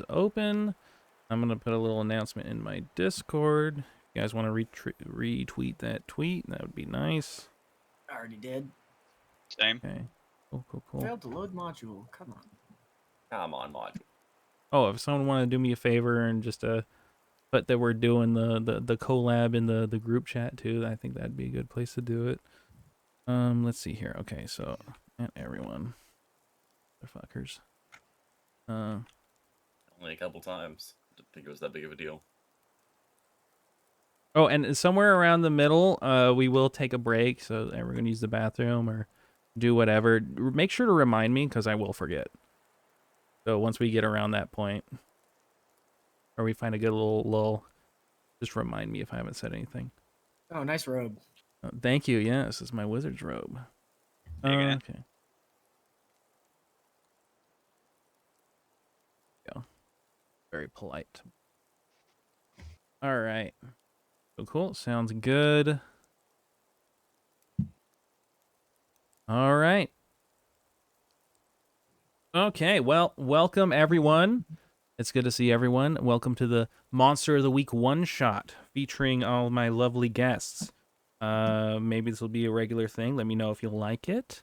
open. I'm going to put a little announcement in my Discord. If you guys want to retweet that tweet, that would be nice. I already did. Same. Okay. Cool. Failed to load module. Come on. Come on, module. Oh, if someone wanted to do me a favor and just put that we're doing the collab in the group chat too, I think that'd be a good place to do it. Let's see here. Okay, so and everyone, motherfuckers. Only a couple times. Didn't think it was that big of a deal. Oh, and somewhere around the middle, we will take a break, so everyone can use the bathroom or do whatever. Make sure to remind me, because I will forget. So once we get around that point, or we find a good little lull, just remind me if I haven't said anything. Oh, nice robe. Thank you. Yes, this is my wizard's robe. Okay. Go. Very polite. All right. So cool. Sounds good. All right. Okay. Well, welcome everyone. It's good to see everyone. Welcome to the Monster of the Week one-shot featuring all my lovely guests. Maybe this will be a regular thing. Let me know if you like it.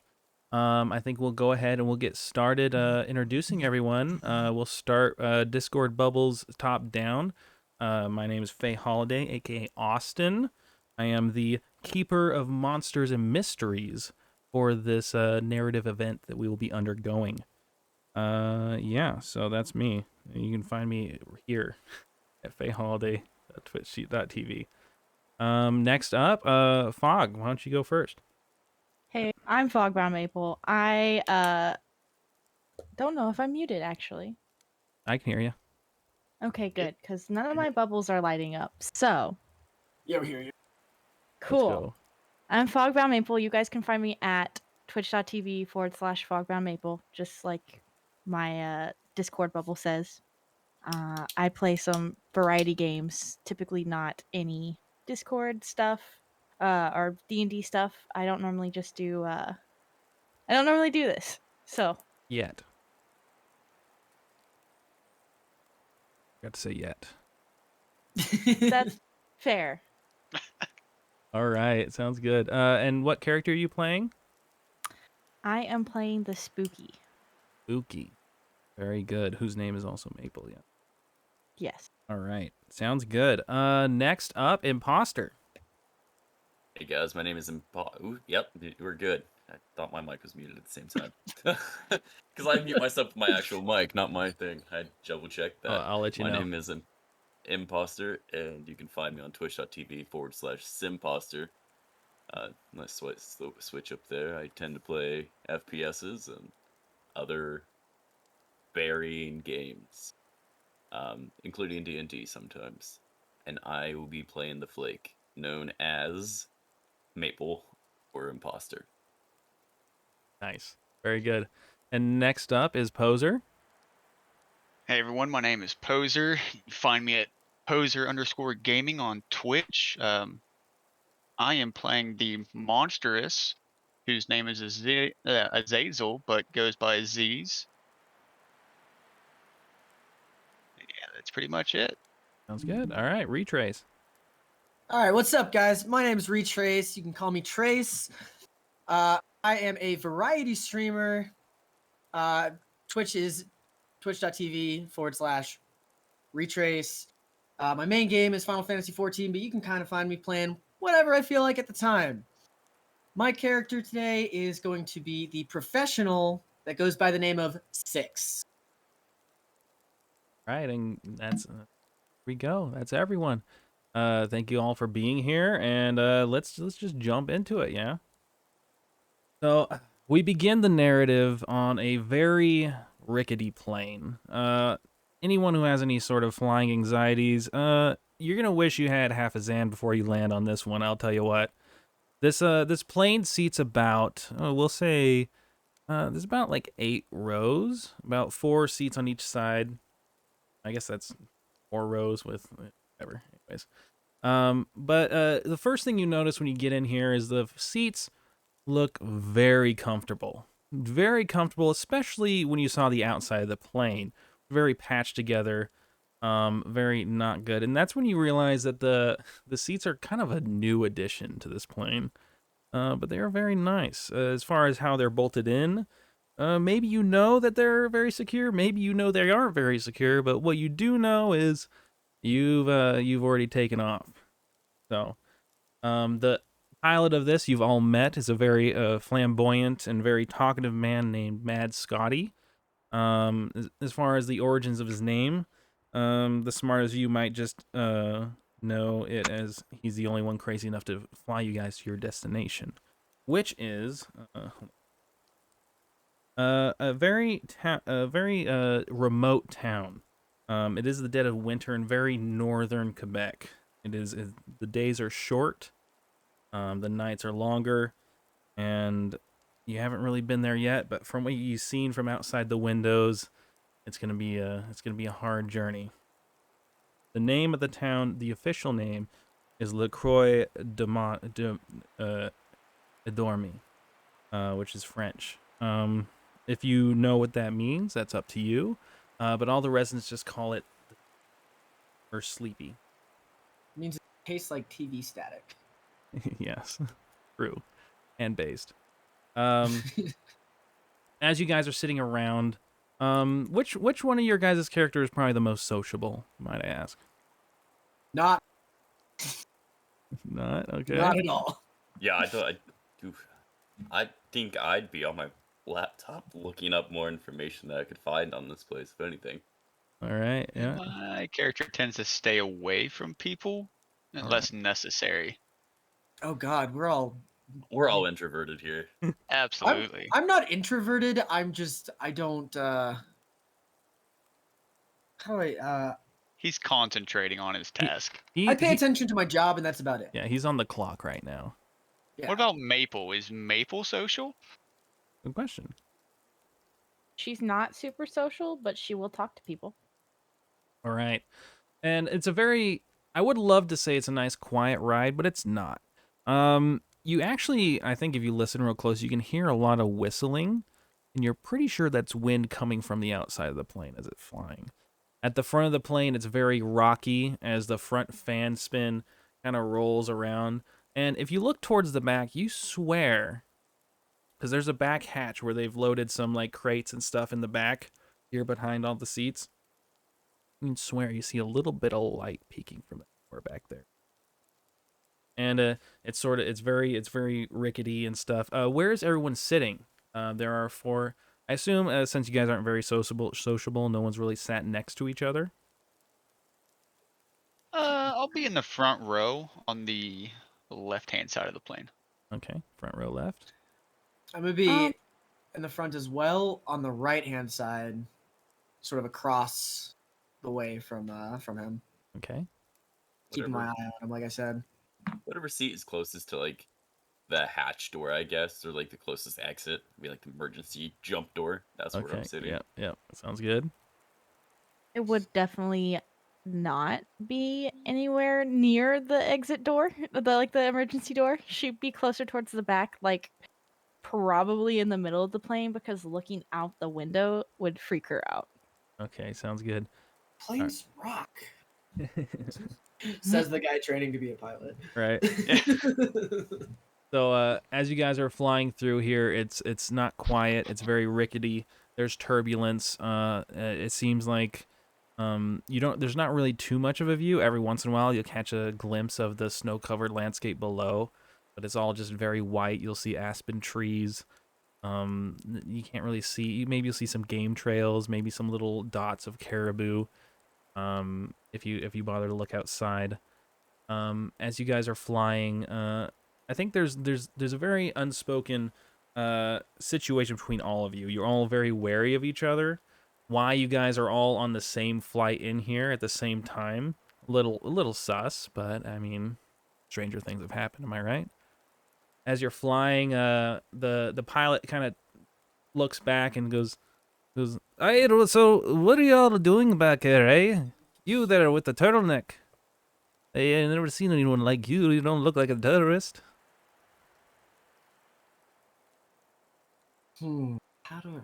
I think we'll go ahead and we'll get started introducing everyone. We'll start Discord bubbles top down. My name is Faye Holiday, aka Austin. I am the keeper of monsters and mysteries for this narrative event that we will be undergoing. Yeah, so that's me. You can find me here at FayeHoliday.twitch.tv. Next up, Fog. Why don't you go first? Hey, I'm Fogbound Maple. I don't know if I'm muted actually. I can hear you. Okay, good, because none of my bubbles are lighting up. So Yeah, we hear you. cool. Let's go. I'm Fogbound Maple. You guys can find me at twitch.tv/Fogbound Maple, just like my Discord bubble says. I play some variety games, typically not any Discord stuff or D&D stuff. I don't normally just do I don't normally do this. So Yet. Got to say yet. that's fair. All right, sounds good. And what character are you playing? I am playing the Spooky. Spooky. Very good. Whose name is also Maple, yeah. Yes. All right, sounds good. Next up, Imposter. Hey guys, my name is Yep, we're good. I thought my mic was muted at the same time. Because I mute myself with my actual mic, not my thing. I double checked that. I'll let you know. My name is Imposter, and you can find me on twitch.tv/Simposter. Let's switch up there. I tend to play FPSs and other varying games, including D&D sometimes. And I will be playing the Flake, known as Maple or Imposter. Nice. Very good. And next up is Poser. Hey everyone, my name is Poser. You can find me at Poser_gaming on Twitch. I am playing the Monstrous, whose name is Azazel, but goes by Aziz. Yeah, that's pretty much it. Sounds good. All right, Retrace. All right, what's up, guys? My name is Retrace. You can call me Trace. I am a variety streamer. Twitch is twitch.tv/Retrace. My main game is Final Fantasy XIV, but you can kind of find me playing whatever I feel like at the time. My character today is going to be the professional that goes by the name of Six. All right, and that's here we go. That's everyone. Thank you all for being here, and let's just jump into it, yeah? So we begin the narrative on a very rickety plane. Anyone who has any sort of flying anxieties, you're gonna wish you had half a Xan before you land on this one. I'll tell you what. This plane seats about, we'll say, there's about like 8 rows, about 4 seats on each side. I guess that's 4 rows with whatever. Anyways, but the first thing you notice when you get in here is the seats look very comfortable, especially when you saw the outside of the plane. very patched together, very not good. And that's when you realize that the seats are kind of a new addition to this plane. But they are very nice as far as how they're bolted in. Maybe you know that they're very secure. Maybe you know they aren't very secure. But what you do know is you've already taken off. So the pilot of this you've all met is a very flamboyant and very talkative man named Mad Scotty. As far as the origins of his name, the smartest you might just know it as he's the only one crazy enough to fly you guys to your destination, which is a very remote town. It is the dead of winter in very northern Quebec. The days are short, the nights are longer, and you haven't really been there yet. But from what you've seen from outside the windows, it's gonna be a hard journey. The name of the town, the official name, is Le Croix Endormi, which is French. If you know what that means, that's up to you. But all the residents just call it or sleepy. It means it tastes like TV static. Yes, true, and based. As you guys are sitting around, which one of your guys' characters is probably the most sociable? Might I ask? Not Not okay. not at all. Yeah, I think I'd be on my laptop looking up more information that I could find on this place, if anything. All right. Yeah. My character tends to stay away from people unless necessary. Oh God, we're all introverted here. Absolutely. I'm not introverted. I don't how do I He's concentrating on his task. I pay attention to my job and that's about it. Yeah, he's on the clock right now. Yeah. What about Maple? Is Maple social? Good question. She's not super social, but she will talk to people. All right. And it's a very I would love to say it's a nice quiet ride, but it's not. You actually, I think if you listen real close, you can hear a lot of whistling, and you're pretty sure that's wind coming from the outside of the plane as it's flying. At the front of the plane, it's very rocky as the front fan spin kind of rolls around. And if you look towards the back, you swear, because there's a back hatch where they've loaded some like crates and stuff in the back here behind all the seats. You can swear you see a little bit of light peeking from the door back there. And it's very rickety and stuff. Where is everyone sitting? There are four. I assume since you guys aren't very sociable, no one's really sat next to each other. I'll be in the front row on the left-hand side of the plane. Okay, front row left. I'm gonna be in the front as well, on the right hand side, sort of across the way from him. Okay. Keeping my eye on him, like I said. Whatever seat is closest to like the hatch door, I guess, or like the closest exit, be like the emergency jump door. That's where I'm sitting. Yep. Sounds good. It would definitely not be anywhere near the exit door, the emergency door. She'd be closer towards the back, like probably in the middle of the plane, because looking out the window would freak her out. Okay, sounds good. Planes rock. Says the guy training to be a pilot. Right. So as you guys are flying through here, it's not quiet. It's very rickety. There's turbulence. It seems like there's not really too much of a view. Every once in a while you'll catch a glimpse of the snow-covered landscape below, but it's all just very white. You'll see aspen trees. You can't really see. Maybe you'll see some game trails, maybe some little dots of caribou. If you bother to look outside. As you guys are flying, I think there's a very unspoken situation between all of you. You're all very wary of each other. Why you guys are all on the same flight in here at the same time? A little sus, but I mean, stranger things have happened. Am I right? As you're flying, the pilot kind of looks back and goes, "Hey, so what are y'all doing back there, eh? You there with the turtleneck? Hey, I've never seen anyone like you. You don't look like a terrorist." How do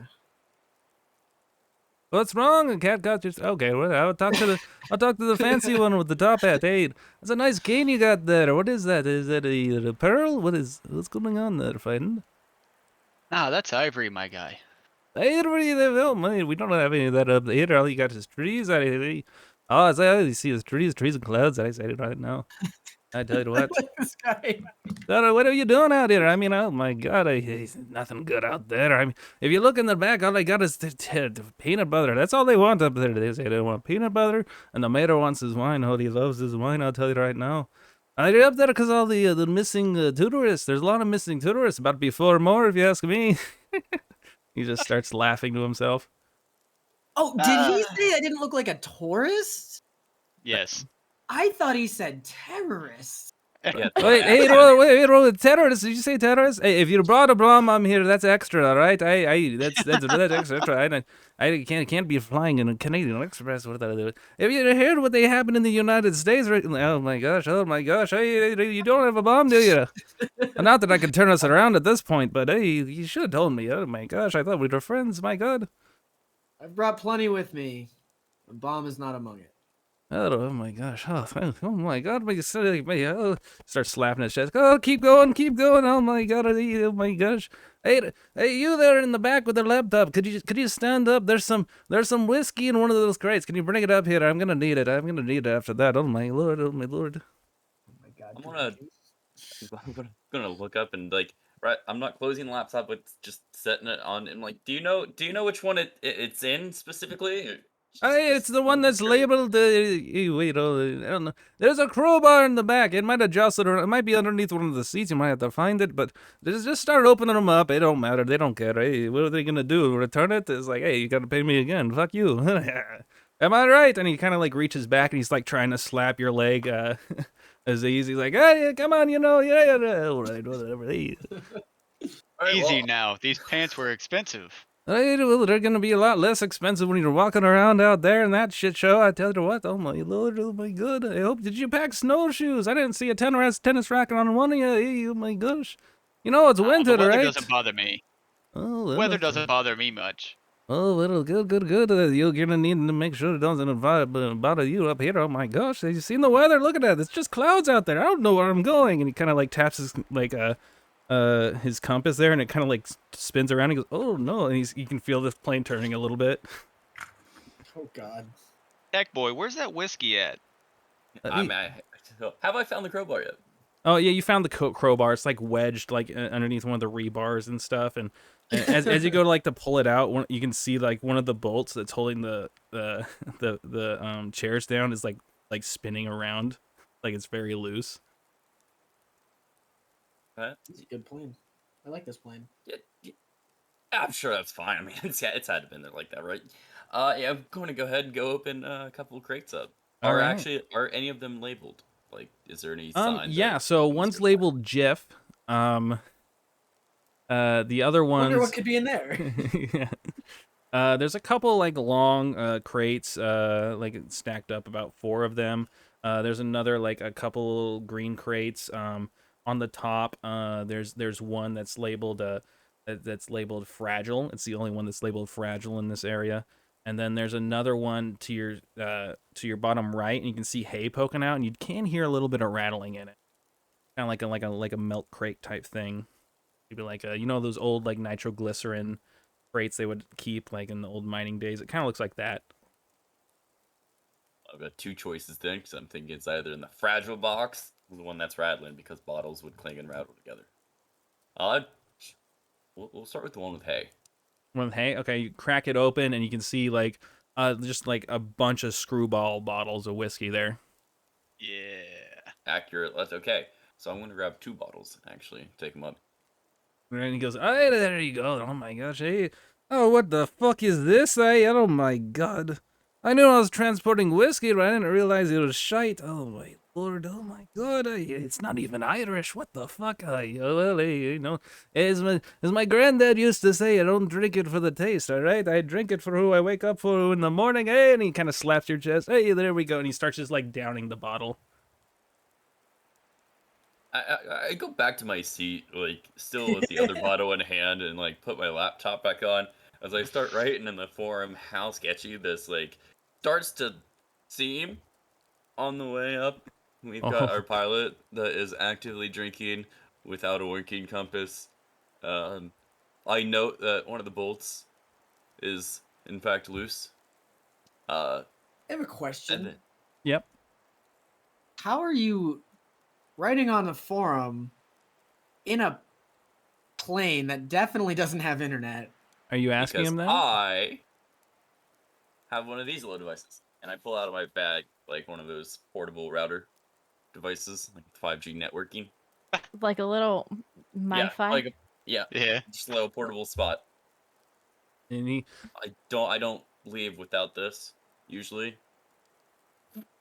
I... What's wrong? A cat got just okay. Well, I'll talk to the fancy one with the top hat. Hey, that's a nice cane you got there. What is that? Is that a pearl? What's going on there, friend? Nah, that's Ivory, my guy. Hey, everybody, oh, man, we don't have any of that up here. All you got is trees. Oh, I you see is trees and clouds. I say it right now. I tell you what. Like this guy. What are you doing out here? I mean, oh my God, nothing good out there. I mean, if you look in the back, all they got is the peanut butter. That's all they want up there. They say they want peanut butter, and the mayor wants his wine. Oh, he loves his wine. I'll tell you right now. They're up there because all the missing tourists. There's a lot of missing tourists. About to be 4 more, if you ask me. He just starts laughing to himself. Oh, did he say I didn't look like a tourist? Yes. I thought he said terrorist. Yeah, Wait, terrorists? Did you say terrorists? Hey, if you brought a bomb, I'm here. That's extra, all right? That's extra. I can't be flying in a Canadian Express. What did I do? Have you heard what they happened in the United States? Oh my gosh! Hey, you don't have a bomb, do you? Not that I can turn us around at this point, but hey, you should have told me. Oh my gosh! I thought we were friends. My God. I've brought plenty with me. A bomb is not among it. Oh my gosh! Oh my God! Start slapping his chest. Oh, keep going! Oh my God! Oh my gosh! Hey, you there in the back with the laptop? Could you stand up? There's some whiskey in one of those crates. Can you bring it up here? I'm gonna need it. After that. Oh my Lord! Oh my Lord! Oh my god. I'm gonna look up and like right. I'm not closing the laptop, but just setting it on. And like, do you know which one it's in specifically? Or Hey, it's the one that's straight? labeled. Wait, I don't know. There's a crowbar in the back. It might have jostled, or it might be underneath one of the seats. You might have to find it, but just start opening them up. It don't matter. They don't care. Hey, what are they gonna do? Return it? It's like, hey, you gotta pay me again. Fuck you. Am I right? And he kind of like reaches back and he's like trying to slap your leg. As easy, he's like, hey, come on, yeah, all right, whatever. Hey. All right, Easy well, now. These pants were expensive. Hey, well, they're gonna be a lot less expensive when you're walking around out there in that shit show. I tell you what, oh my Lord, oh my God. I hope, did you pack snowshoes? I didn't see a tennis racket on one of you. Hey, oh my gosh. You know, it's The winter, weather right? doesn't bother me. Oh, well, Weather doesn't bother me much. oh, little good. You're gonna need to make sure it doesn't bother you up here. Oh my gosh, have you seen the weather? Look at that. It's just clouds out there. I don't know where I'm going. And he kind of like taps his his compass there, and it kind of like spins around. He goes, oh no, and you can feel this plane turning a little bit. Oh god. Heck boy, where's that whiskey at? have I found the crowbar yet? Oh yeah, you found the crowbar. It's like wedged like underneath one of the rebars and stuff. And as you go to like to pull it out, you can see like one of the bolts that's holding the chairs down is like spinning around, like it's very loose. This is a good plan. I like this plan. Yeah, I'm sure that's fine. I mean, it's had to have been there like that, right? Yeah, I'm going to go ahead and go open a couple of crates up. All right. Actually, are any of them labeled? Like, is there any sign? Yeah. So one's labeled Jif. The other I ones. wonder what could be in there. Yeah. There's a couple like long crates, like stacked up, about 4 of them. There's another like a couple green crates. On the top, there's one that's labeled fragile. It's the only one that's labeled fragile in this area. And then there's another one to your bottom right, and you can see hay poking out, and you can hear a little bit of rattling in it, kind of like a milk crate type thing. Maybe like those old like nitroglycerin crates they would keep like in the old mining days. It kind of looks like that. I've got 2 choices then, because I'm thinking it's either in the fragile box, or the one that's rattling, because bottles would cling and rattle together. We'll start with the one with hay. One with hay. Okay, you crack it open, and you can see like just like a bunch of screwball bottles of whiskey there. Yeah. Accurate. That's okay. So I'm going to grab 2 bottles, actually. Take them up. And he goes, hey, there you go. Oh my gosh, hey. Oh, what the fuck is this? Hey, oh my god. I knew I was transporting whiskey, but I didn't realize it was shite. Oh my Lord, oh my god. It's not even Irish. What the fuck? Well, hey, as my granddad used to say, I don't drink it for the taste, all right? I drink it for who I wake up for in the morning. Hey, and he kind of slaps your chest. Hey, there we go. And he starts just like downing the bottle. I go back to my seat, like, still with the other bottle in hand, and, like, put my laptop back on. as I start writing in the forum how sketchy this like starts to seem on the way up. We've got our Oh, pilot that is actively drinking without a working compass. Um, I note that one of the bolts is in fact loose. Uh, I have a and question. yep. How are you writing on a forum in a plane that definitely doesn't have internet? Are you asking because him that? I have one of these little devices, and I pull out of my bag like one of those portable router devices, like 5G networking. Like a little Yeah, MiFi. like yeah, Yeah. just a little portable spot. And he, I don't leave without this usually,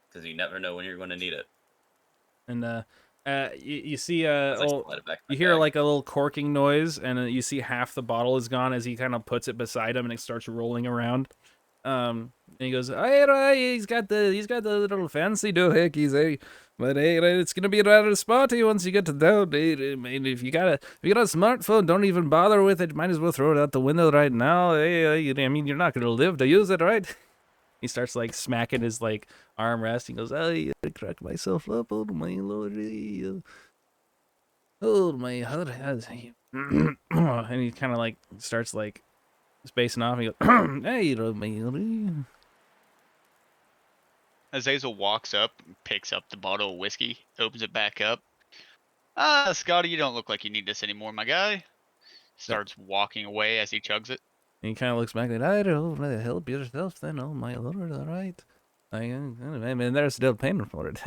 because you never know when you're going to need it. and you see As I slide it back in you my hear bag. like a little corking noise, and you see half the bottle is gone as he kind of puts it beside him, and it starts rolling around. And he goes, "Hey, he's got the little fancy doohickeys, eh? But hey, it's gonna be rather spotty once you get to town. Eh? I mean, if you got a smartphone, don't even bother with it. Might as well throw it out the window right now. Hey, I mean, you're not gonna live to use it, right?" He starts like smacking his like armrest. He goes, "I crack myself up. Oh my lordy, oh my heart has." And he kind of like starts like spacing off. And he goes, "Hey, my." Azazel walks up, and picks up the bottle of whiskey, opens it back up. Scotty, you don't look like you need this anymore, my guy. Starts walking away as he chugs it. And he kind of looks back like, "I don't know, help yourself then, oh my lord, all right. I mean, they're still paying for it.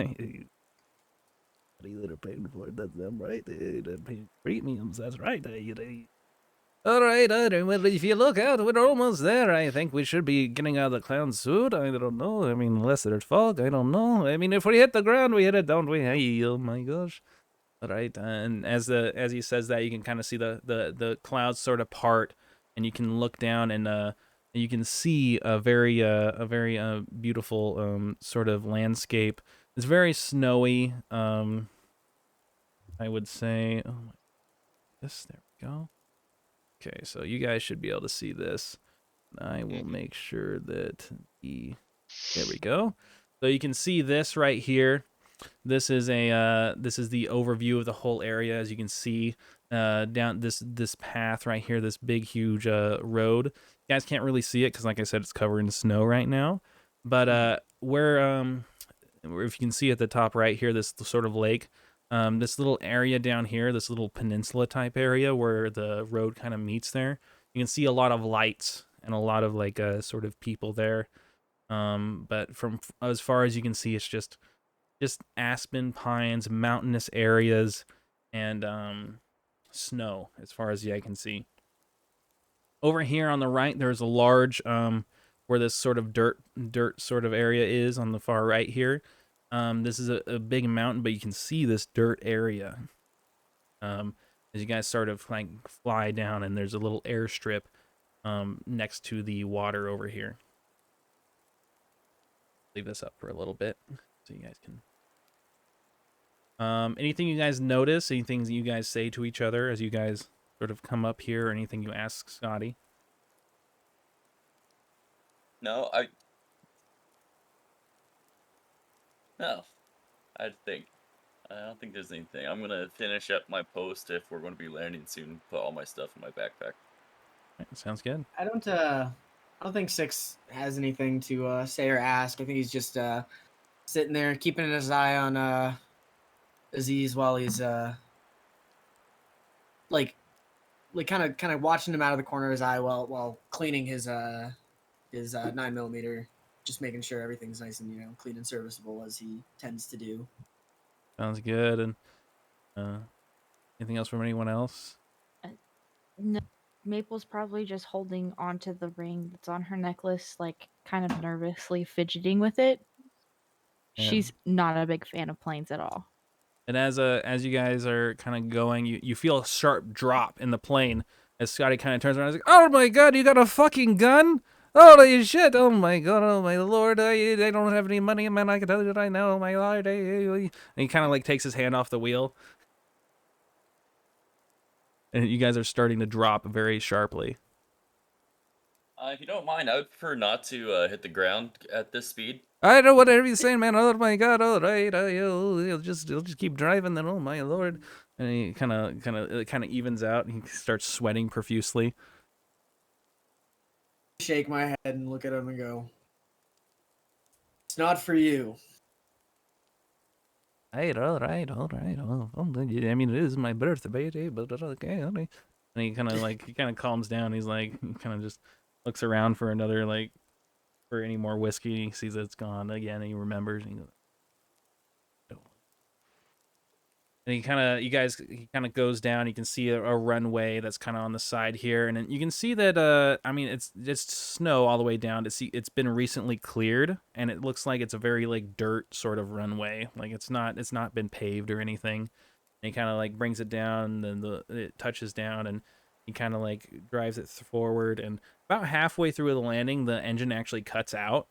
They're paying for it, that's them, right? They're paying premiums, that's right. All right, well, if you look out, we're almost there. I think we should be getting out of the clown suit. I don't know. I mean, unless there's fog, I don't know. I mean, if we hit the ground, we hit it, don't we? Hey, oh my gosh. All right, and as he says that, you can kind of see the clouds sort of part, and you can look down, and you can see a very beautiful sort of landscape. It's very snowy. I would say. Oh my, this, there we go. Okay, so you guys should be able to see this. I will make sure that there we go. So you can see this right here. This is the overview of the whole area. As you can see, down this path right here, this big huge road. You guys can't really see it because, like I said, it's covered in snow right now. But where if you can see at the top right here, this sort of lake, this little area down here, this little peninsula type area where the road kind of meets there, you can see a lot of lights and a lot of like sort of people there. But from as far as you can see, it's just aspen pines, mountainous areas, and snow as far as the eye can see. Over here on the right, there's a large where this sort of dirt sort of area is on the far right here. This is a big mountain, but you can see this dirt area. As you guys sort of like fly down, and there's a little airstrip next to the water over here. Leave this up for a little bit so you guys can. Anything you guys notice? Anything that you guys say to each other as you guys sort of come up here? Or anything you ask Scotty? No, no. I think I don't think there's anything. I'm gonna finish up my post if we're going to be landing soon. Put all my stuff in my backpack. Right, sounds good. I don't think Six has anything to say or ask. I think he's just sitting there keeping his eye on Aziz while he's like kind of watching him out of the corner of his eye while cleaning his 9mm, just making sure everything's nice and clean and serviceable as he tends to do. Sounds good. And anything else from anyone else? No, Maple's probably just holding onto the ring that's on her necklace, like kind of nervously fidgeting with it. She's not a big fan of planes at all. And as you guys are kind of going, you feel a sharp drop in the plane as Scotty kind of turns around and is like, "Oh my god, you got a fucking gun? Holy shit! Oh my god! Oh my lord! I don't have any money, man. I can tell you right now. Oh my lord!" And he kind of like takes his hand off the wheel, and you guys are starting to drop very sharply. If you don't mind, I would prefer not to hit the ground at this speed. I know whatever you're saying, man. Oh my God! All right, you'll just keep driving. Then, oh my Lord! And he kind of evens out. And he starts sweating profusely. Shake my head and look at him and go, "It's not for you." Right, all right, all right. Oh, I mean, it is my birthday, but okay. And he kind of calms down. He's like, he kind of just looks around for another for any more whiskey. He sees that it's gone again. And he remembers. And he goes, and he kind of goes down. You can see a runway that's kind of on the side here, and then you can see that I mean, it's just snow all the way down. To see, it's been recently cleared, and it looks like it's a very like dirt sort of runway. Like it's not been paved or anything. And he kind of like brings it down, and then it touches down, and he kind of like drives it forward, and about halfway through the landing, the engine actually cuts out.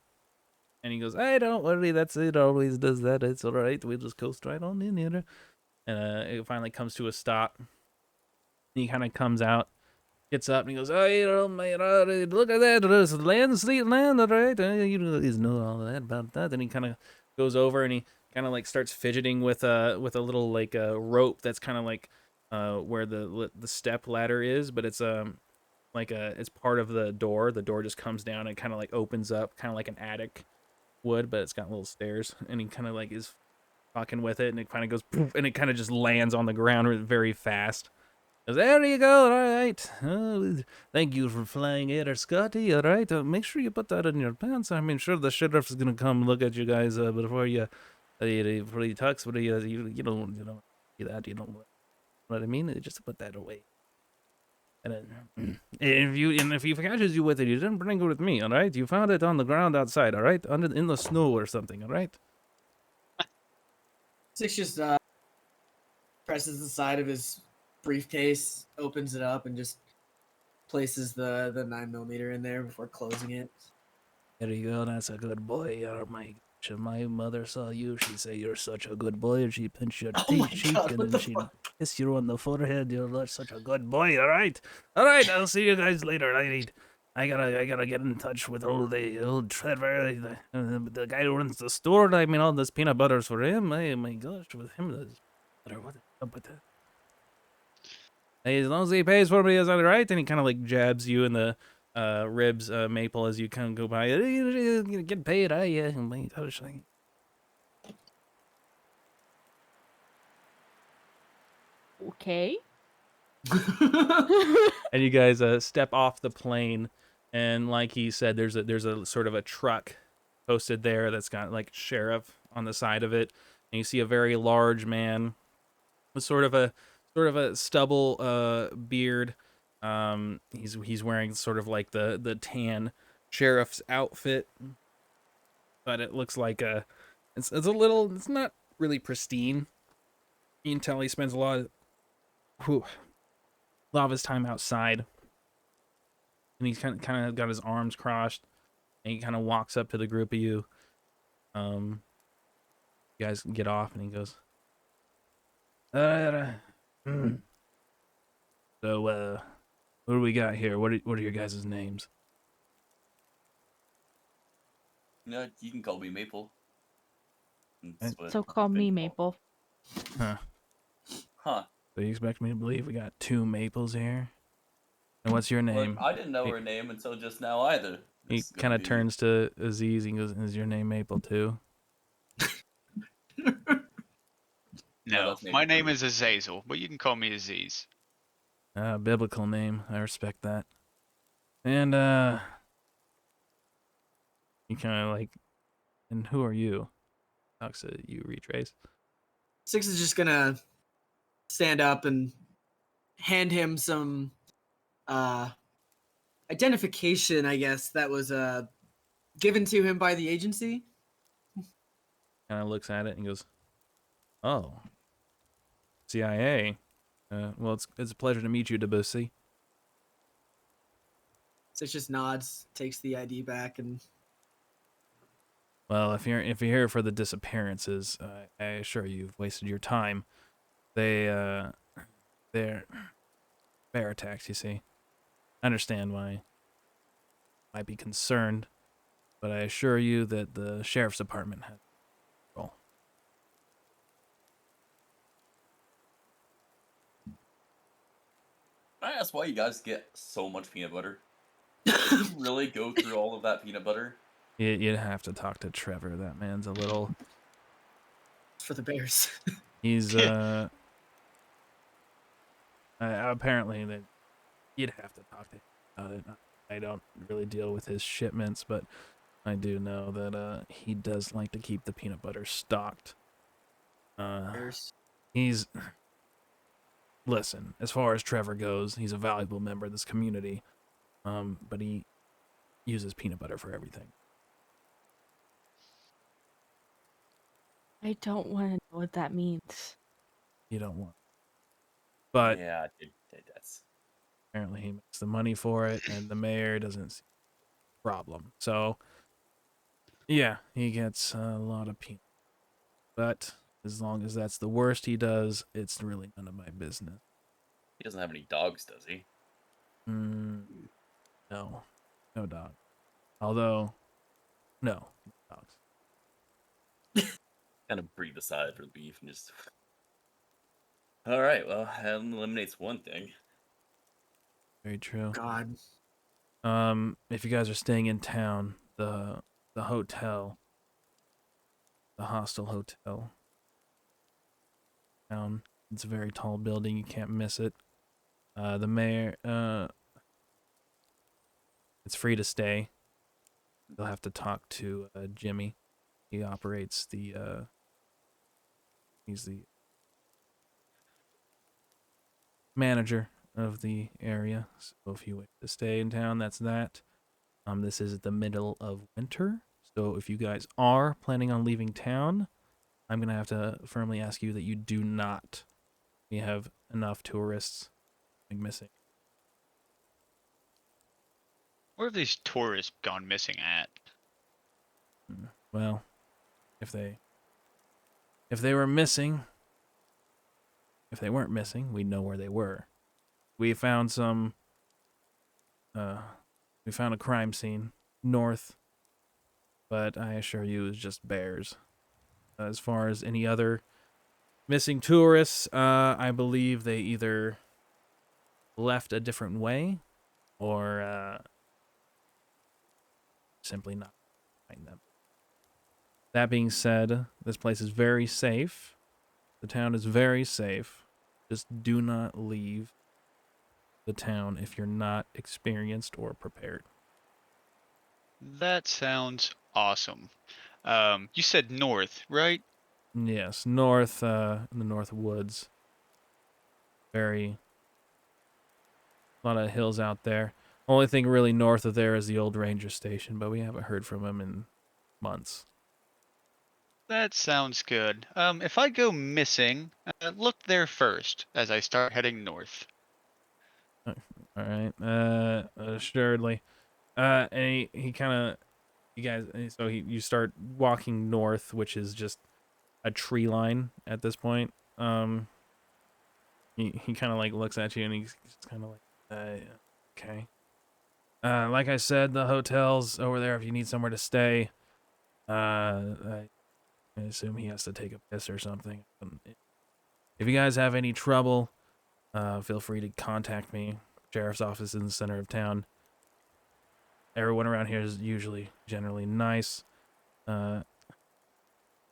And he goes, "Hey, don't worry, that's it. Always does that. It's all right. We'll just coast right on in here." And it finally comes to a stop. And he kind of comes out, gets up, and he goes, "Oh, man, look at that. There's land, street, land, all right. You guys know all that about that." Then he kind of goes over and he kind of like starts fidgeting with a little like rope that's kind of like where the step ladder is, but it's it's part of the door. The door just comes down and kind of like opens up, kind of like an attic would, but it's got little stairs. And he kind of like is fucking with it, and it kind of goes poof, and it kind of just lands on the ground very fast. Goes, there you go. All right. Thank you for flying Air Scotty. All right. Make sure you put that in your pants. I mean, sure, the sheriff's gonna come look at you guys before you tux, but you don't do that. You don't know what I mean. Just put that away. And then, if he catches you with it, you didn't bring it with me. All right. You found it on the ground outside. All right, in the snow or something. All right. Six just presses the side of his briefcase, opens it up, and just places the 9mm in there before closing it. There you go. That's a good boy. Oh my gosh. If my mother saw you, she'd say you're such a good boy, and she'd pinch your Oh my cheek, God, and what then the she'd fuck? kiss you on the forehead. You're such a good boy. All right, all right. I'll see you guys later. I gotta get in touch with old Trevor, the guy who runs the store. I mean, all this peanut butter's for him. Oh my gosh, with him, what is up with that? Hey, as long as he pays for me, is that right? And he kind of like jabs you in the ribs, Maple, as you kind of go by. Get paid, yeah. My gosh, Okay. and you guys step off the plane, and like he said, there's a sort of a truck posted there that's got like sheriff on the side of it, and you see a very large man with sort of a stubble beard. He's wearing sort of like the tan sheriff's outfit, but it looks like it's it's not really pristine. You can tell he spends a lot of his time outside, and he's kind of got his arms crossed, and he kind of walks up to the group of you. You guys get off, and he goes, so what do we got here? What are your guys' names? No, you can call me Maple. That's what So call I've been me called. Maple. Huh. Huh. So you expect me to believe we got two Maples here? And what's your name? Look, I didn't know her name until just now either. He kind of turns to Aziz and goes, "Is your name Maple too?" No, that's my Maple name too. is Azazel, but you can call me Aziz. Biblical name. I respect that. And you kind of like, and who are you? Talks to you, Retrace. Six is just gonna stand up and hand him some identification, I guess, that was given to him by the agency. Kind of looks at it and goes, "Oh, CIA. Well, it's a pleasure to meet you, Debussy." Six just nods, takes the ID back, and Well, if you're here for the disappearances, I assure you've wasted your time. They're bear attacks. You see, I understand why might be concerned, but I assure you that the sheriff's department has control. Can I ask why you guys get so much peanut butter? Did you really go through all of that peanut butter? You'd have to talk to Trevor. That man's a little. For the Bears. He's apparently that you'd have to talk to him about it. I don't really deal with his shipments, but I do know that he does like to keep the peanut butter stocked. Bears. He's listen, as far as Trevor goes, he's a valuable member of this community. But he uses peanut butter for everything. I don't want to know what that means. You don't want. But Yeah, that's apparently he makes the money for it, and the mayor doesn't see a problem. So, yeah, he gets a lot of peanut. But as long as that's the worst he does, it's really none of my business. he doesn't have any dogs, does he? No, no dog. Although, no dogs. Kind of breathe aside relief and just. All right, well, that eliminates one thing. Very true. God. If you guys are staying in town, the hotel, the hostel hotel, town. It's a very tall building. You can't miss it. The mayor. It's free to stay. You'll have to talk to Jimmy. He operates the. He's the manager of the area. So if you wish to stay in town, that's that. This is the middle of winter, so if you guys are planning on leaving town, I'm gonna have to firmly ask you that you do not. We have enough tourists missing. Where have these tourists gone missing at? Well, if they were missing, if they weren't missing, we'd know where they were. We found some. We found a crime scene north, but I assure you, it was just bears. As far as any other missing tourists, I believe they either left a different way or simply not find them. That being said, this place is very safe. The town is very safe. Just do not leave the town if you're not experienced or prepared. That sounds awesome. You said north, right? Yes, north, in the north woods. A lot of hills out there. Only thing really north of there is the old ranger station, but we haven't heard from him in months. That sounds good. If I go missing, look there first as I start heading north. All right, assuredly. And he kind of, you guys, so you start walking north, which is just a tree line at this point. He kind of like looks at you and he's kind of like, okay. Like I said, the hotel's over there if you need somewhere to stay. I assume he has to take a piss or something. If you guys have any trouble, feel free to contact me. Sheriff's office in the center of town. Everyone around here is usually generally nice. I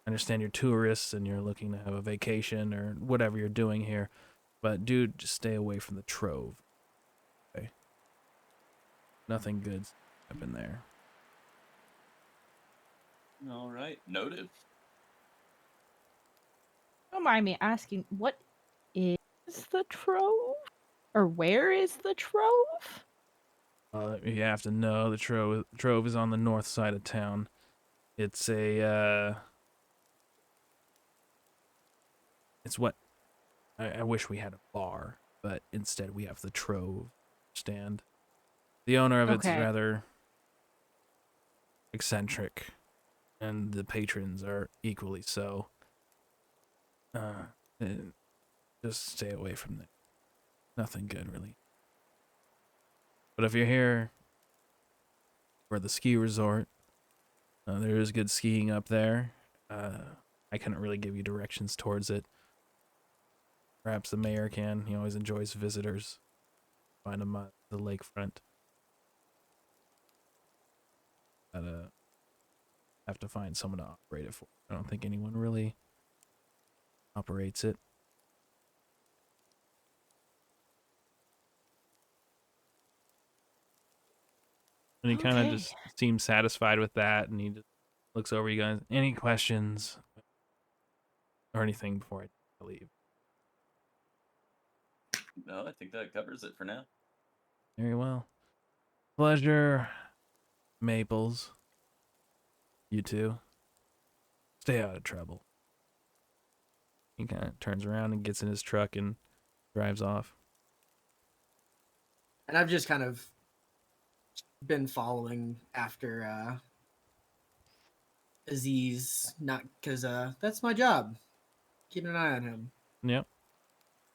understand you're tourists and you're looking to have a vacation or whatever you're doing here, but dude, just stay away from the Trove. Okay. Nothing good's happened there. All right, noted. Don't mind me asking, what is the Trove? Or where is the Trove? You have to know the Trove is on the north side of town. It's it's what I wish we had a bar, but instead we have the Trove stand. The owner of it's Okay. rather eccentric, and the patrons are equally so. Just stay away from there. Nothing good, really. But if you're here for the ski resort. There is good skiing up there. I couldn't really give you directions towards it. Perhaps the mayor can. He always enjoys visitors. Find him at the lakefront. But have to find someone to operate it for. I don't think anyone really operates it. And he kind of Okay. just seems satisfied with that, and he just looks over you guys. Any questions or anything before I leave? No, I think that covers it for now. Very well. Pleasure, Maples. You too. Stay out of trouble. He kind of turns around and gets in his truck and drives off. And I've just kind of been following after Aziz, not because that's my job. Keeping an eye on him. Yep.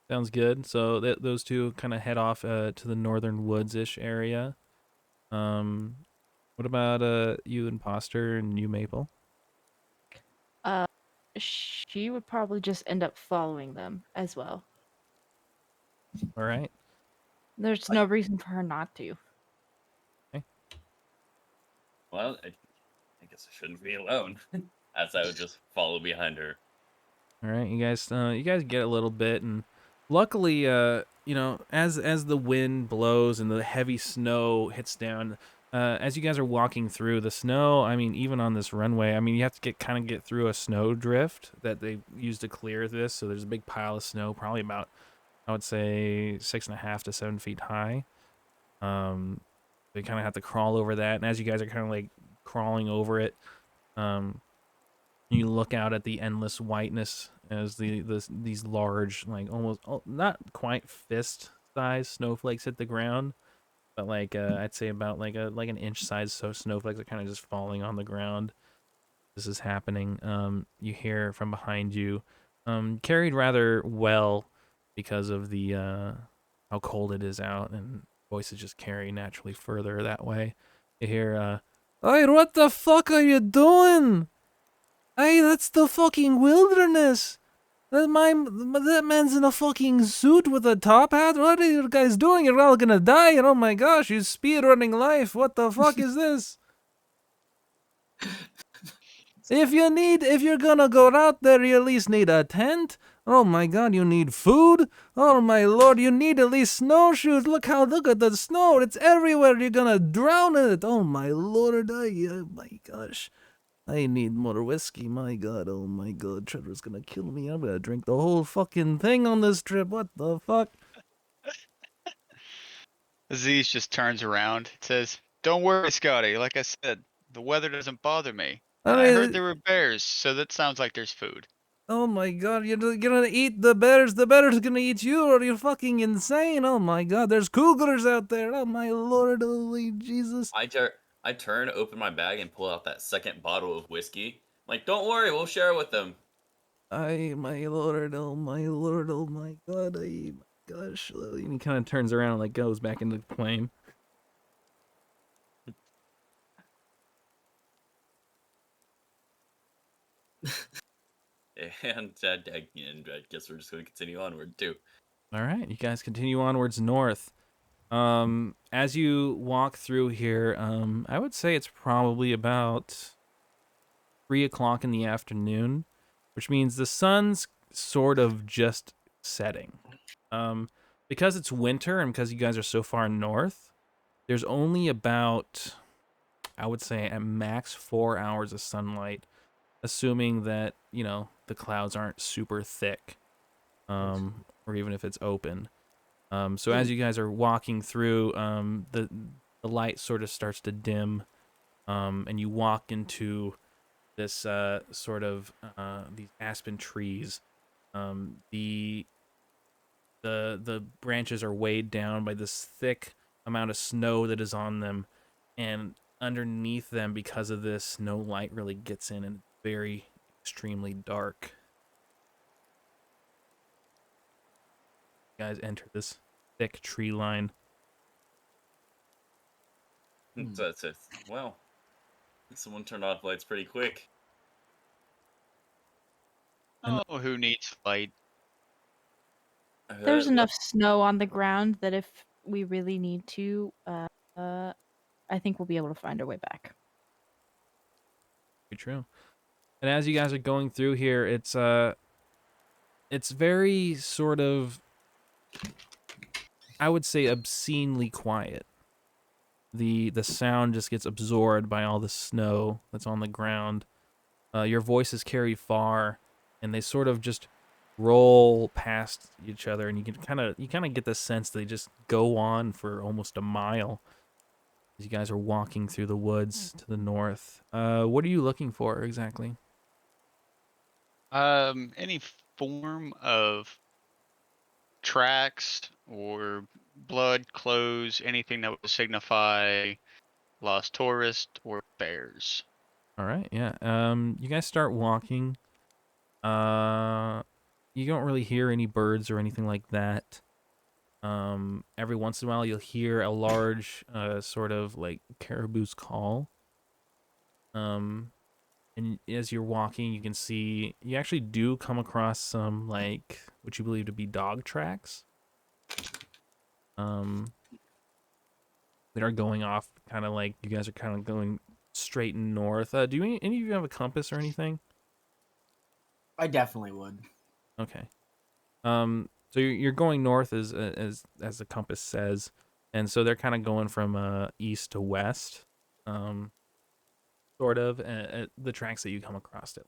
Sounds good. So those two kind of head off to the northern woods-ish area. What about you, Imposter, and you, Maple? She would probably just end up following them as well. All right. There's no reason for her not to. Well, I guess I shouldn't be alone, as I would just follow behind her. All right, you guys get a little bit, and luckily, as the wind blows and the heavy snow hits down, as you guys are walking through the snow, I mean, even on this runway, I mean, you have to get through a snow drift that they use to clear this. So there's a big pile of snow, probably about, I would say, 6.5 to 7 feet high. They kind of have to crawl over that, and as you guys are kind of like crawling over it, you look out at the endless whiteness as these large, like almost not quite fist size snowflakes hit the ground, but like I'd say about like an inch size so snowflakes are kind of just falling on the ground. This is happening. You hear from behind you, carried rather well because of the how cold it is out, and voices just carry naturally further that way. You hear, "Hey, what the fuck are you doing? Hey, that's the fucking wilderness. That man's in a fucking suit with a top hat. What are you guys doing? You're all gonna die. And oh my gosh, you're speed running life. What the fuck is this? If you're gonna go out there, you at least need a tent. Oh my god, you need food. Oh my lord, you need at least snowshoes. Look at the snow. It's everywhere. You're gonna drown in it. Oh my lord, oh my gosh. I need more whiskey. My god, oh my god, Trevor's gonna kill me. I'm gonna drink the whole fucking thing on this trip. What the fuck? Aziz just turns around and says, "Don't worry, Scotty. Like I said, the weather doesn't bother me. I And I heard mean, there were bears, so that sounds like there's food." oh my god, you're gonna eat the bears. The bears gonna eat you. Are you fucking insane? Oh my god, there's cougars out there. Oh my lord, holy Jesus. I turn, open my bag, and pull out that second bottle of whiskey. I'm like, don't worry, we'll share it with them. My lord, oh my lord, oh my god, my gosh. And he kind of turns around and like goes back into the plane. And I guess we're just going to continue onward, too. All right, you guys continue onwards north. As you walk through here, I would say it's probably about 3 o'clock in the afternoon, which means the sun's sort of just setting. Because it's winter and because you guys are so far north, there's only about, I would say, at max 4 hours of sunlight, assuming that, the clouds aren't super thick, or even if it's open. So as you guys are walking through, the light sort of starts to dim, and you walk into this sort of these aspen trees. The branches are weighed down by this thick amount of snow that is on them, and underneath them, because of this, no light really gets in, and it's very extremely dark. You guys enter this thick tree line. That's it. Well, someone turned off lights pretty quick. And- Oh, who needs light? There's Yep. enough snow on the ground that if we really need to, I think we'll be able to find our way back. Very true. And as you guys are going through here, it's very sort of, I would say, obscenely quiet. The sound just gets absorbed by all the snow that's on the ground. Your voices carry far, and they sort of just roll past each other, and you kind of get the sense they just go on for almost a mile as you guys are walking through the woods to the north. What are you looking for exactly? Any form of tracks or blood, clothes, anything that would signify lost tourist or bears. All right, yeah. You guys start walking. You don't really hear any birds or anything like that. Every once in a while, you'll hear a large, sort of like caribou's call. And as you're walking, you can see you actually do come across some like what you believe to be dog tracks. Um, that are going off, kind of like you guys are kind of going straight north. Do any of you have a compass or anything? I definitely would. Okay. So you're going north as the compass says, and so they're kind of going from east to west, um, sort of. The tracks that you come across it.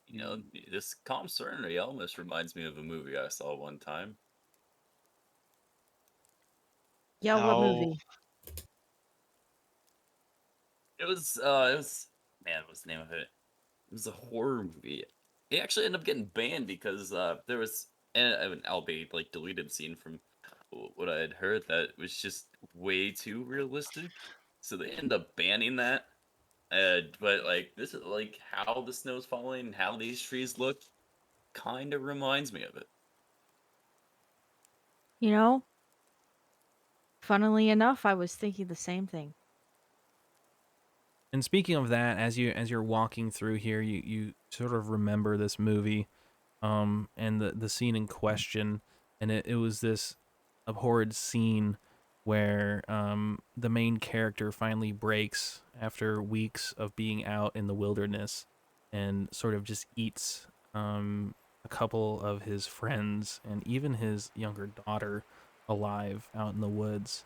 You know, this calm serenity almost reminds me of a movie I saw one time. Yeah, what Oh, movie? It was, man, what's the name of it? It was a horror movie. It actually ended up getting banned because there was an albeit like deleted scene from what I had heard that was just way too realistic. So they ended up banning that. But like this is like how the snow's falling and how these trees look kind of reminds me of it. You know, funnily enough, I was thinking the same thing. And speaking of that, as you're walking through here, you sort of remember this movie, and the scene in question, and it was this abhorred scene where the main character finally breaks after weeks of being out in the wilderness, and sort of just eats a couple of his friends and even his younger daughter alive out in the woods,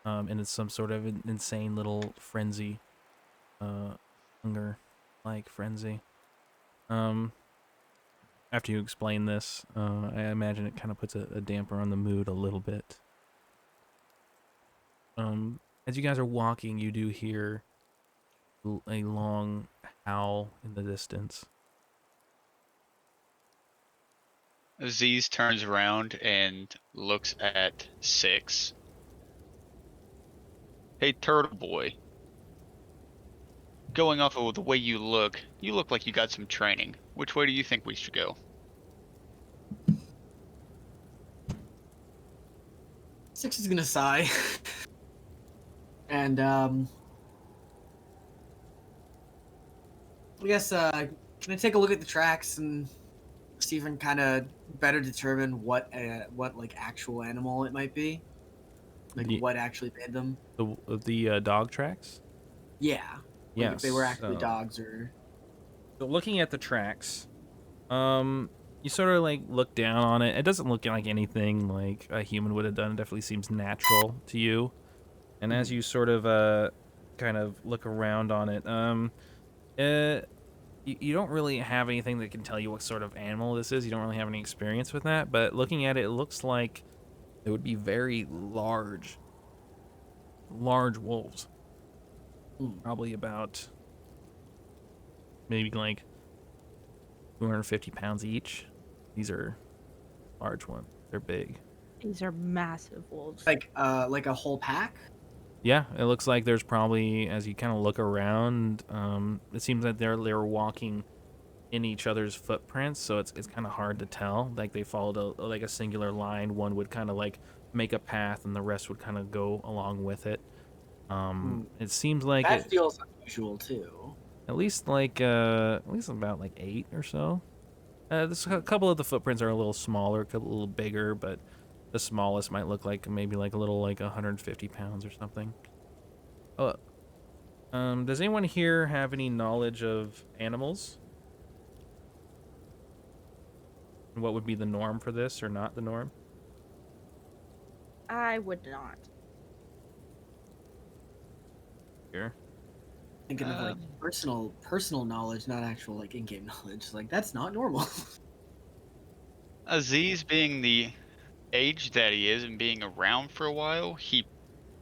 and it's some sort of insane little frenzy, uh, hunger like frenzy. Um, After you explain this, I imagine it kind of puts a damper on the mood a little bit. As you guys are walking, you do hear a long howl in the distance. Aziz turns around and looks at Six. Hey, Turtle Boy. Going off of the way you look like you got some training. Which way do you think we should go? Six is gonna sigh, and I guess can I take a look at the tracks and see if I can kind of better determine what like actual animal it might be, like The what actually made them. the dog tracks. Yeah, like if they were Yes. actually dogs or. So looking at the tracks, you sort of like look down on it. It doesn't look like anything like a human would have done. It definitely seems natural to you. And as Mhm. you sort of kind of look around on it, uh, you don't really have anything that can tell you what sort of animal this is. You don't really have any experience with that. But looking at it, it looks like it would be very large wolves. Mm. Probably about maybe like 250 pounds each. These are large ones. They're big. These are massive wolves. Like a whole pack. Yeah, it looks like there's probably, as you kind of look around, it seems that they're walking in each other's footprints, so it's kind of hard to tell. Like they followed like a singular line. One would kind of like make a path, and the rest would kind of go along with it. It seems like That it feels unusual too. at least about like 8 or so. This a couple of the footprints are a little smaller, a couple a little bigger, but the smallest might look like maybe like a little like 150 pounds or something. Oh, does anyone here have any knowledge of animals? And what would be the norm for this or not the norm? I would not. Here. Thinking of like personal knowledge, not actual like in-game knowledge. Like that's not normal. Aziz being the age that he is and being around for a while, he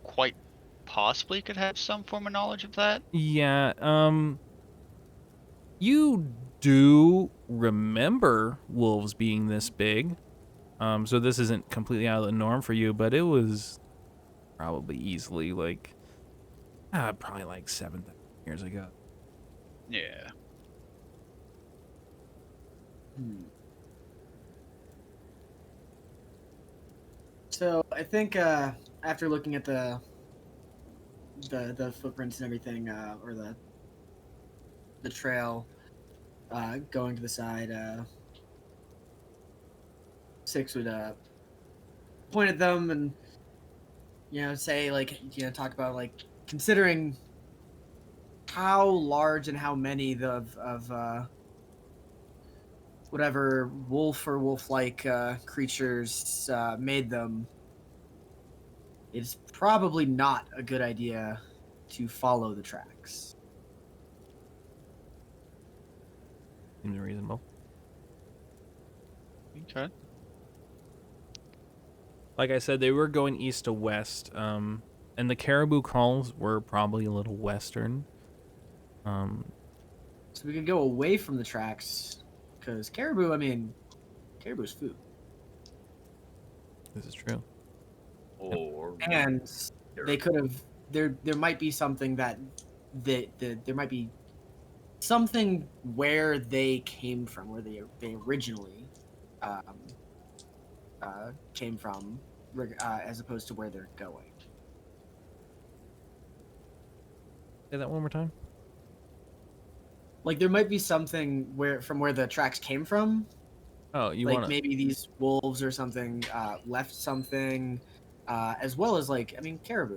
quite possibly could have some form of knowledge of that. Yeah, you do remember wolves being this big. So this isn't completely out of the norm for you, but it was probably easily like probably like 7,000 years ago. Yeah. Hmm. So I think after looking at the footprints and everything, or the trail going to the side, Six would point at them and say like talk about like considering how large and how many of whatever wolf or wolf-like creatures made them. It's probably not a good idea to follow the tracks. Seems reasonable. Okay. Like I said, they were going east to west, and the caribou calls were probably a little western. So we could go away from the tracks, because caribou, caribou's food. This is true. Or And they could have, there might be something that, there might be something where they came from, where they originally came from, as opposed to where they're going. Say that one more time. Like there might be something where the tracks came from. Oh, you Like want to? maybe these wolves or something left something, as well as like caribou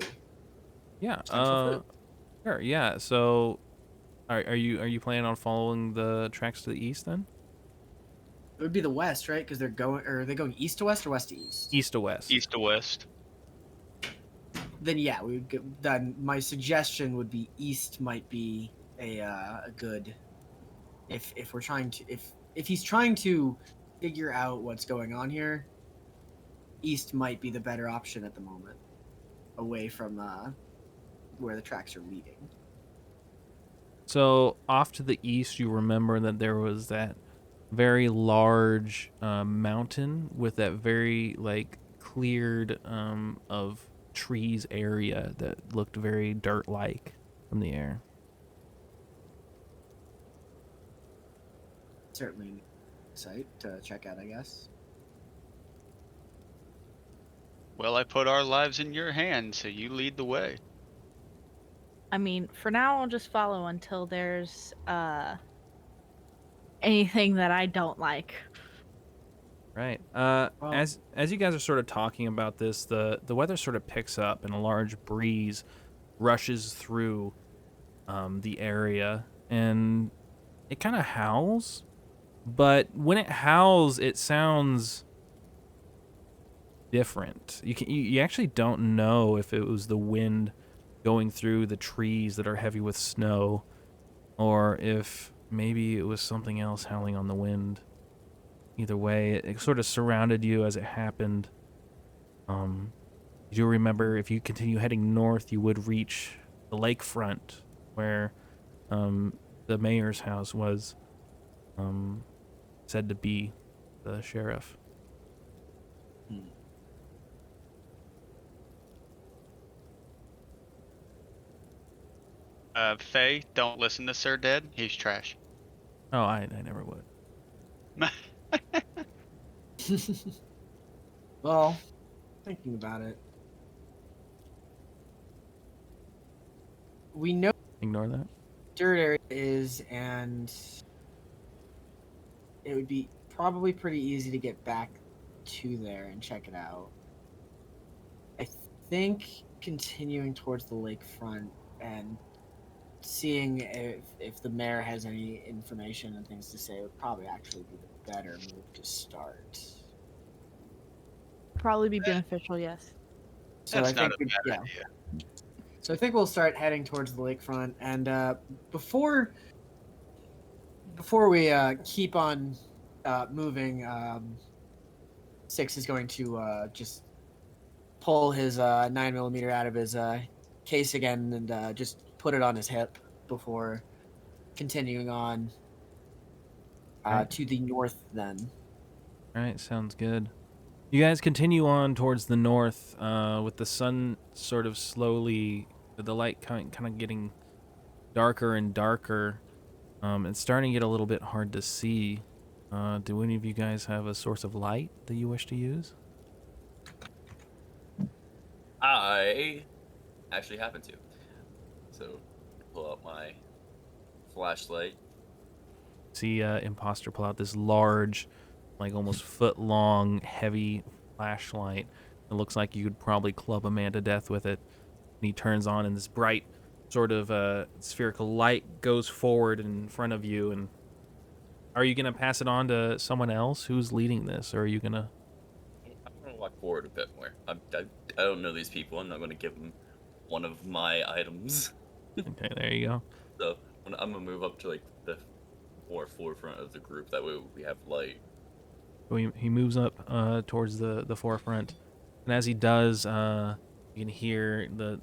Yeah. potential food. Sure. Yeah. So, are you planning on following the tracks to the east then? It would be the west, right? Because are they going east to west or west to east? East to west. East to west. Then yeah, we would then my suggestion would be east might be a good if we're trying to if he's trying to figure out what's going on here. East might be the better option at the moment, away from where the tracks are leading. So off to the east, you remember that there was that very large mountain with that very like cleared of trees area that looked very dirt-like from the air. Certainly a site to check out, I guess. Well, I put our lives in your hands, so you lead the way. I mean, for now, I'll just follow until there's anything that I don't like. Right. Well, As you guys are sort of talking about this, the weather sort of picks up and a large breeze rushes through the area, and it kind of howls. But when it howls, it sounds different. You actually don't know if it was the wind going through the trees that are heavy with snow, or if maybe it was something else howling on the wind. Either way, it sort of surrounded you as it happened. You do remember if you continue heading north, you would reach the lakefront where the mayor's house was said to be the sheriff. Faye, don't listen to Sir Dead. He's trash. Oh, I never would. Well, thinking about it, we know Ignore that. dirt area is, and it would be probably pretty easy to get back to there and check it out. I think continuing towards the lakefront and seeing if the mayor has any information and things to say would probably actually be the better move to start. Probably be beneficial, yes. So That's I not think a we, bad yeah. idea. So I think we'll start heading towards the lakefront, and before we keep on moving, Six is going to just pull his 9mm out of his case again and just put it on his hip before continuing on Right. to the north. Then All right, sounds good. You guys continue on towards the north, with the sun sort of slowly, the light kind of getting darker and darker. It's starting to get a little bit hard to see. Do any of you guys have a source of light that you wish to use? I actually happen to. So, pull out my flashlight. See, Imposter pull out this large, like almost foot-long, heavy flashlight. It looks like you could probably club a man to death with it. And he turns on, and this bright, sort of spherical light goes forward in front of you. And are you gonna pass it on to someone else? Who's leading this, or are you gonna? I'm gonna walk forward a bit more. I don't know these people. I'm not gonna give them one of my items. Okay, there you go. So I'm gonna move up to like the more forefront of the group. That way we have light. So he moves up towards the forefront, and as he does, you can hear the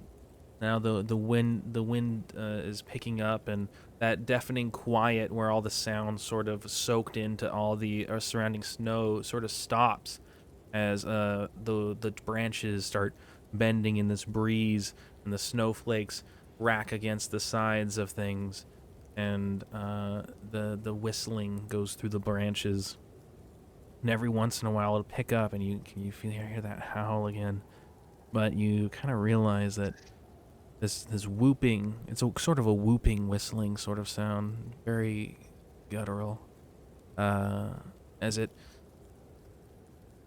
wind is picking up, and that deafening quiet where all the sounds sort of soaked into all the surrounding snow sort of stops as the branches start bending in this breeze, and the snowflakes rack against the sides of things, and the whistling goes through the branches. And every once in a while it'll pick up, and you hear that howl again. But you kind of realize that this whooping, it's a sort of a whooping, whistling sort of sound, very guttural. As it,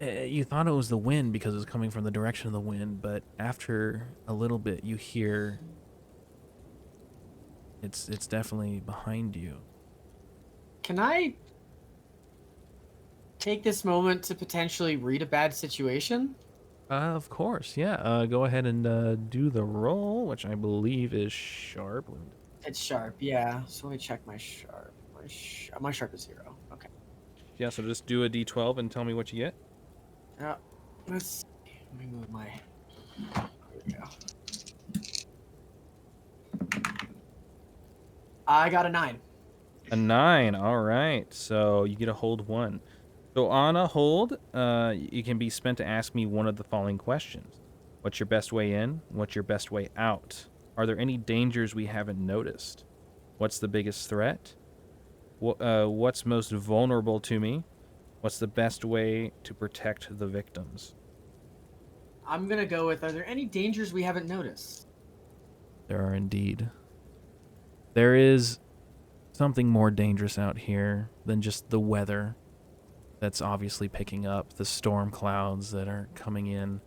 you thought it was the wind because it was coming from the direction of the wind, but after a little bit, you hear it's definitely behind you. can I take this moment to potentially read a bad situation? Of course, yeah. Go ahead and do the roll, which I believe is sharp. It's sharp, yeah. So let me check my sharp. My sharp is 0. Okay. Yeah, so just do a d12 and tell me what you get. Let's see. Let me move my. There we go. I got a 9. A 9. All right. So you get a hold 1. So on a hold, it can be spent to ask me one of the following questions. What's your best way in? What's your best way out? Are there any dangers we haven't noticed? What's the biggest threat? What's most vulnerable to me? What's the best way to protect the victims? I'm gonna go with, are there any dangers we haven't noticed? There are indeed. There is something more dangerous out here than just the weather that's obviously picking up, the storm clouds that are coming in.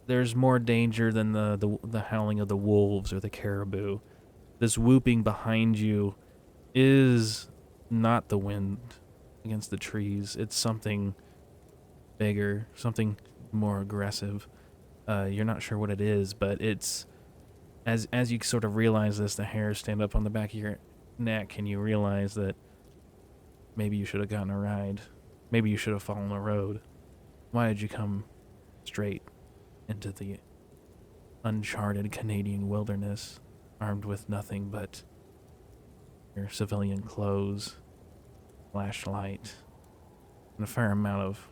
There's more danger than the howling of the wolves or the caribou. This whooping behind you is not the wind against the trees. It's something bigger, something more aggressive. You're not sure what it is, but it's as you sort of realize this, the hairs stand up on the back of your neck, and you realize that maybe you should have gotten a ride. Maybe you should have followed the road. Why did you come straight into the uncharted Canadian wilderness, armed with nothing but your civilian clothes, flashlight, and a fair amount of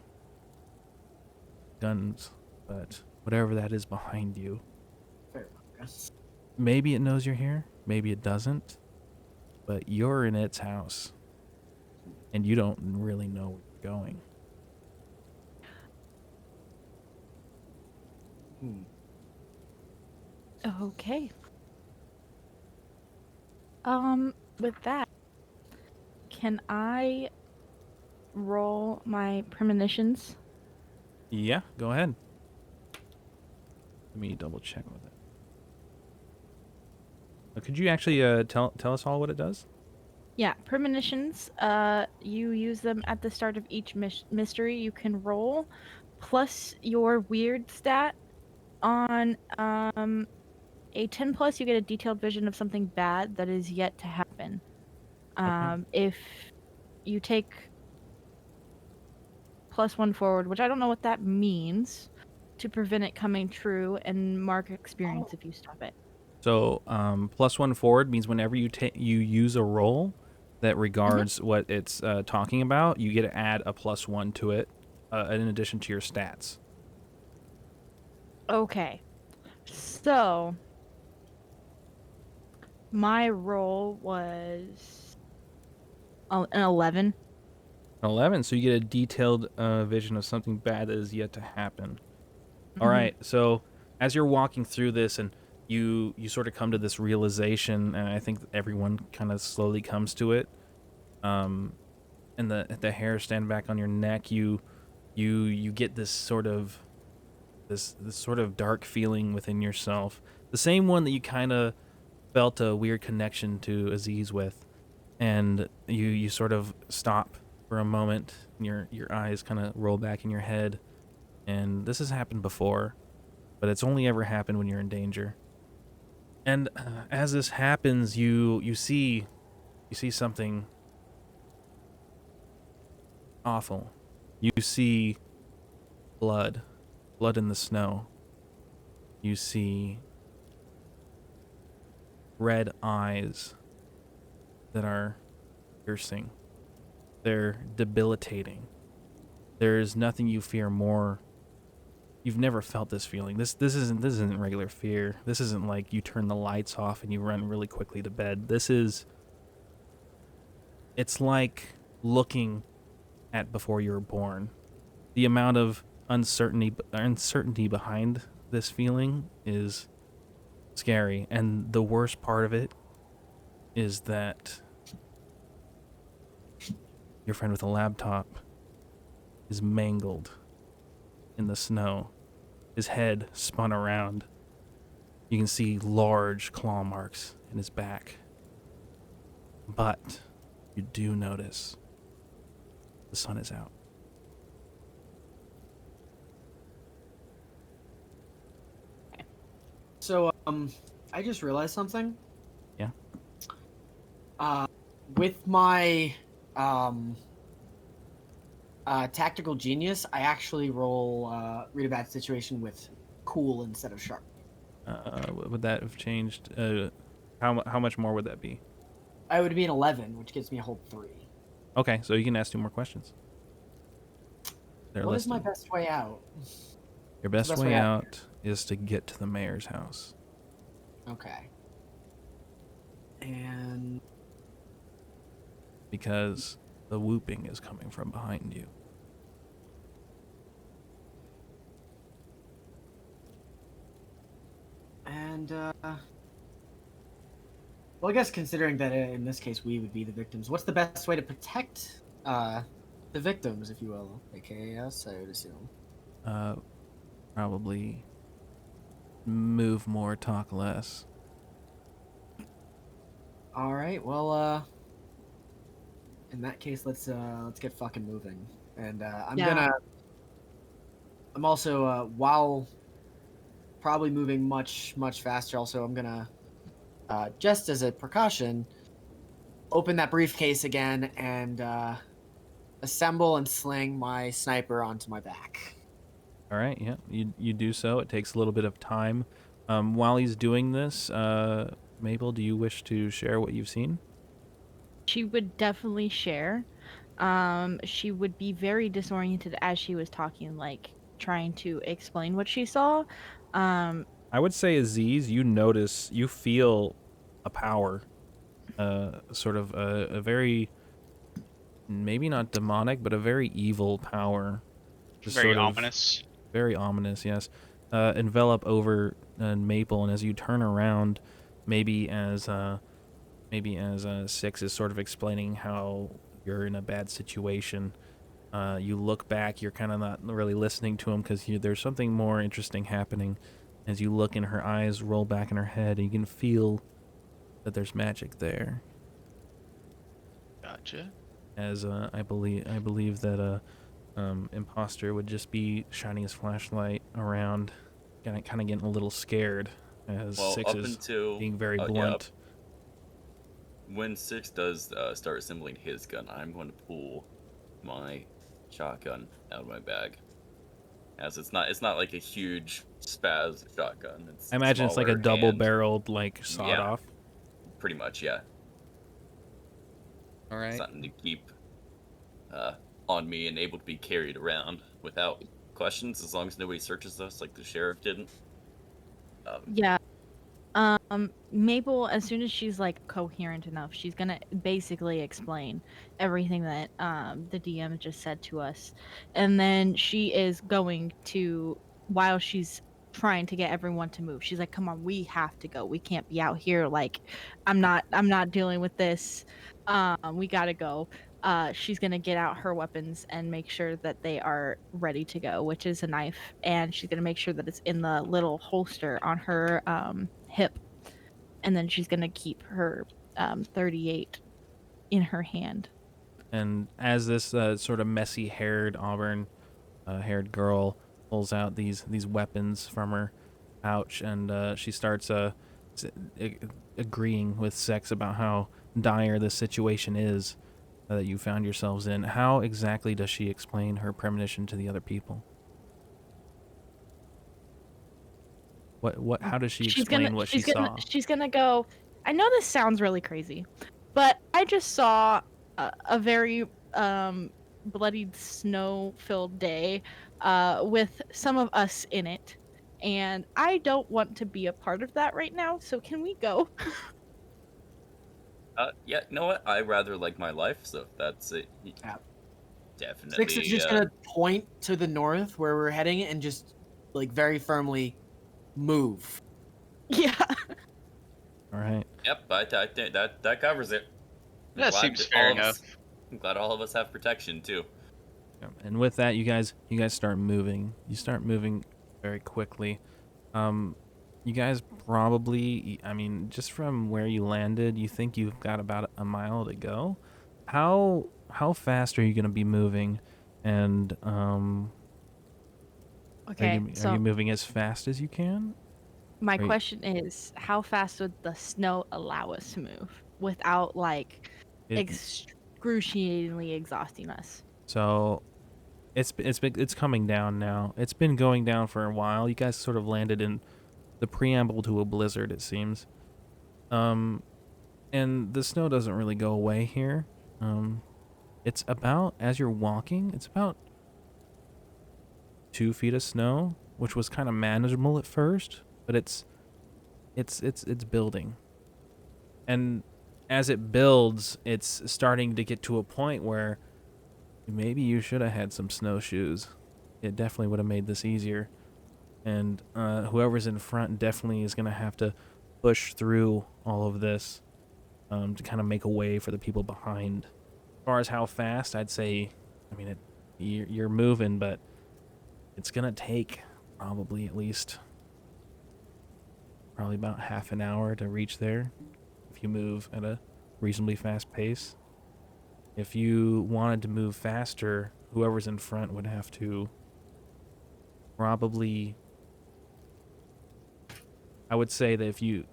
guns? But whatever that is behind you, Fair enough, yes. maybe it knows you're here, maybe it doesn't, but you're in its house, and you don't really know where you're going. Okay. With that, can I roll my premonitions? Yeah, go ahead. Let me double check with it. Could you actually tell us all what it does? Yeah, premonitions. You use them at the start of each mystery you can roll, plus your weird stat. On a 10 plus, you get a detailed vision of something bad that is yet to happen. Okay. If you take +1 forward, which I don't know what that means, to prevent it coming true, and mark experience if you stop it. So +1 forward means whenever you use a roll that regards what it's talking about, you get to add a +1 to it in addition to your stats. Okay. So, my roll was an 11. 11, so you get a detailed vision of something bad that is yet to happen. All Mhm. right, so as you're walking through this and you sort of come to this realization, and I think everyone kind of slowly comes to it, and the hair stand back on your neck, you get this sort of dark feeling within yourself, the same one that you kind of felt a weird connection to Aziz with, and you sort of stop for a moment, and your eyes kind of roll back in your head, and this has happened before, but it's only ever happened when you're in danger. And as this happens, you see something awful. You see blood in the snow. You see red eyes that are piercing. They're debilitating. There is nothing you fear more. You've never felt this feeling. This isn't regular fear. This isn't like you turn the lights off and you run really quickly to bed. It's like looking at before you were born. The amount of uncertainty behind this feeling is scary, and the worst part of it is that your friend with a laptop is mangled in the snow. His head spun around. You can see large claw marks in his back. But you do notice the sun is out. So, I just realized something. Yeah. With my tactical genius, I actually roll read a bad situation with cool instead of sharp. Would that have changed? How much more would that be? I would be an 11, which gives me a whole 3. Okay, so you can ask 2 more questions. They're What is my listed. best way out? Your best way out is to get to the mayor's house. Okay. And Because the whooping is coming from behind you. well, I guess considering that in this case we would be the victims, what's the best way to protect the victims, if you will, aka us, I would assume. Probably move more, talk less. All right. Well, in that case, let's get fucking moving. And I'm also while probably moving much faster. Also, I'm gonna just as a precaution, open that briefcase again and assemble and sling my sniper onto my back. All right, yeah, you do so. It takes a little bit of time. While he's doing this, Mabel, do you wish to share what you've seen? She would definitely share. She would be very disoriented as she was talking, like trying to explain what she saw. I would say, Aziz, you feel a power sort of a very, maybe not demonic, but a very evil power. Just Very sort of ominous. very ominous, yes. Envelop over Maple, and as you turn around, maybe as Six is sort of explaining how you're in a bad situation, you look back. You're kind of not really listening to him because there's something more interesting happening. As you look in her eyes, roll back in her head, and you can feel that there's magic there. Gotcha. As I believe that imposter would just be shining his flashlight around, kind of getting a little scared as Well, Six up is until being very yeah, blunt. when Six does start assembling his gun, I'm going to pull my shotgun out of my bag. As it's not like a huge spaz shotgun. It's I imagine it's like a smaller and double-barreled, like sawed yeah, off. pretty much, yeah. All right. Something to keep on me and able to be carried around without questions, as long as nobody searches us like the sheriff didn't. Yeah. Maple, as soon as she's like coherent enough, she's gonna basically explain everything that the DM just said to us, and then she is going to, while she's trying to get everyone to move, she's like, "Come on, we have to go. We can't be out here. Like, I'm not dealing with this. We gotta go." She's gonna get out her weapons and make sure that they are ready to go, which is a knife, and she's gonna make sure that it's in the little holster on her hip, and then she's gonna keep her 38 in her hand. And as this sort of messy-haired auburn-haired girl pulls out these weapons from her pouch, and she starts agreeing with Sex about how dire the situation is that you found yourselves in. How exactly does she explain her premonition to the other people? How does she explain what she saw? She's gonna go, "I know this sounds really crazy, but I just saw a very bloodied snow-filled day with some of us in it, and I don't want to be a part of that right now, so can we go?" Yeah, you know what? I rather like my life, so that's it. Yeah. Definitely. Six is just gonna point to the north where we're heading and just like very firmly move. Yeah. All right. Yep, I think that covers it. That seems fair enough. I'm glad all of us have protection too. And with that, you guys start moving. You start moving very quickly. You guys probably, I mean, just from where you landed, you think you've got about a mile to go. How fast are you going to be moving? And Okay, are you moving as fast as you can? my Are you- question is, how fast would the snow allow us to move without like It- excruciatingly exhausting us? So it's coming down now. It's been going down for a while. You guys sort of landed in the preamble to a blizzard, it seems. And the snow doesn't really go away here. It's about, as you're walking, it's about 2 feet of snow, which was kind of manageable at first, but it's building. And as it builds, it's starting to get to a point where maybe you should have had some snowshoes. It definitely would have made this easier. And whoever's in front definitely is going to have to push through all of this to kind of make a way for the people behind. As far as how fast, I'd say, I mean, you're moving, but it's going to take probably at least about half an hour to reach there if you move at a reasonably fast pace. If you wanted to move faster, whoever's in front would have to probably, I would say that if you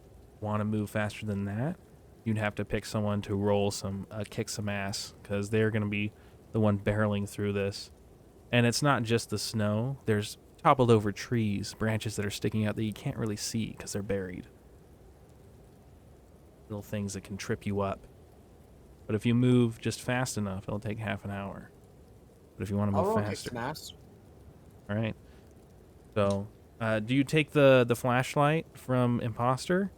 want to move faster than that, you'd have to pick someone to kick some ass, because they're going to be the one barreling through this. And it's not just the snow. There's toppled over trees, branches that are sticking out that you can't really see because they're buried. Little things that can trip you up. But if you move just fast enough, it'll take half an hour. But if you want to move faster, all right. So, do you take the flashlight from Imposter?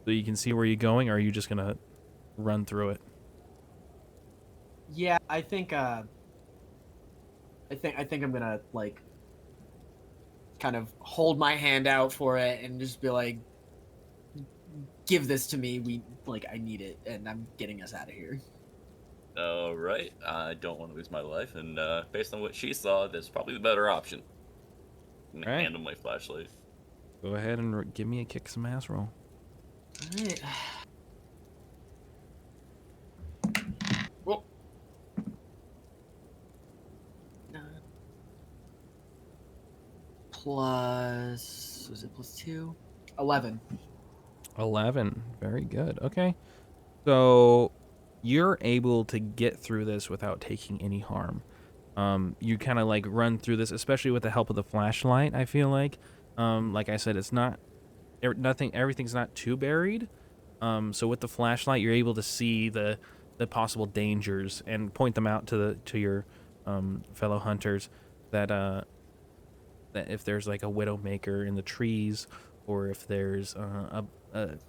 so you can see where you're going, or are you just gonna run through it? Yeah, I think I'm gonna like kind of hold my hand out for it and just be like, give this to me. I need it, and I'm getting us out of here. All right. I don't want to lose my life, and based on what she saw, that's probably the better option. I'm All gonna right. hand him my flashlight. Go ahead and give me a kick some ass roll. All right. Well, plus was it +2? 11. 11. Very good. Okay. So you're able to get through this without taking any harm. You kind of like run through this, especially with the help of the flashlight. I feel like I said, it's not everything's not too buried. So with the flashlight, you're able to see the possible dangers and point them out to your fellow hunters that if there's like a widowmaker in the trees, or if there's a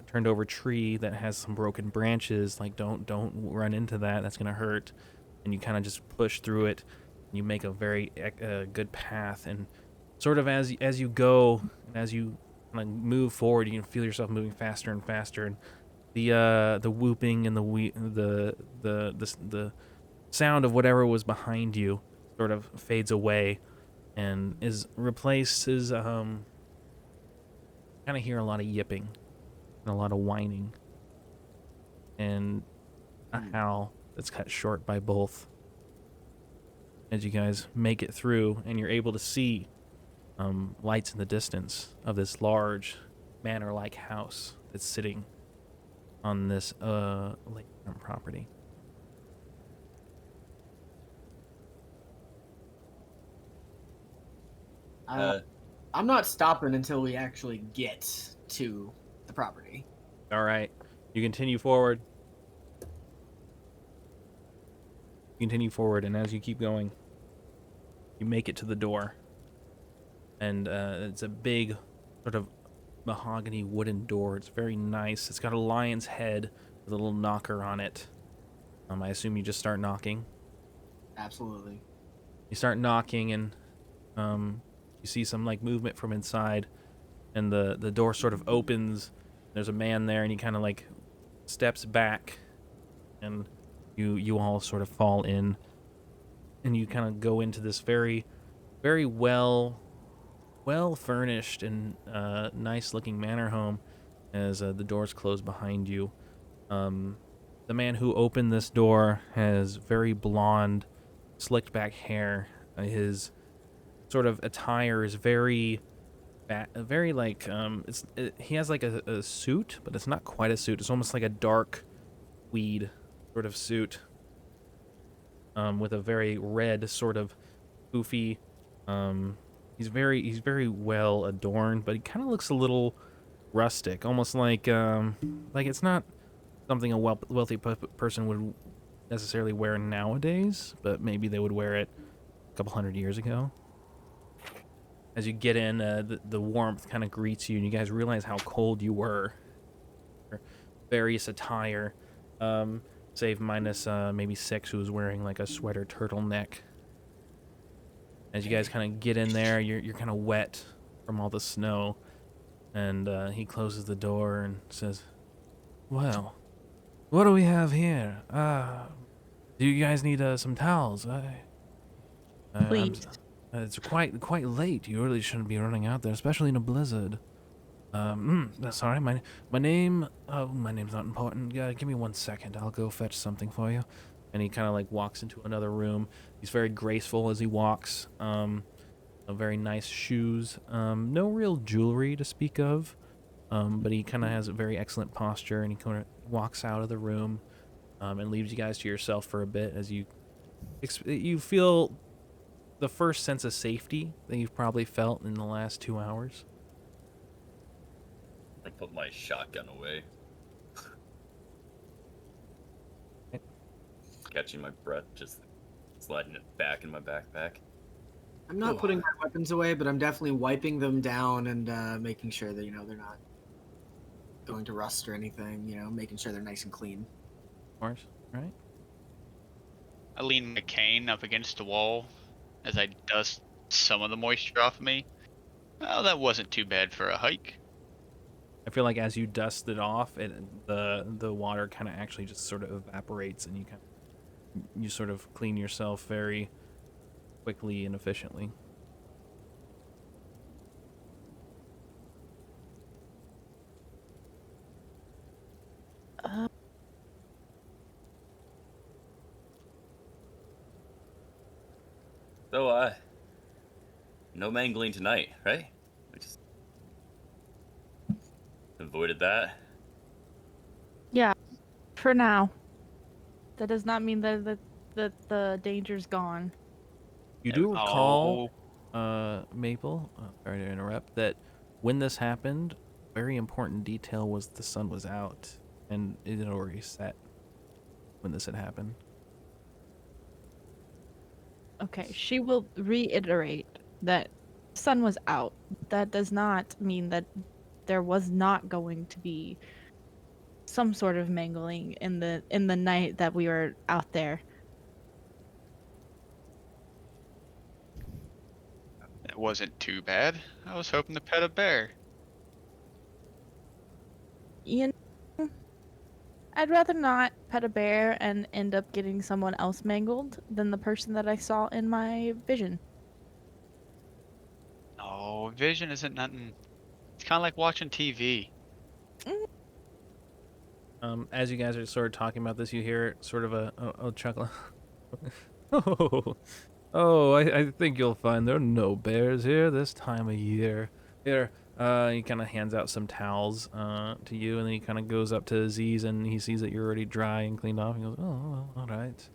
turned over tree that has some broken branches, like don't run into that. That's gonna hurt. And you kind of just push through it. And you make a very good path, and sort of as you go and as you like move forward, you can feel yourself moving faster and faster, and the whooping and the sound of whatever was behind you sort of fades away and is replaced as kind of hear a lot of yipping and a lot of whining and a howl that's cut short by both as you guys make it through, and you're able to see lights in the distance of this large manor-like house that's sitting on this lakefront property. I'm not stopping until we actually get to the property. All right, you continue forward. And as you keep going, you make it to the door, and it's a big sort of mahogany wooden door. It's very nice. It's got a lion's head with a little knocker on it. I assume you just start knocking. Absolutely. You start knocking, and you see some like movement from inside, and the door sort of opens. There's a man there, and he kind of like steps back, and you all sort of fall in, and you kind of go into this very well furnished and nice looking manor home as the doors close behind you. The man who opened this door has very blonde, slicked back hair. His sort of attire is very like he has like a suit, but it's not quite a suit. It's almost like a dark tweed sort of suit, with a very red sort of poofy. He's very well adorned, but he kind of looks a little rustic, almost like it's not something a wealthy person would necessarily wear nowadays, but maybe they would wear it a couple hundred years ago. As you get in, the warmth kind of greets you, and you guys realize how cold you were. Various attire, save minus maybe Six, who was wearing like a sweater turtleneck. As you guys kind of get in there, you're kind of wet from all the snow, and he closes the door and says, "Well, what do we have here? Do you guys need some towels? Please. It's quite late. You really shouldn't be running out there, especially in a blizzard. Sorry, my name. Oh, my name's not important. Yeah, give me 1 second. I'll go fetch something for you." And he kind of like walks into another room. He's very graceful as he walks. Very nice shoes. No real jewelry to speak of. But he kind of has a very excellent posture, and he kind of walks out of the room, and leaves you guys to yourself for a bit as you feel the first sense of safety that you've probably felt in the last 2 hours. I put my shotgun away. Catching my breath, just sliding it back in my backpack. I'm not putting my weapons away, but I'm definitely wiping them down and making sure that they're not going to rust or anything. Making sure they're nice and clean. Of course, right? I lean my cane up against the wall as I dust some of the moisture off of me. Oh, that wasn't too bad for a hike. I feel like as you dust it off, the water kind of actually just sort of evaporates, and you sort of clean yourself very quickly and efficiently. Uh, So, no mangling tonight, right? We just avoided that. yeah, for now. That does not mean that the danger's gone. You do recall, Oh, Maple, sorry to interrupt, that when this happened, very important detail was the sun was out, and it had already set when this had happened. Okay, she will reiterate that sun was out. That does not mean that there was not going to be some sort of mangling in the night that we were out there. it wasn't too bad. I was hoping to pet a bear. You know, I'd rather not pet a bear and end up getting someone else mangled than the person that I saw in my vision. Oh, vision isn't nothing. It's kind of like watching TV. As you guys are sort of talking about this, you hear sort of a chuckle. I think you'll find there are no bears here this time of year. Here, he kind of hands out some towels to you, and then he kind of goes up to Aziz, and he sees that you're already dry and cleaned off. He goes, "Oh, all right,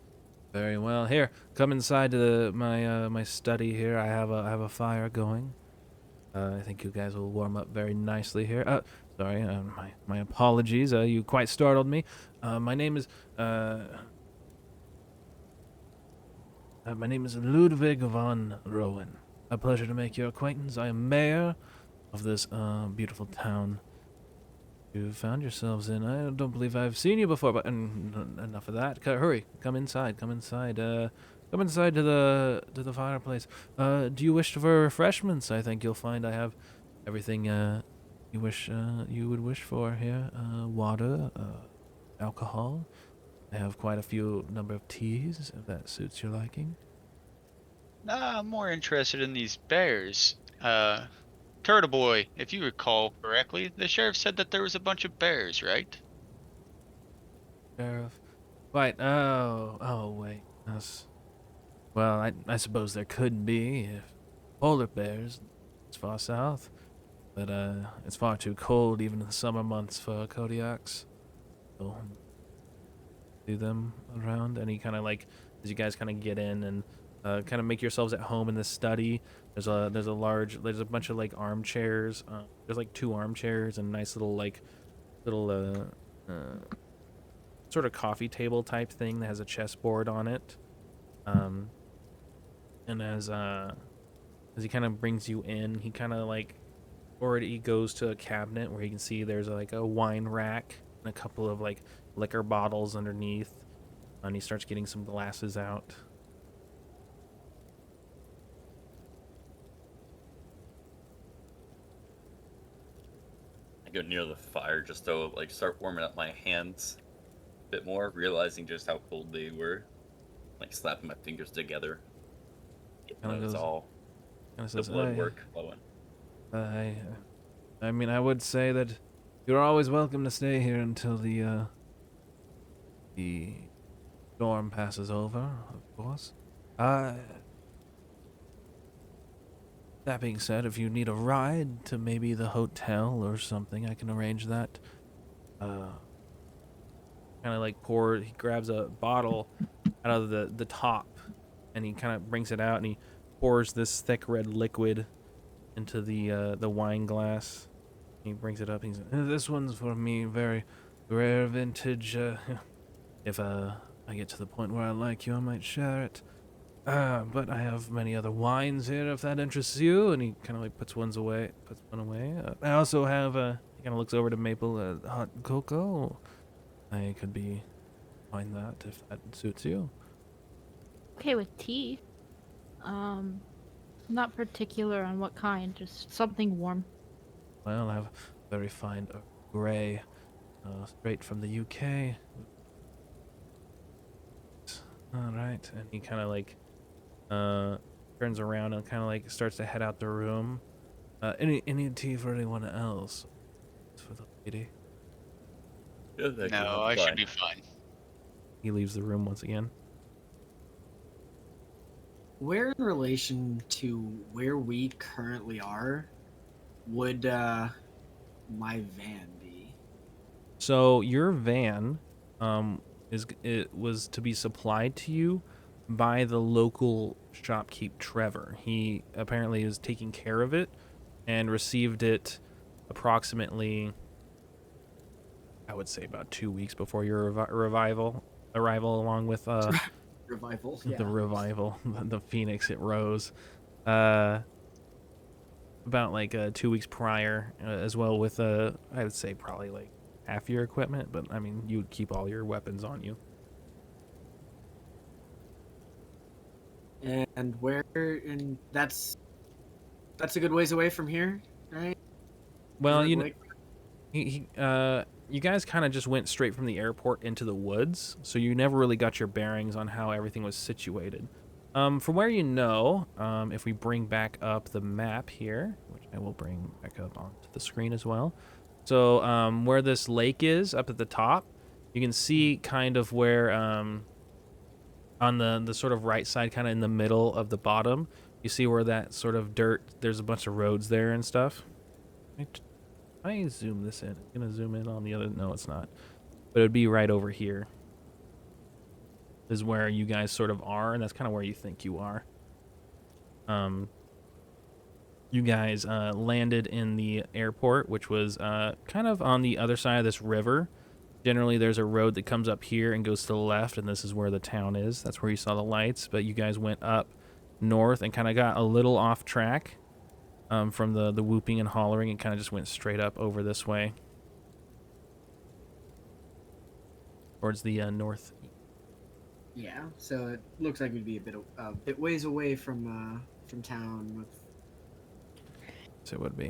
very well. Here, come inside to my study. Here, I have a fire going. I think you guys will warm up very nicely here. Sorry, my apologies. You quite startled me. My name is Ludwig von Rowan. A pleasure to make your acquaintance. I am mayor of this beautiful town you found yourselves in. I don't believe I've seen you before, but enough of that. Hurry, come inside. Come inside. Come inside to the fireplace. Do you wish for refreshments? I think you'll find I have everything you would wish for here. Water, alcohol. I have quite a few number of teas, if that suits your liking. I'm more interested in these bears. Turtle Boy, if you recall correctly, the sheriff said that there was a bunch of bears, right? Sheriff. Quite. Oh, wait. That's. Well, I suppose there could be if polar bears. It's far south, but it's far too cold even in the summer months for Kodiaks. So, do them around, and he kind of like as you guys kind of get in and kind of make yourselves at home in the study. There's a bunch of like armchairs. There's like two armchairs and a nice little sort of coffee table type thing that has a chessboard on it. And as he kind of brings you in, he kind of like already goes to a cabinet where you can see there's like a wine rack and a couple of like liquor bottles underneath, and he starts getting some glasses out. I go near the fire just to like start warming up my hands a bit more, realizing just how cold they were. Like slapping my fingers together. Kind of It's goes, all kind of the says, blood work flowing. I mean, I would say that you're always welcome to stay here until the storm passes over, of course. That being said, if you need a ride to maybe the hotel or something, I can arrange that. Kind of like he grabs a bottle out of the top, and he kind of brings it out, and he pours this thick red liquid into the wine glass. He brings it up. He's this one's for me, very rare vintage. If I get to the point where I like you, I might share it. But I have many other wines here if that interests you. And he kind of like puts one away. I also have kind of looks over to Maple. Hot cocoa. I could be find that if that suits you. Okay with tea. Not particular on what kind, just something warm. Well, I have very fine Earl Grey, straight from the UK. All right, and he kind of like turns around and kind of like starts to head out the room. Any tea for anyone else? For the lady. Yeah, thank you. No, I'll I be should fine. be fine. He leaves the room once again. Where in relation to where we currently are would my van be? So your van, it was to be supplied to you by the local shopkeep Trevor. He apparently is taking care of it and received it approximately, I would say, about 2 weeks before your arrival, along with Revival. the Yeah. revival, the Phoenix. It rose. Uh, about like 2 weeks prior, as well with I would say probably like half your equipment, but I mean you would keep all your weapons on you. And where? And that's a good ways away from here, right? Well, Is it you know, like- you guys kind of just went straight from the airport into the woods, so you never really got your bearings on how everything was situated. From where you know, if we bring back up the map here, which I will bring back up onto the screen as well. So, where this lake is up at the top, you can see kind of where, on the sort of right side, kind of in the middle of the bottom, you see where that sort of dirt, there's a bunch of roads there and stuff. I zoom this in. I'm gonna zoom in on the other. No, it's not. But it'd be right over here. Is where you guys sort of are, and that's kind of where you think you are. You guys landed in the airport, which was kind of on the other side of this river. Generally, there's a road that comes up here and goes to the left, and this is where the town is. That's where you saw the lights. But you guys went up north and kind of got a little off track from the whooping and hollering, and kind of just went straight up over this way towards the north. Yeah. So it looks like we'd be a bit ways away from town with. So it would be.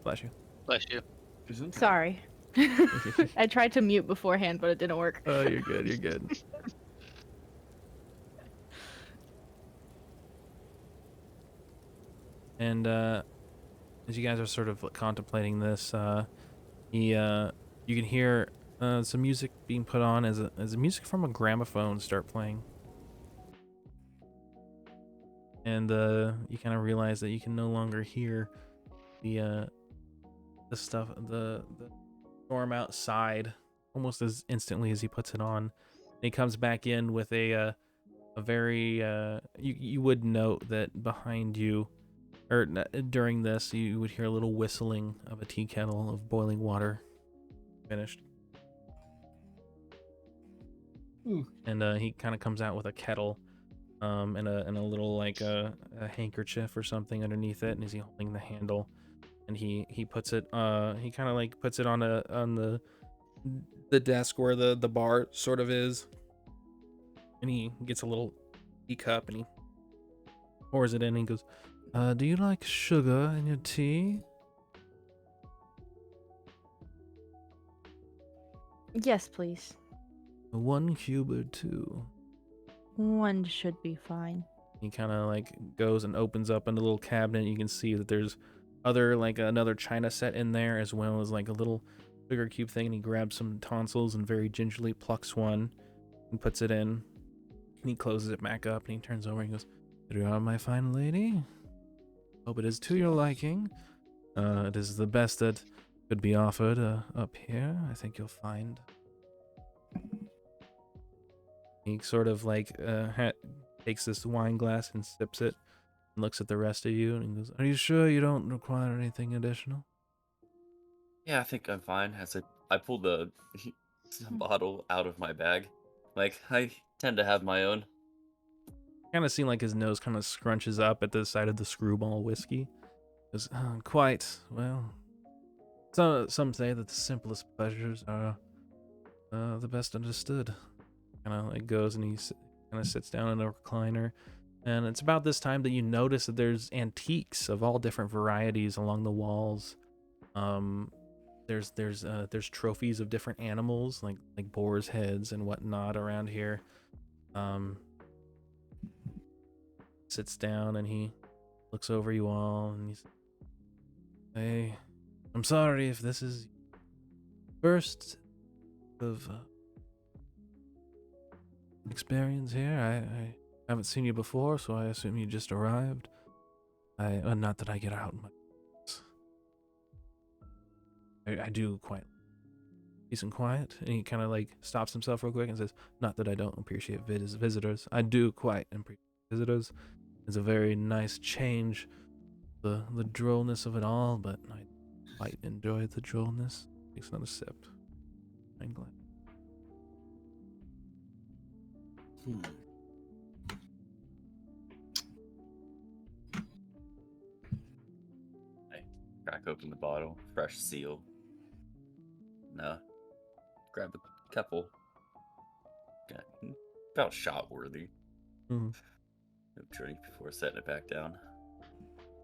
Bless you. Bless you. Sorry. I tried to mute beforehand, but it didn't work. Oh, you're good. You're good. And as you guys are sort of contemplating this, you can hear some music being put on as a music from a gramophone start playing. And you kind of realize that you can no longer hear the stuff, the storm outside, almost as instantly as he puts it on. And he comes back in with a very you would note that behind you, or during this, you would hear a little whistling of a tea kettle of boiling water. Finished. And he kind of comes out with a kettle, and a little like a handkerchief or something underneath it, and is he holding the handle? And he puts it he kind of like puts it on the desk where the bar sort of is, and he gets a little teacup and he pours it in, and he goes, do you like sugar in your tea? Yes, please. 1 cube or 2? One should be fine. He kind of like goes and opens up a little cabinet. You can see that there's other, like another china set in there, as well as like a little sugar cube thing. And he grabs some tonsils and very gingerly plucks one and puts it in. And he closes it back up and he turns over and goes, "There you are, my fine lady. Hope it is to your liking. It is the best that could be offered up here. I think you'll find." He sort of like takes this wine glass and sips it and looks at the rest of you and he goes, "Are you sure you don't require anything additional?" Yeah, I think I'm fine. As I pulled the bottle out of my bag. Like, I tend to have my own. Kind of seem like his nose kind of scrunches up at the side of the screwball whiskey. He goes, "Oh, quite. Well, Some say that the simplest pleasures are the best understood. Kind of like goes and he kind of sits down in a recliner, and it's about this time that you notice that there's antiques of all different varieties along the walls. Um, there's trophies of different animals like boars' heads and whatnot around here. Um, Sits down and he looks over you all and he's, "Hey, I'm sorry if this is first of experience here. I haven't seen you before, so I assume you just arrived. Not that I get out much. I do quite peace and quiet." And he kind of like stops himself real quick and says, "Not that I don't appreciate visitors. I do quite appreciate visitors. It's a very nice change, the drollness of it all, but I quite enjoy the drollness." Takes another sip. I'm glad. I crack open the bottle, fresh seal. No, grab a couple. Got about shot worthy. Mhm. No drink before setting it back down.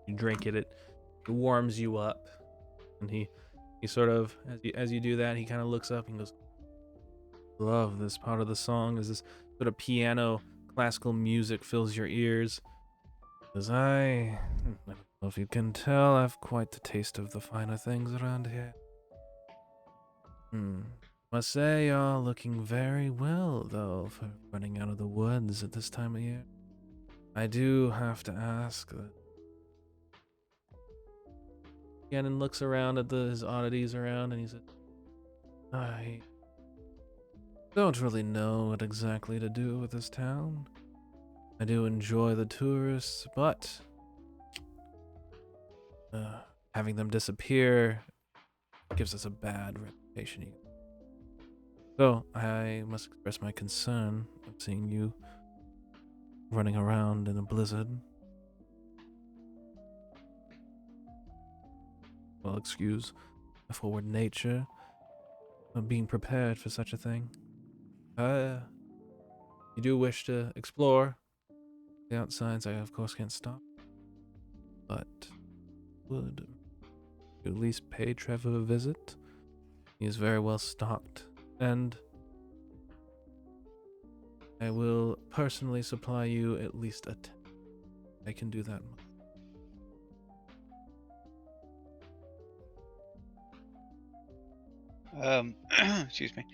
You drink it, it warms you up, and he sort of as you do that, he kind of looks up and goes, "Love this part of the song as this sort of piano classical music fills your ears." As I don't know if you can tell, I've quite the taste of the finer things around here. Must say you're looking very well, though, for running out of the woods at this time of year. I do have to ask that. Gannon looks around at his oddities around and he says, "I don't really know what exactly to do with this town. I do enjoy the tourists, but having them disappear gives us a bad reputation. So I must express my concern of seeing you running around in a blizzard. Well, excuse my forward nature of being prepared for such a thing. You do wish to explore the outsides, I of course can't stop. But would you at least pay Trevor a visit? He is very well stocked, and I will personally supply you at least a I can do that much." Excuse me.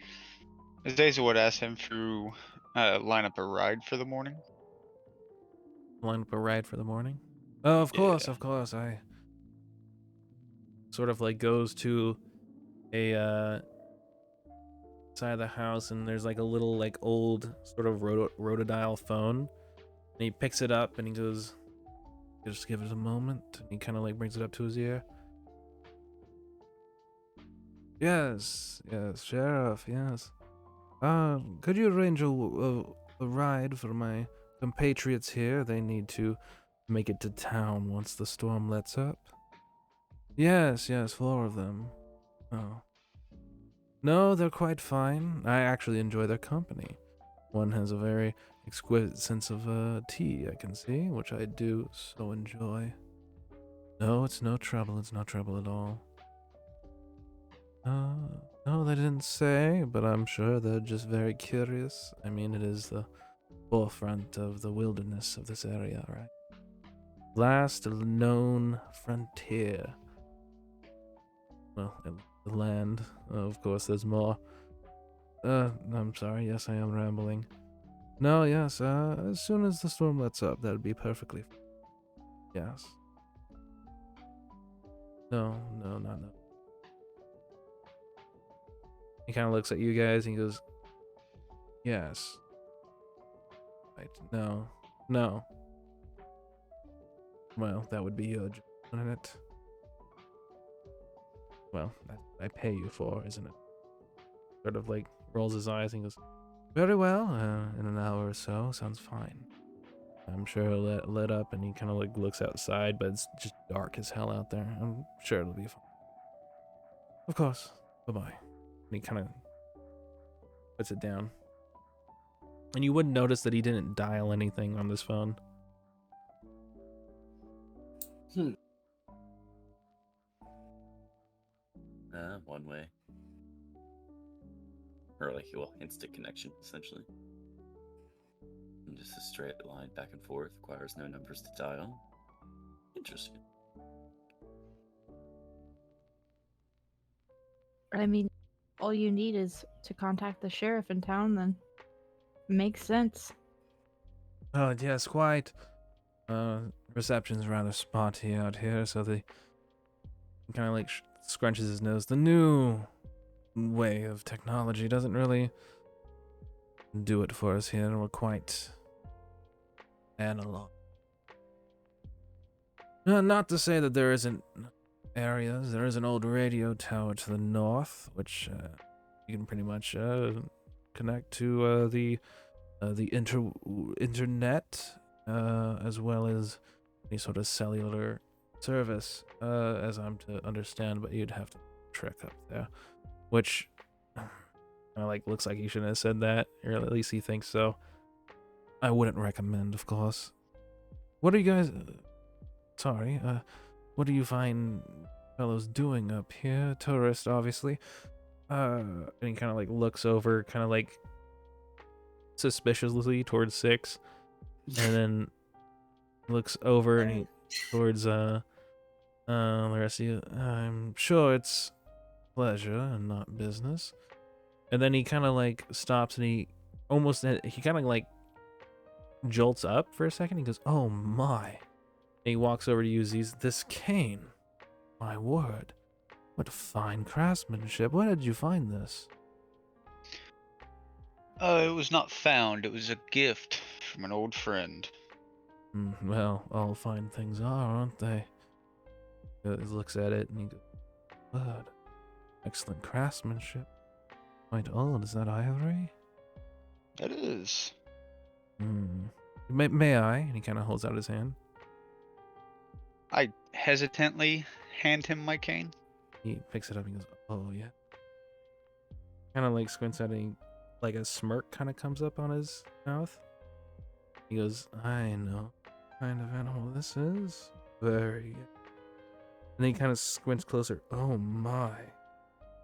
Azazel would ask him to line up a ride for the morning. Line up a ride for the morning? Oh, of course, Yeah. of course. I sort of like goes to a side of the house, and there's like a little like old sort of rotodial phone, and he picks it up and he goes, "Just give it a moment." And he kind of like brings it up to his ear. Yes, Sheriff, yes. Could you arrange a ride for my compatriots here? They need to make it to town once the storm lets up. Yes, 4 of them. Oh. No, they're quite fine. I actually enjoy their company. One has a very exquisite sense of tea, I can see, which I do so enjoy. No, it's no trouble at all. No, they didn't say, but I'm sure they're just very curious. I mean, it is the forefront of the wilderness of this area, right? Last known frontier. Well, the land. Of course, there's more. I'm sorry. Yes, I am rambling. No, yes. As soon as the storm lets up, that'd be perfectly. Yes. No, not no. He kind of looks at you guys and he goes, "Yes." Right. No. Well, that would be your job, wouldn't it? Well, I pay you for, isn't it? Sort of like rolls his eyes and goes, "Very well, in an hour or so, sounds fine." I'm sure it'll let up, and he kind of like looks outside, but it's just dark as hell out there. I'm sure it'll be fine. Of course. Bye-bye. And he kind of puts it down. And you wouldn't notice that he didn't dial anything on this phone. One way. Or like, well, instant connection, essentially. And just a straight line back and forth, requires no numbers to dial. Interesting. I mean, all you need is to contact the sheriff in town, then. Makes sense. Oh, yes, quite. Reception's rather spotty out here, so they kind of like scrunches his nose. The new way of technology doesn't really do it for us here. We're quite analog. Not to say that there isn't areas. There is an old radio tower to the north, which you can pretty much connect to the internet, as well as any sort of cellular service, as I'm to understand. But you'd have to trek up there, which like looks like he shouldn't have said that, or at least he thinks so. I wouldn't recommend, of course. What are you guys? Sorry, what do you find fellows doing up here? Tourist, obviously. And he kind of like looks over, kind of like suspiciously towards Six, and then looks over and he towards the rest of you. I'm sure it's pleasure and not business. And then he kind of like stops and he kind of like jolts up for a second. He goes, "Oh my!" And he walks over to use this cane. My word, what fine craftsmanship! Where did you find this? It was not found. It was a gift from an old friend. Well, all fine things are, aren't they? He looks at it and he goes, "Word, excellent craftsmanship. Quite old. Is that ivory?" It is. May I? And he kind of holds out his hand. I hesitantly hand him my cane. He picks it up and goes, "Oh yeah." Kind of like squints at it. And like a smirk kind of comes up on his mouth. He goes, "I know what kind of animal this is. Very good." And then he kind of squints closer. "Oh my!"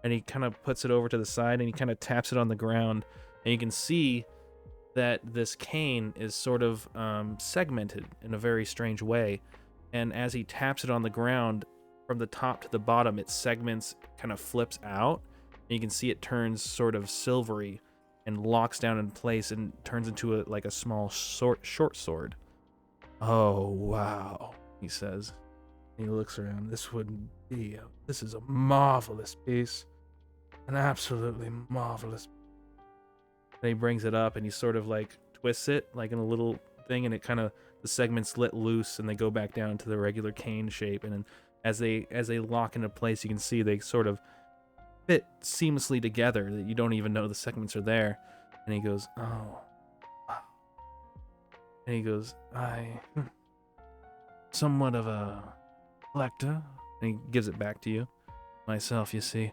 And he kind of puts it over to the side and he kind of taps it on the ground, and you can see that this cane is sort of segmented in a very strange way. And as he taps it on the ground, from the top to the bottom, it segments, kind of flips out, and you can see it turns sort of silvery and locks down in place and turns into a small short sword. "Oh wow," he says. He looks around. This is a marvelous piece, an absolutely marvelous." And he brings it up and he sort of like twists it like in a little thing, and it kind of, the segments let loose and they go back down to the regular cane shape. And then as they lock into place, you can see they sort of fit seamlessly together that you don't even know the segments are there. And he goes, "Oh wow." And he goes, "I somewhat of a collector." And he gives it back to you. "Myself, you see,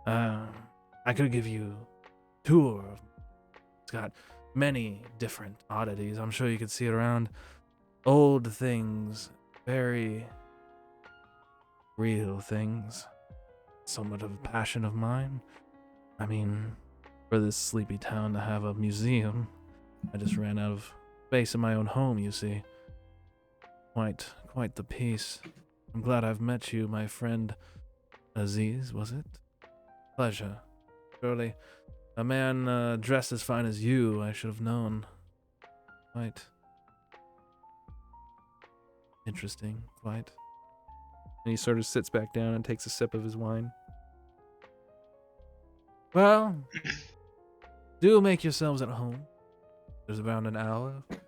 I could give you a tour. It's got many different oddities. I'm sure you could see it around. Old things, very real things. Somewhat of a passion of mine. I mean, for this sleepy town to have a museum, I just ran out of space in my own home, you see. Quite the piece. I'm glad I've met you, my friend Aziz, was it? Pleasure. Surely a man dressed as fine as you, I should have known. Quite interesting, quite." And he sort of sits back down and takes a sip of his wine. "Well, do make yourselves at home. There's around an hour. If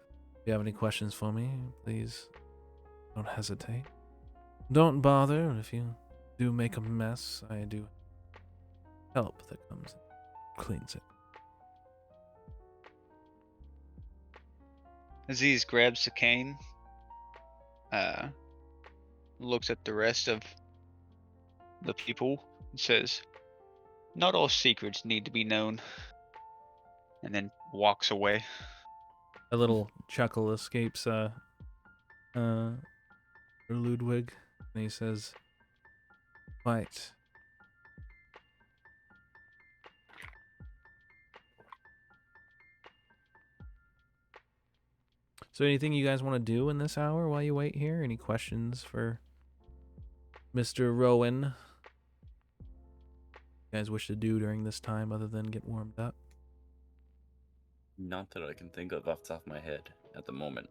you have any questions for me, please don't hesitate. Don't bother if you do make a mess. I do help that comes and cleans it." Aziz grabs the cane, looks at the rest of the people, and says, Not all secrets need to be known. And then walks away. A little chuckle escapes Ludwig, and he says, "Quite." So, anything you guys want to do in this hour while you wait here? Any questions for Mr. Rowan? You guys wish to do during this time other than get warmed up? Not that I can think of off the top of my head at the moment.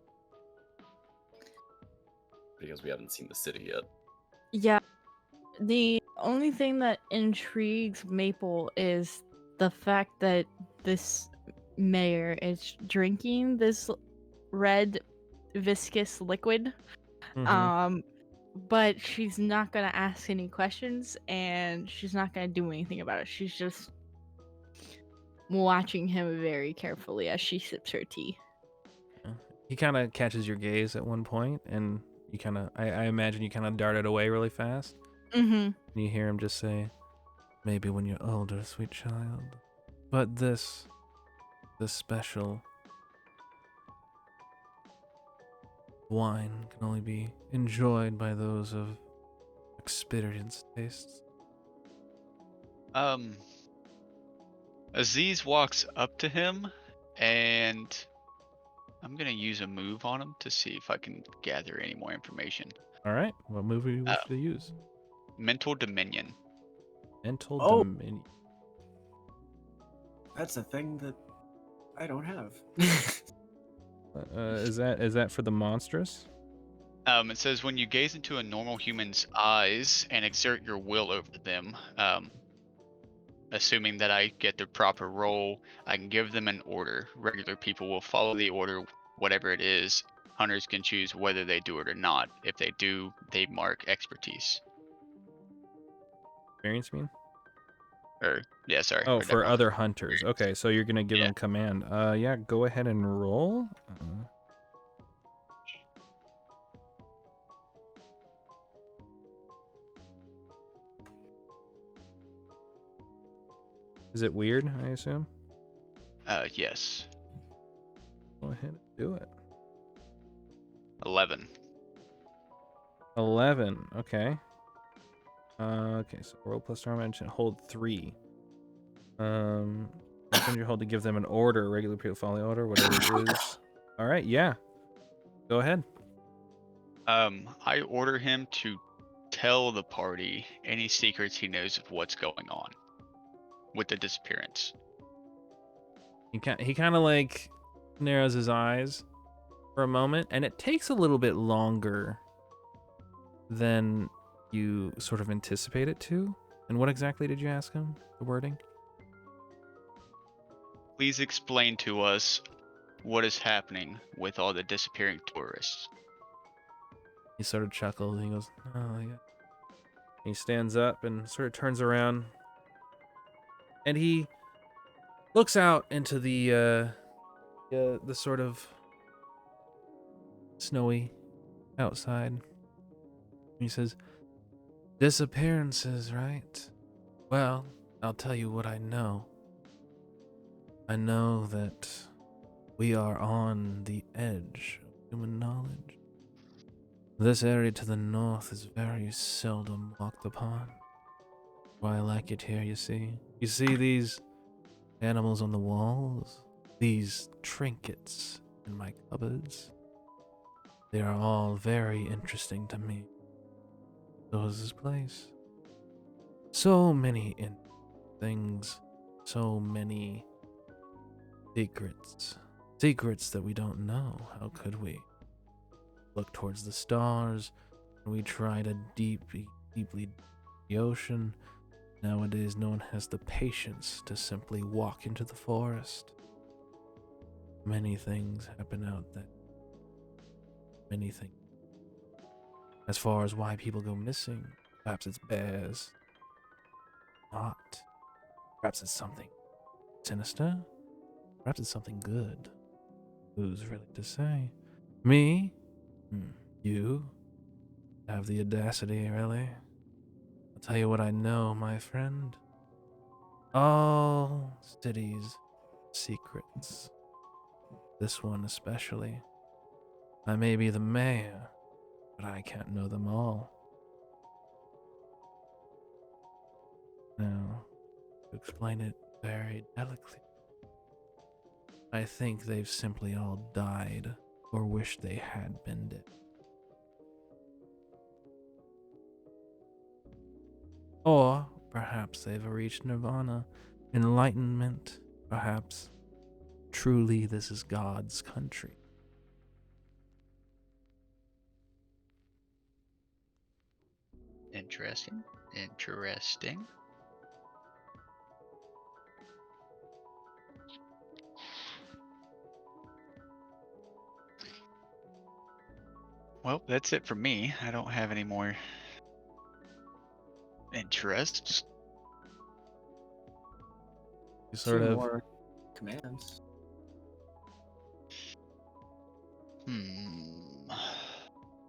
Because we haven't seen the city yet. Yeah. The only thing that intrigues Maple is the fact that this mayor is drinking this red viscous liquid. Mhm. But she's not gonna ask any questions and she's not gonna do anything about it. She's just watching him very carefully as she sips her tea. Yeah. He kind of catches your gaze at one point, and you kind of, I imagine you kind of darted away really fast. Mm-hmm. And you hear him just say, "Maybe when you're older, sweet child. But this special wine can only be enjoyed by those of experienced tastes." Aziz walks up to him, and I'm gonna use a move on him to see if I can gather any more information. All right, what move do you wish Uh, to use? Mental Dominion. Mental Oh. Dominion. That's a thing that I don't have. Is that for the monstrous? It says when you gaze into a normal human's eyes and exert your will over them, assuming that I get the proper role, I can give them an order. Regular people will follow the order, whatever it is. Hunters can choose whether they do it or not. If they do, they mark expertise. Experience mean? Or yeah, sorry. Oh, Or for never mind. other hunters. Okay, so you're gonna give Yeah. them command. Yeah, go ahead and roll. Is it weird, I assume? Yes. Go ahead and do it. 11. 11. Okay. Okay, so roll plus star mention, hold 3. Spend your hold to give them an order. Regular people follow the order, whatever it is. All right, yeah. Go ahead. I order him to tell the party any secrets he knows of what's going on with the disappearance. He kind of like narrows his eyes for a moment, and it takes a little bit longer than you sort of anticipate it to. And what exactly did you ask him? The wording? Please explain to us what is happening with all the disappearing tourists. He sort of chuckles and he goes, "Oh, yeah." He stands up and sort of turns around, and he looks out into the sort of snowy outside. He says, "Disappearances, right? Well, I'll tell you what I know. I know that we are on the edge of human knowledge. This area to the north is very seldom walked upon. Why I like it here, you see. You see these animals on the walls? These trinkets in my cupboards? They are all very interesting to me. So is this place. So many things, so many secrets. Secrets that we don't know. How could we? Look towards the stars, and we try to deeply the ocean. Nowadays, no one has the patience to simply walk into the forest. Many things happen out there. Many things. As far as why people go missing, perhaps it's bears. Not. Perhaps it's something sinister. Perhaps it's something good. Who's really to say? Me? You? Have the audacity, really? I'll tell you what I know, my friend. All cities' secrets. This one especially. I may be the mayor, but I can't know them all. Now, to explain it very delicately, I think they've simply all died or wish they had been dead. Or perhaps they've reached nirvana, enlightenment, perhaps. Truly, this is God's country. Interesting. Interesting. Well, that's it for me. I don't have any more interests. You 2 sort of more commands.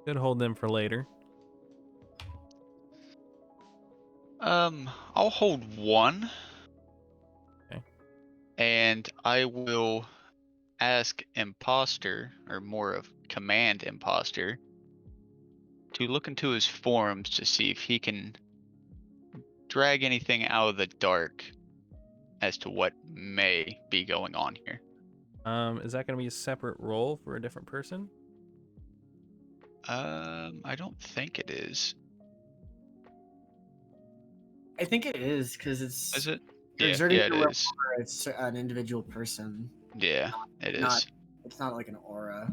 could hold them for later. I'll hold one. Okay. And I will ask imposter, or more of command imposter, to look into his forums to see if he can drag anything out of the dark as to what may be going on here. Is that going to be a separate role for a different person? I don't think it is. I think it is because it's Is it? you're Yeah, exerting yeah, it your will is. over it's an individual person. Yeah, it Not is. it's not like an aura.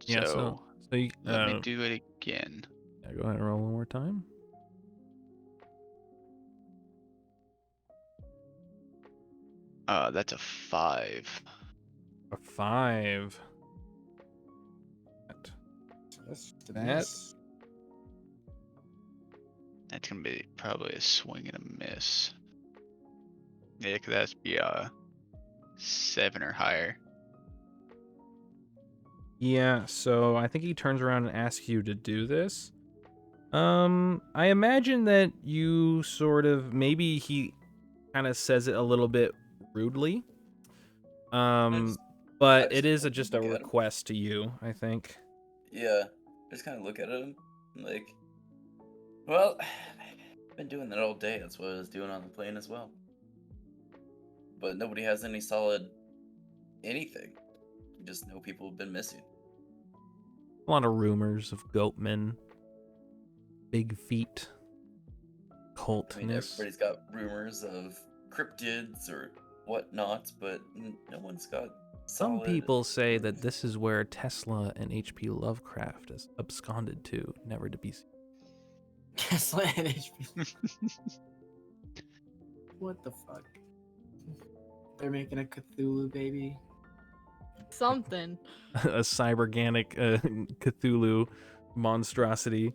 Yeah, So so you, let me do it again. yeah, go ahead and roll one more time. That's a 5. A 5. So that's just a That- miss. That's gonna be probably a swing and a miss. Yeah, cause that's be a 7 or higher. Yeah, so I think he turns around and asks you to do this. I imagine that you sort of, maybe he kind of says it a little bit rudely. I But just it is look just a at him. request to you, I think. Yeah, I just kind of look at him, like, well, I've been doing that all day. That's what I was doing on the plane as well. But nobody has any solid anything. You just know people have been missing. A lot of rumors of goatmen, big feet, I cultness. mean, everybody's got rumors of cryptids or whatnot, but no one's got Some solid people say proof. that this is where Tesla and H.P. Lovecraft is absconded to, never to be seen. Tesla and HP. What the fuck? They're making a Cthulhu baby. Something. A cyberganic Cthulhu monstrosity.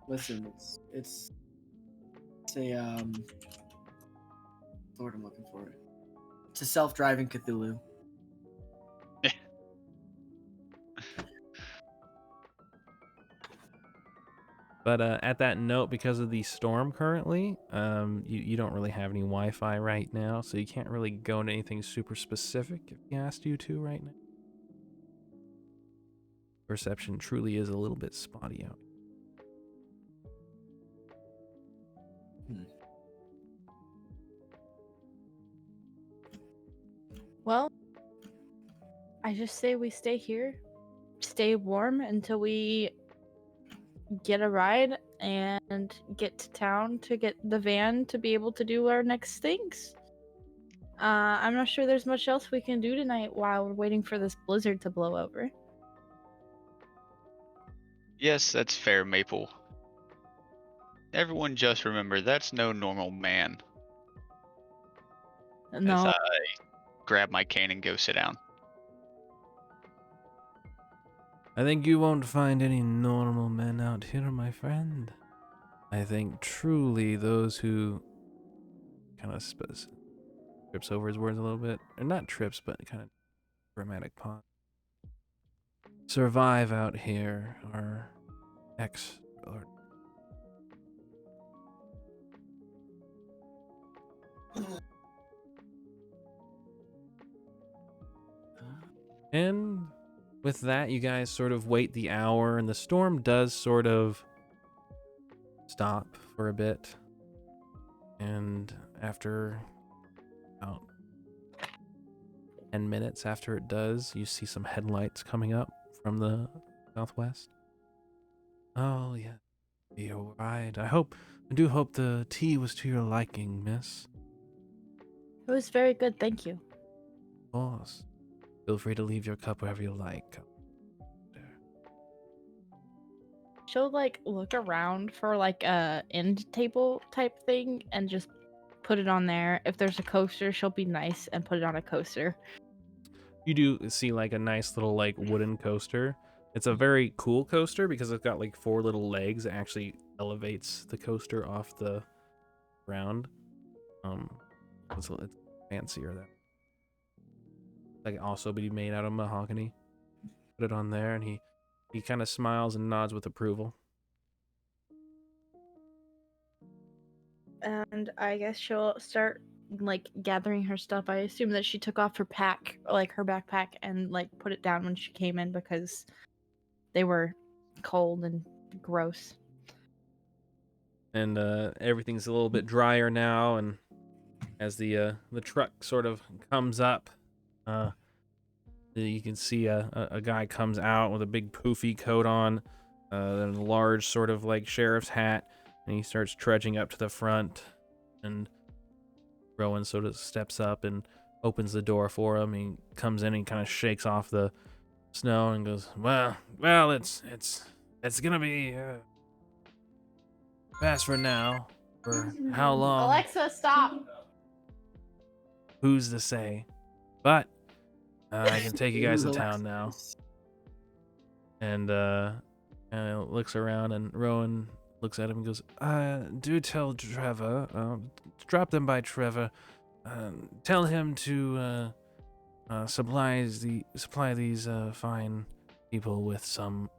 Listen, it's a Lord, I'm looking for it. It's a self-driving Cthulhu. But at that note, because of the storm currently, you don't really have any Wi-Fi right now, so you can't really go into anything super specific if he asked you to right now. Perception truly is a little bit spotty out. Well, I just say we stay here, stay warm until we get a ride and get to town to get the van to be able to do our next things. I'm not sure there's much else we can do tonight while we're waiting for this blizzard to blow over. Yes, that's fair, Maple. Everyone just remember, that's no normal man. As No, I grab my cane and go sit down. I think you won't find any normal men out here, my friend. I think truly those who kind of trips over his words a little bit, or not trips, but kind of dramatic pause. Survive out here are or And with that, you guys sort of wait the hour, and the storm does sort of stop for a bit. And after about 10 minutes after it does, you see some headlights coming up from the southwest. Oh, yeah. You're right. I do hope the tea was to your liking, miss. It was very good, thank you. Of course. Feel free to leave your cup wherever you like. She'll like look around for like a end table type thing and just put it on there. If there's a coaster, she'll be nice and put it on a coaster. You do see like a nice little like wooden coaster. It's a very cool coaster because it's got like 4 little legs. It actually elevates the coaster off the ground. It's fancier that. Like also be made out of mahogany. Put it on there, and he kind of smiles and nods with approval. And I guess she'll start like gathering her stuff. I assume that she took off her pack, like her backpack, and like put it down when she came in because they were cold and gross. And everything's a little bit drier now, and as the truck sort of comes up, you can see a guy comes out with a big poofy coat on, and a large sort of like sheriff's hat, and he starts trudging up to the front, and Rowan sort of steps up and opens the door for him. He comes in and kind of shakes off the snow and goes, well, it's gonna be fast for now. For how long? Alexa, stop. Who's to say? But I can take you guys to town now. And looks around, and Rowan looks at him and goes, do tell Trevor, drop them by Trevor. Tell him to supply these fine people with some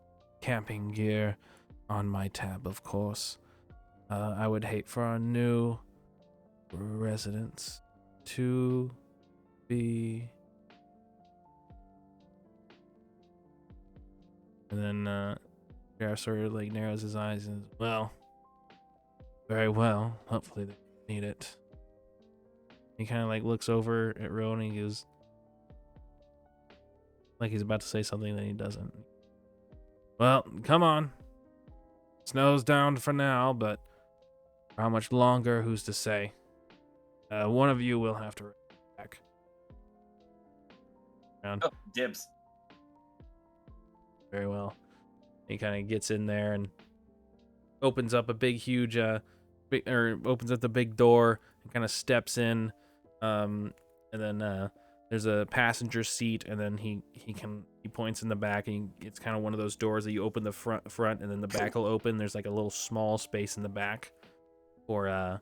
camping gear on my tab, of course. I would hate for our new residents to be. And then Gareth sort of like narrows his eyes and, well, very well. Hopefully they need it. He kind of like looks over at Rowan and he goes, like he's about to say something, then he doesn't. Well, come on. Snow's down for now, but for how much longer, who's to say? One of you will have to back. Around. Oh, dibs. Very well. He kind of gets in there and opens up a big, huge, opens up the big door and kind of steps in. And then there's a passenger seat, and then he points in the back, and it's kind of one of those doors that you open the front, and then the back will open. There's like a little small space in the back for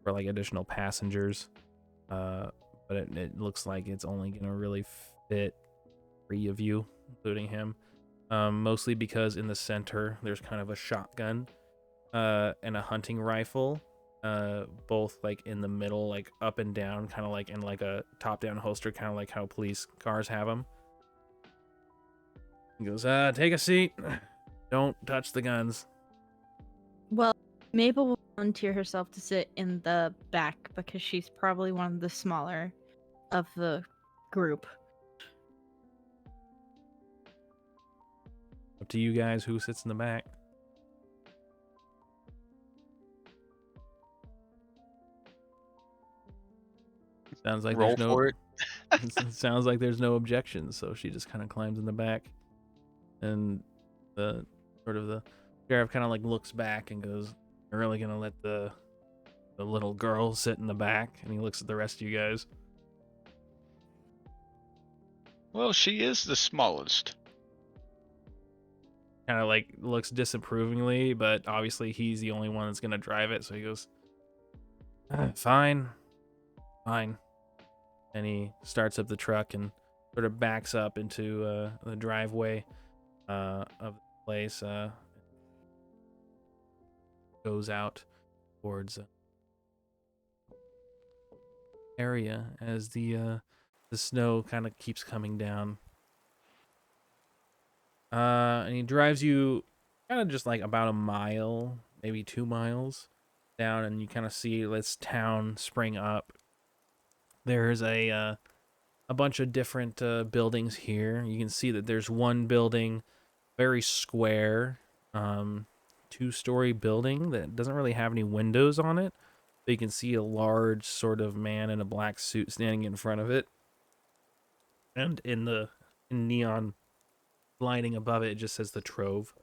like additional passengers. But it looks like it's only gonna really fit 3 of you, including him. Mostly because in the center there's kind of a shotgun and a hunting rifle, both like in the middle, like up and down, kind of like in like a top-down holster, kind of like how police cars have them. He goes, take a seat. Don't touch the guns. Well, Maple will volunteer herself to sit in the back because she's probably one of the smaller of the group. Up to you guys who sits in the back. Sounds like Roll there's no. for it. It sounds like there's no objections, so she just kind of climbs in the back, and the sheriff kind of like looks back and goes, "You're really gonna let the little girl sit in the back?" And he looks at the rest of you guys. Well, she is the smallest. Kind of like looks disapprovingly, but obviously he's the only one that's gonna drive it, so he goes, fine. And he starts up the truck and sort of backs up into the driveway of the place, goes out towards area as the snow kind of keeps coming down. And he drives you kind of just like about a mile, maybe 2 miles down, and you kind of see this town spring up. There's a bunch of different buildings here. You can see that there's one building, very square, 2-story building that doesn't really have any windows on it. But you can see a large sort of man in a black suit standing in front of it. And in neon lighting above it, it just says the Trove.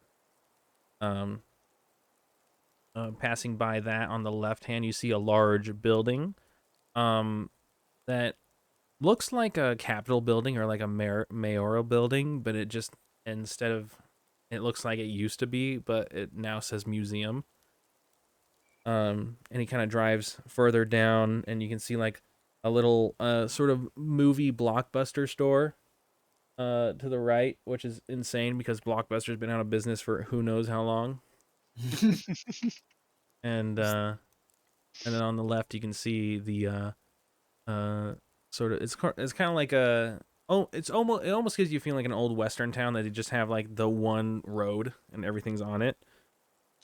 Passing by that on the left hand, you see a large building that looks like a Capitol building or like a mayoral building, but it just, instead of, it looks like it used to be, but it now says museum. And he kind of drives further down, and you can see like a little sort of movie Blockbuster store to the right, which is insane because Blockbuster's been out of business for who knows how long. And then on the left you can see the sort of, it's kind of like a, oh, it almost gives you a feeling like an old western town that they just have like the one road and everything's on it.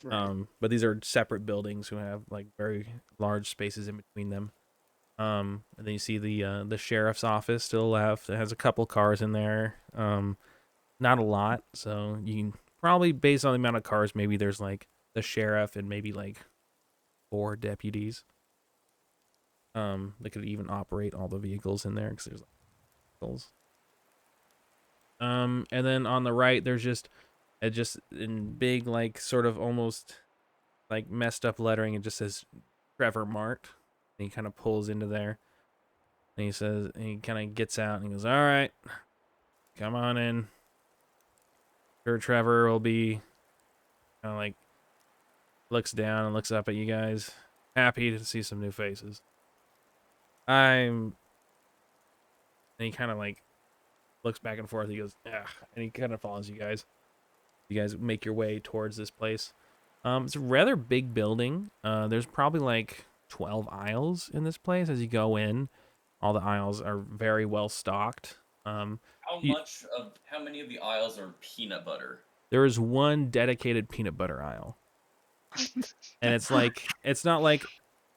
Right. But these are separate buildings who have like very large spaces in between them. And then you see the sheriff's office to the left. It has a couple cars in there. Not a lot, so you can probably, based on the amount of cars, maybe there's like the sheriff and maybe like 4 deputies. They could even operate all the vehicles in there because there's like vehicles. And then on the right, there's just in big, like sort of almost like messed up lettering, it just says Trevor Mart. And he kind of pulls into there. And he says, and he kind of gets out and he goes, "All right, come on in. Sure, Trevor will be," kind of like looks down and looks up at you guys. "Happy to see some new faces. And he kind of like looks back and forth. He goes, "Yeah," and he kind of follows you guys. You guys make your way towards this place. It's a rather big building. There's probably like 12 aisles in this place as you go in. All the aisles are very well stocked. How many of the aisles are peanut butter? There is one dedicated peanut butter aisle. And it's not like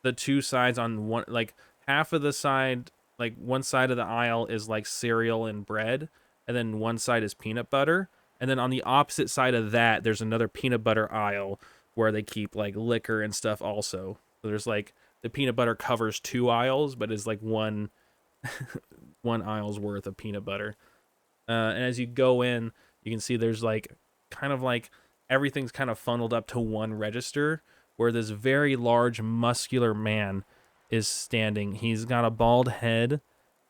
the two sides on one, like half of the side, like one side of the aisle is like cereal and bread, and then one side is peanut butter. And then on the opposite side of that, there's another peanut butter aisle where they keep like liquor and stuff also. So there's like, the peanut butter covers 2 aisles, but is like one aisle's worth of peanut butter. And as you go in, you can see there's like kind of like everything's kind of funneled up to one register where this very large muscular man is standing. He's got a bald head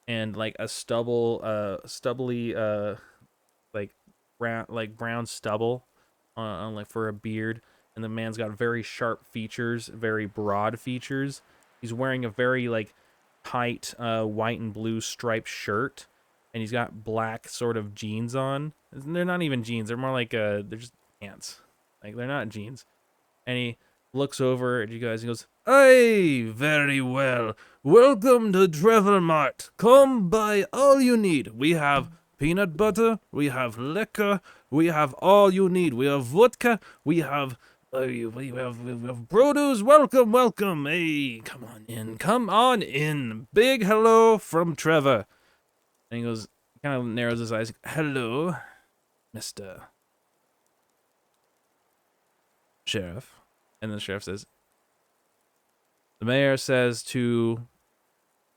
and like a stubbly brown stubble on like for a beard, and the man's got very sharp features, very broad features. He's wearing a very like tight white and blue striped shirt, and he's got black sort of jeans on. They're not even jeans, they're more like they're just pants. Like, they're not jeans. And he looks over at you guys and goes, "Hey, very well. Welcome to Trevor Mart. Come buy all you need. We have peanut butter, we have liquor, we have all you need. We have vodka, we have produce. Welcome, welcome. Hey, come on in, come on in. Big hello from Trevor." And he goes, kind of narrows his eyes. "Hello, Mr. Sheriff." And the sheriff says, "The mayor says to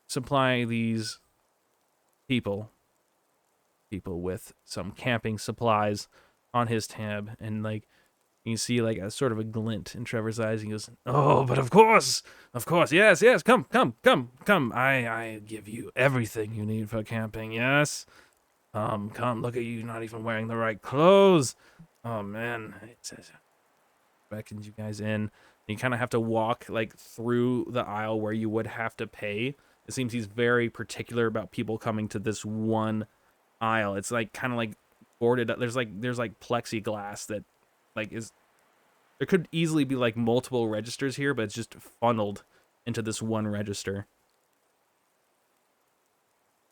supply these people with some camping supplies on his tab." And like, you see like a sort of a glint in Trevor's eyes. He goes, "Oh, but of course, yes, come. I give you everything you need for camping, yes. Come, look at you, not even wearing the right clothes. Oh, man." It says, beckons you guys in. You kind of have to walk like through the aisle where you would have to pay. It seems he's very particular about people coming to this one aisle. It's like kind of like boarded up. There's like plexiglass that like is, there could easily be like multiple registers here, but it's just funneled into this one register.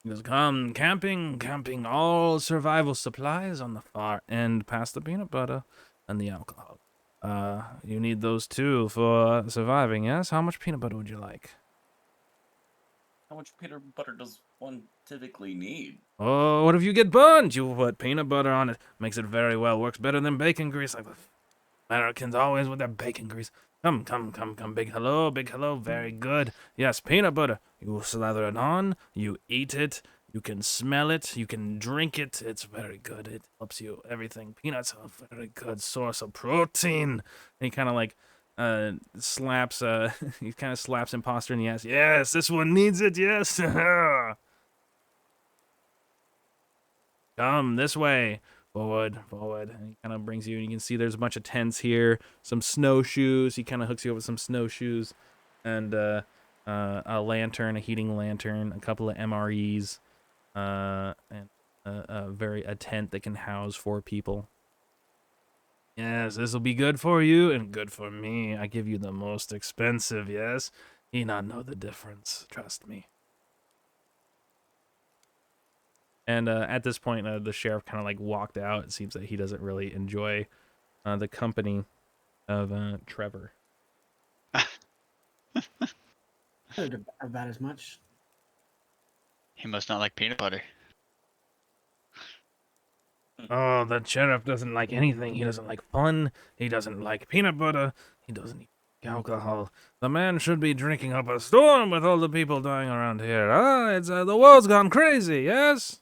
He goes, come, camping, all survival supplies on the far end past the peanut butter and the alcohol. You need those too for surviving, yes? How much peanut butter would you like? How much peanut butter does one typically need? Oh, what if you get burned? You put peanut butter on it. Makes it very well. Works better than bacon grease. Like Americans always with their bacon grease. Come. Big hello. Very good. Yes, peanut butter. You slather it on. You eat it. You can smell it. You can drink it. It's very good. It helps you everything. Peanuts are a very good source of protein. And he kind of like slaps he kind of slaps imposter in the ass. Yes, this one needs it. Yes. Come this way. Forward. And he kind of brings you, and you can see there's a bunch of tents here, some snowshoes. He kind of hooks you up with some snowshoes, and a lantern, a heating lantern, a couple of MREs, and a tent that can house 4 people. Yes, this will be good for you and good for me. I give you the most expensive, yes? You not know the difference, trust me. And at this point, the sheriff kind of like walked out. It seems that he doesn't really enjoy the company of Trevor. About as much. He must not like peanut butter. Oh, the sheriff doesn't like anything. He doesn't like fun. He doesn't like peanut butter. He doesn't eat alcohol. The man should be drinking up a storm with all the people dying around here. It's the world's gone crazy, yes?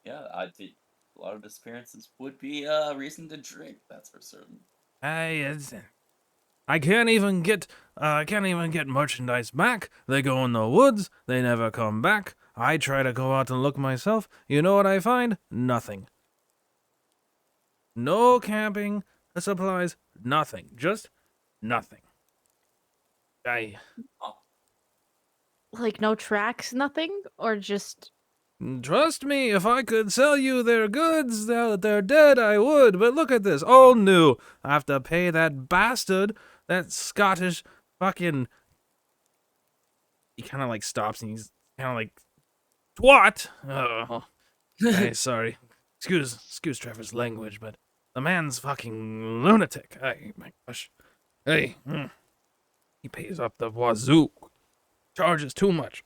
Yeah, I think a lot of disappearances would be a reason to drink. That's for certain. I can't even get merchandise back. They go in the woods. They never come back. I try to go out and look myself. You know what I find? Nothing. No camping, supplies, nothing. Just nothing. Like no tracks, nothing, or just Trust me, if I could sell you their goods that they're dead, I would. But look at this, all new. I have to pay that bastard, that Scottish fucking... He kind of like stops and he's kind of like, what? Oh, hey, sorry. Excuse Trevor's language, but the man's fucking lunatic. Hey, my gosh. Hey, he pays up the wazoo. Charges too much.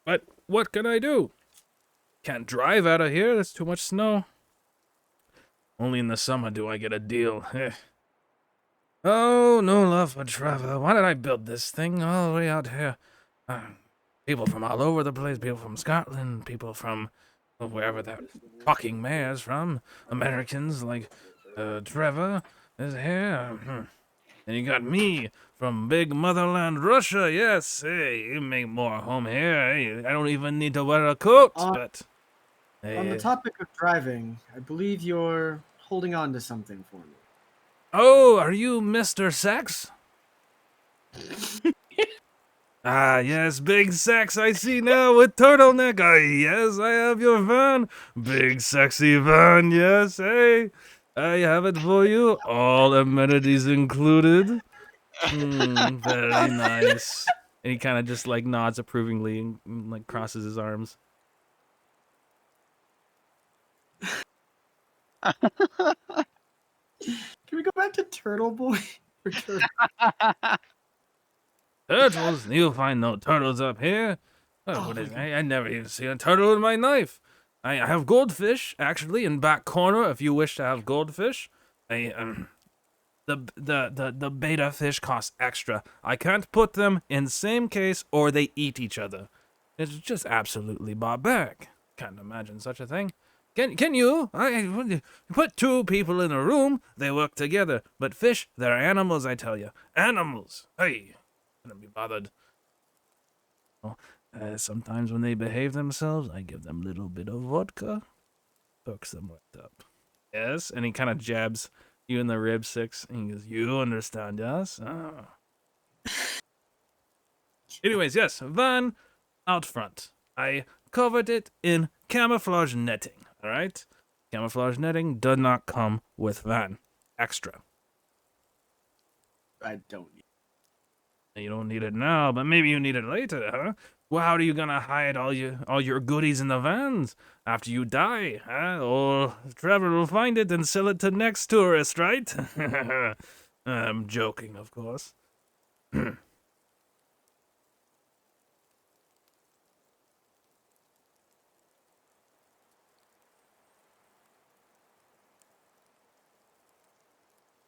But what can I do? Can't drive out of here. There's too much snow. Only in the summer do I get a deal. Oh, no love for Trevor. Why did I build this thing all the way out here? People from all over the place. People from Scotland. People from wherever that fucking mayor's from. Americans like Trevor is here. And you got me from big motherland Russia. Yes, hey, you make more home here. Hey, I don't even need to wear a coat, but... Hey, On the topic of driving, I believe you're holding on to something for me. Oh, are you Mr. Sex? Yes, big sex I see now with turtleneck. Yes, I have your van. Big sexy van, yes, hey. I have it for you. All amenities included. Very nice. And he kind of just like nods approvingly and like crosses his arms. Can we go back to Turtle Boy? Or Turtles? You'll find no turtles up here. I never even see a turtle in my life. I have goldfish, actually, in back corner if you wish to have goldfish. The beta fish cost extra. I can't put them in the same case or they eat each other. It's just absolutely barbaric. Can't imagine such a thing. Can you? Put 2 people in a room, they work together. But fish, they're animals, I tell you. Animals. Hey, couldn't be bothered. Sometimes when they behave themselves, I give them a little bit of vodka. Hooks them right up. Yes, and he kind of jabs you in the rib 6, and he goes, you understand, yes? Oh. Anyways, yes, van out front. I covered it in camouflage netting, all right? Camouflage netting does not come with van. Extra. I don't need You don't need it now, but maybe you need it later, huh? Well, how are you gonna hide all your goodies in the vans after you die, huh? Or Trevor will find it and sell it to next tourist, right? I'm joking, of course.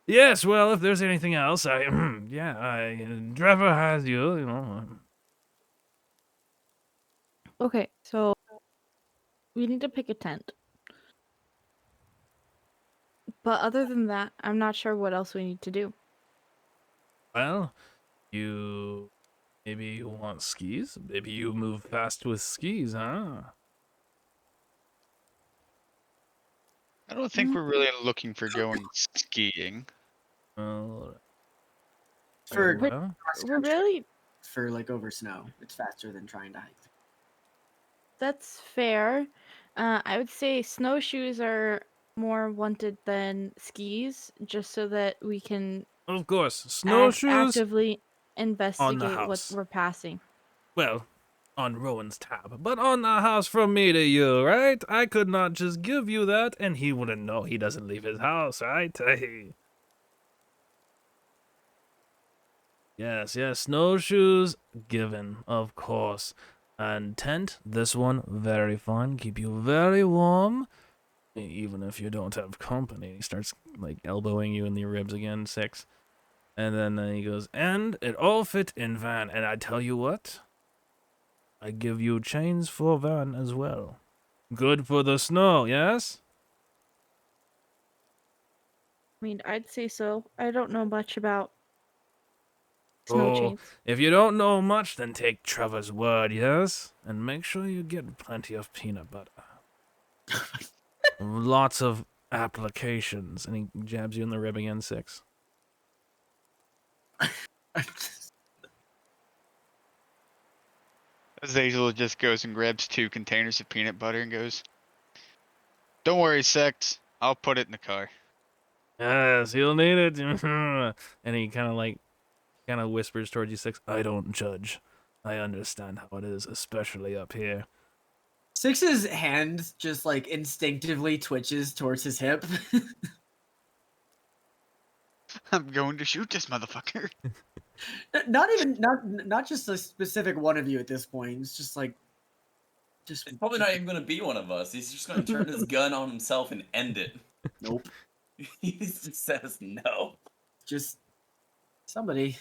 Yes, well, if there's anything else, Trevor has you, you know. Okay, so we need to pick a tent. But other than that, I'm not sure what else we need to do. Well, maybe you want skis? Maybe you move fast with skis, huh? I don't think Mm. we're really looking for going skiing. Well, For We're, well, cross we're country, really, for like over snow, it's faster than trying to hike. that's fair. I would say snowshoes are more wanted than skis, just so that we can of course, snowshoes actively on the investigate what house. we're passing. Well, on Rowan's tab, but on the house from me to you, right? I could not just give you that, and he wouldn't know. He doesn't leave his house, right? Hey. Yes, snowshoes given, of course. And tent, this one, very fun, keep you very warm, even if you don't have company. He starts, like, elbowing you in the ribs again, 6. And then he goes, and it all fit in van, and I tell you what, I give you chains for van as well. Good for the snow, yes? I mean, I'd say so. I don't know much about snow Oh, chains. if you don't know much, then take Trevor's word, yes? And make sure you get plenty of peanut butter. Lots of applications. And he jabs you in the rib again, 6. Azazel just goes and grabs 2 containers of peanut butter and goes, "Don't worry, Sex. I'll put it in the car." Yes, you'll need it. And he kind of whispers towards you, 6. I don't judge. I understand how it is, especially up here. Six's hand just like instinctively twitches towards his hip. I'm going to shoot this motherfucker. Not just a specific one of you at this point. It's just like It's probably not even going to be one of us. He's just going to turn his gun on himself and end it. nope. He just says no. Just somebody.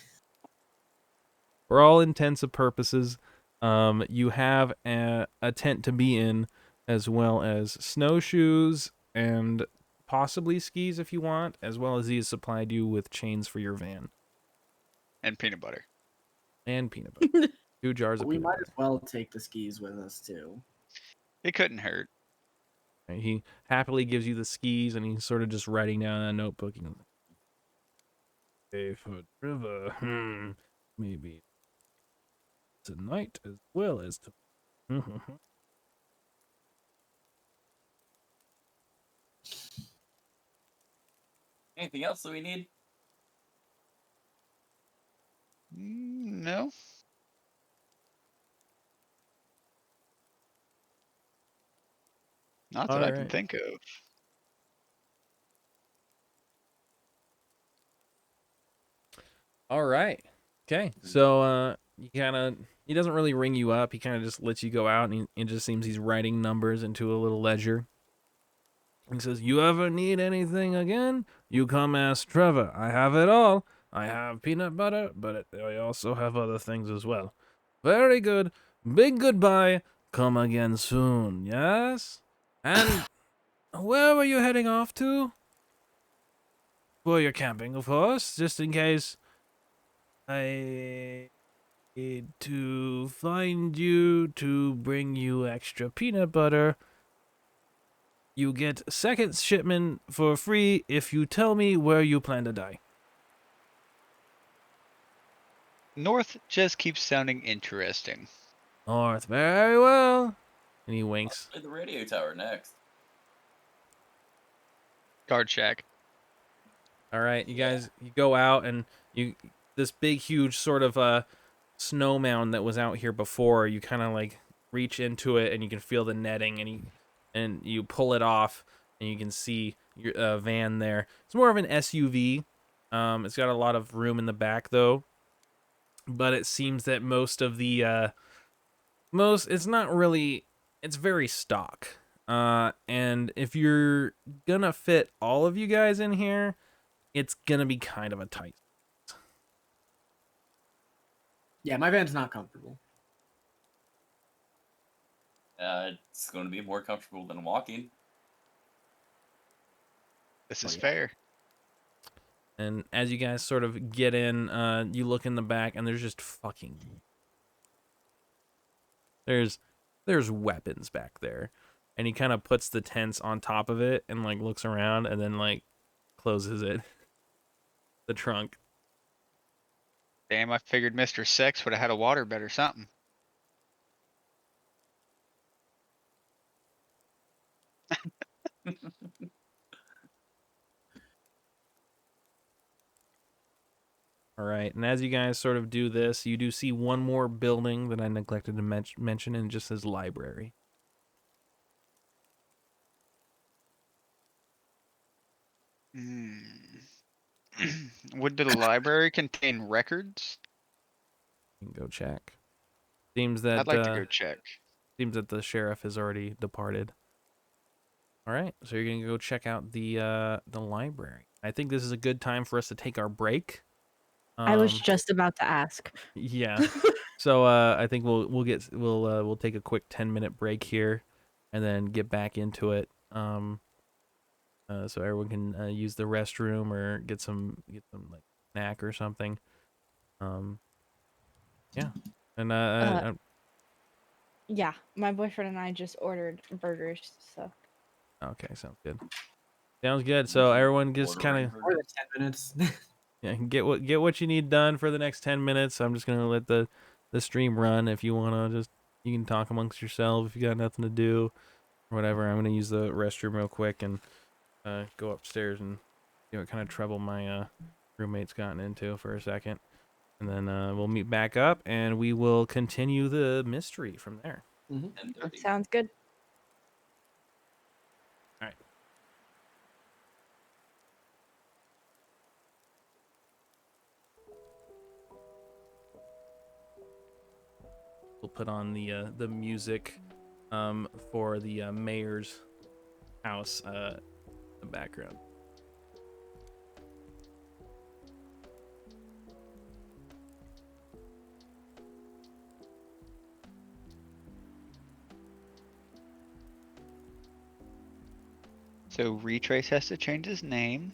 For all intents and purposes, you have a tent to be in, as well as snowshoes and possibly skis if you want, as well as he has supplied you with chains for your van And peanut butter. and peanut butter. 2 jars of We peanut might butter. as well take the skis with us too. It couldn't hurt. Right, he happily gives you the skis, and he's sort of just writing down a notebook. A foot river. Maybe tonight as well as tomorrow. Anything else that we need? No. Not that I can Alright. think of. All right. Okay. So he doesn't really ring you up. He kind of just lets you go out, and it just seems he's writing numbers into a little ledger. He says, "You ever need anything again? You come ask Trevor. I have it all. I have peanut butter, but I also have other things as well." Very good. Big goodbye. Come again soon. Yes. And where were you heading off to? For your camping, of course, just in case I need to find you to bring you extra peanut butter. You get second shipment for free if you tell me where you plan to die. North just keeps sounding interesting. North, very well. And he winks. Play the radio tower next. Guard shack. All right, you guys, you go out and this big, huge sort of snow mound that was out here before. You kind of like reach into it, and you can feel the netting, and you pull it off, and you can see your van there. It's more of an SUV. It's got a lot of room in the back though, but it seems that most of the it's not really, it's very stock. And if you're gonna fit all of you guys in here, it's gonna be kind of a tight. Yeah, my van's not comfortable. It's going to be more comfortable than walking. This Oh, is yeah. fair. And as you guys sort of get in, you look in the back, and there's just fucking there's weapons back there, and he kind of puts the tents on top of it and like looks around, and then like closes it, the trunk. Damn, I figured Mr. Sex would have had a waterbed or something. All right, and as you guys sort of do this, you do see one more building that I neglected to mention, and it just says library. Hmm. Would the library contain records? You can go check. Seems I'd that like to go check. the sheriff has already departed. All right, so you're gonna go check out the library. I think this is a good time for us to take our break. I was Um, just about to ask. yeah. So I think we'll take a quick 10-minute break here, and then get back into it. So everyone can use the restroom or get some like snack or something. Yeah. And Uh, Yeah, my boyfriend and I just ordered burgers, so okay, sounds good. Sounds good. So everyone just kind of More than 10 minutes. yeah, get what you need done for the next 10 minutes. I'm just gonna let the stream run. If you wanna just you can talk amongst yourself if you got nothing to do or whatever. I'm gonna use the restroom real quick and go upstairs and see what kind of trouble my roommate's gotten into for a second, and then we'll meet back up and we will continue the mystery from there. Mhm. 10:30. sounds good. All right. We'll put on the music for the mayor's house the background. So Retrace has to change his name.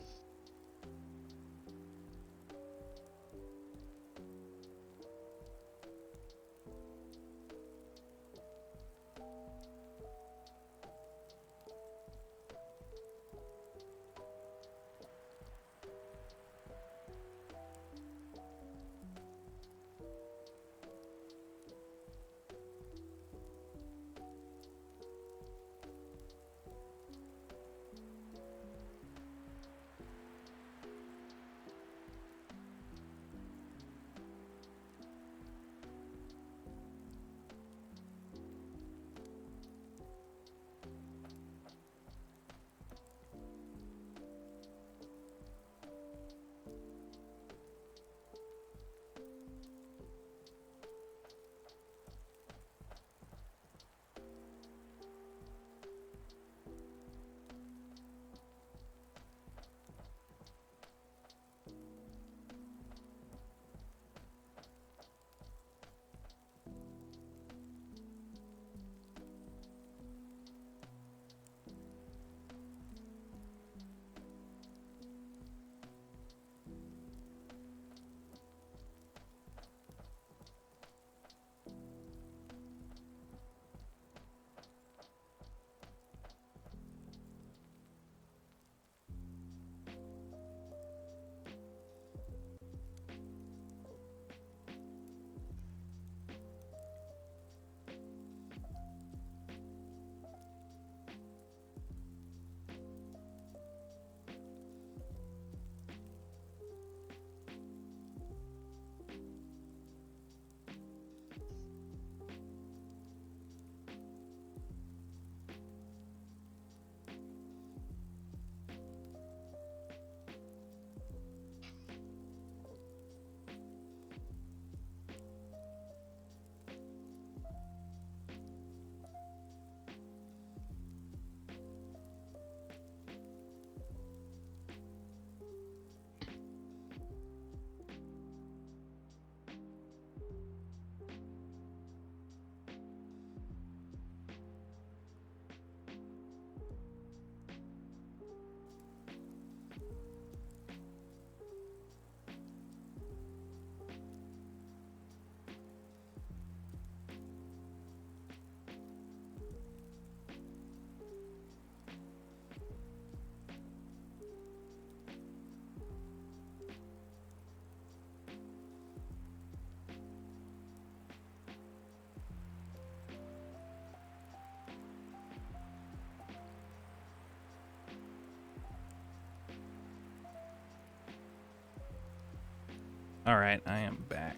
All right, I am back.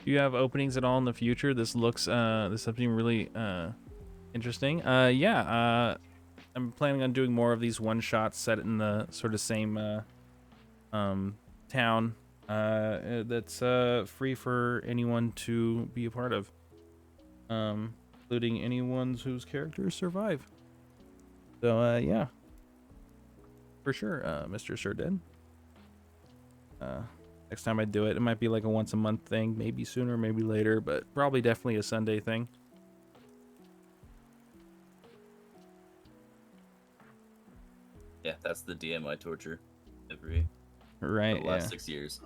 Do you have openings at all in the future? This looks this is something really interesting. Yeah, I'm planning on doing more of these one shots set in the sort of same town that's free for anyone to be a part of, including anyone whose characters survive. So yeah, for sure, Mr. Surdin. Next time I do it, it might be like a once a month thing, maybe sooner, maybe later, but probably definitely a Sunday thing. Yeah, that's the DM I torture every Right, the last yeah. 6 years.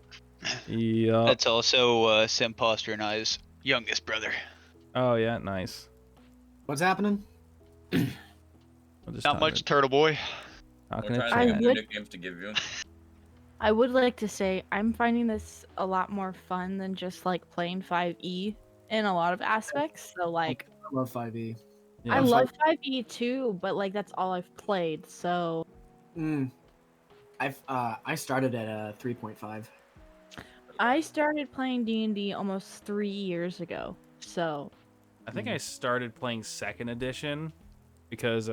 Yup. That's also Simposter and I's youngest brother. Oh yeah, nice. What's happening? We'll just Not talk much, it- Turtle Boy. talking We're it trying to I think chat. of new would- nicknames to give you. I would like to say I'm finding this a lot more fun than just like playing 5e in a lot of aspects. So like I love 5e. Yeah. I I'm love 5e too, but like that's all I've played. So I started at a 3.5. I started playing D&D almost 3 years ago. So I think I started playing second edition because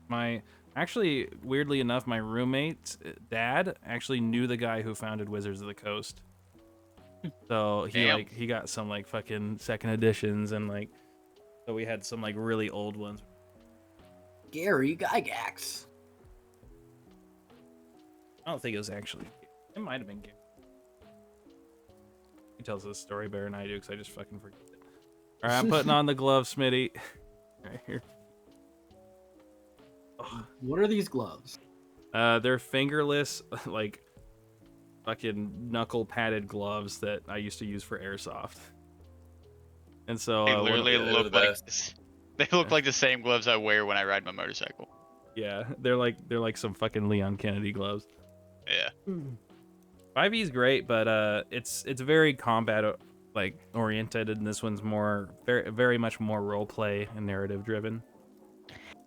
my actually weirdly enough my roommate's dad actually knew the guy who founded Wizards of the Coast. So he Damn. he got some like fucking second editions and like so we had some like really old ones. Gary Gygax. I don't think it was actually. It might have been Gary. He tells this story better than I do because I just fucking forget it. All right, I'm putting on the gloves, Smitty. Right here. Oh, What are these gloves? they're fingerless, like fucking knuckle padded gloves that I used to use for airsoft. And so They one of- literally yeah, they're look the like best. they look like the same gloves I wear when I ride my motorcycle. yeah, they're like some fucking Leon Kennedy gloves. Yeah. 5e is great, but it's very combat like oriented, and this one's more very much more role play and narrative driven.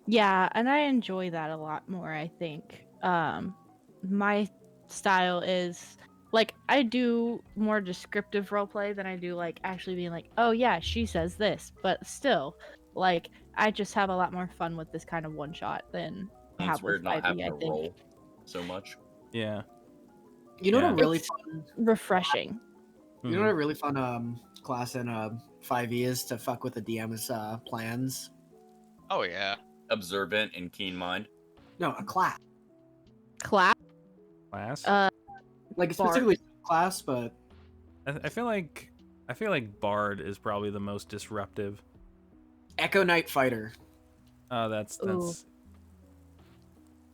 Yeah, and I enjoy that a lot more, I think. My style is like I do more descriptive roleplay than I do like actually being like, "Oh yeah, she says this." But still, like I just have a lot more fun with this kind of one shot than I And it's have with weird not 5e, having I to think. roll so much. Yeah. You know what Yeah. a really It's fun refreshing. You know what a really fun class in 5e is to fuck with the DM's plans? Oh yeah. Observant and keen mind. No, a class. Clap. Class. Like Bard. specifically class, but I feel like Bard is probably the most disruptive. Echo Knight Fighter. Ooh. That's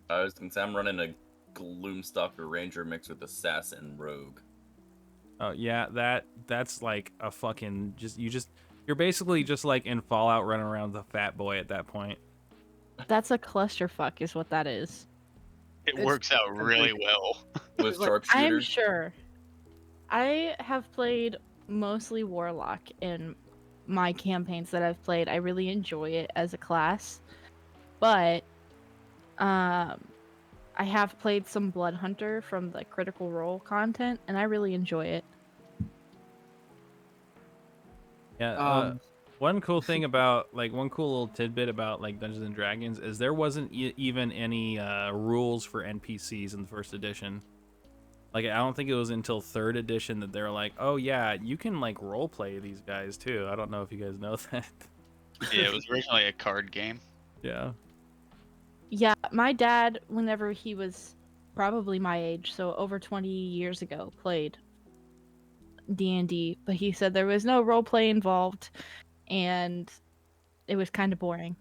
I was gonna say I'm running a Gloomstalker Ranger mixed with Assassin Rogue. oh yeah, that's like a fucking you're basically just like in Fallout running around the fat boy at that point. That's a clusterfuck is what that is. It It's- works out really well. With like- I am sharpshooter. sure. I have played mostly Warlock in my campaigns that I've played. I really enjoy it as a class. But I have played some Blood Hunter from the Critical Role content, and I really enjoy it. Yeah. One cool thing about one cool little tidbit about like Dungeons and Dragons is there wasn't even any rules for NPCs in the first edition. Like I don't think it was until third edition that they were like, oh yeah, you can like role play these guys too. I don't know if you guys know that. Yeah, it was originally a card game. Yeah. Yeah, my dad, whenever he was probably my age, so over 20 years ago, played D&D, but he said there was no role play involved, and it was kind of boring.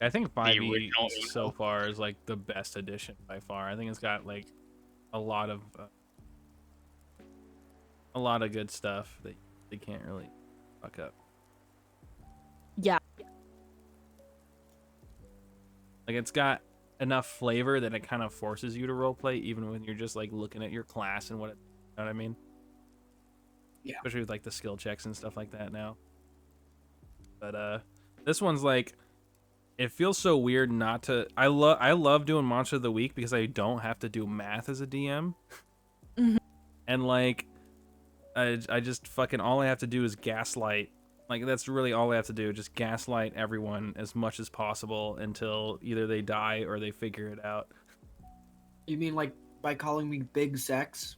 I think 5e original so emo. far is like the best edition by far. I think it's got like a lot of good stuff that they can't really fuck up. Yeah, Like it's got enough flavor that it kind of forces you to roleplay even when you're just like looking at your class and what it, you know what I mean? Yeah. Especially with like the skill checks and stuff like that now. But this one's like it feels so weird not to I love doing Monster of the Week because I don't have to do math as a DM. Mhm. And like I just fucking all I have to do is gaslight. Like that's really all I have to do, just gaslight everyone as much as possible until either they die or they figure it out. You mean like by calling me Big Sex?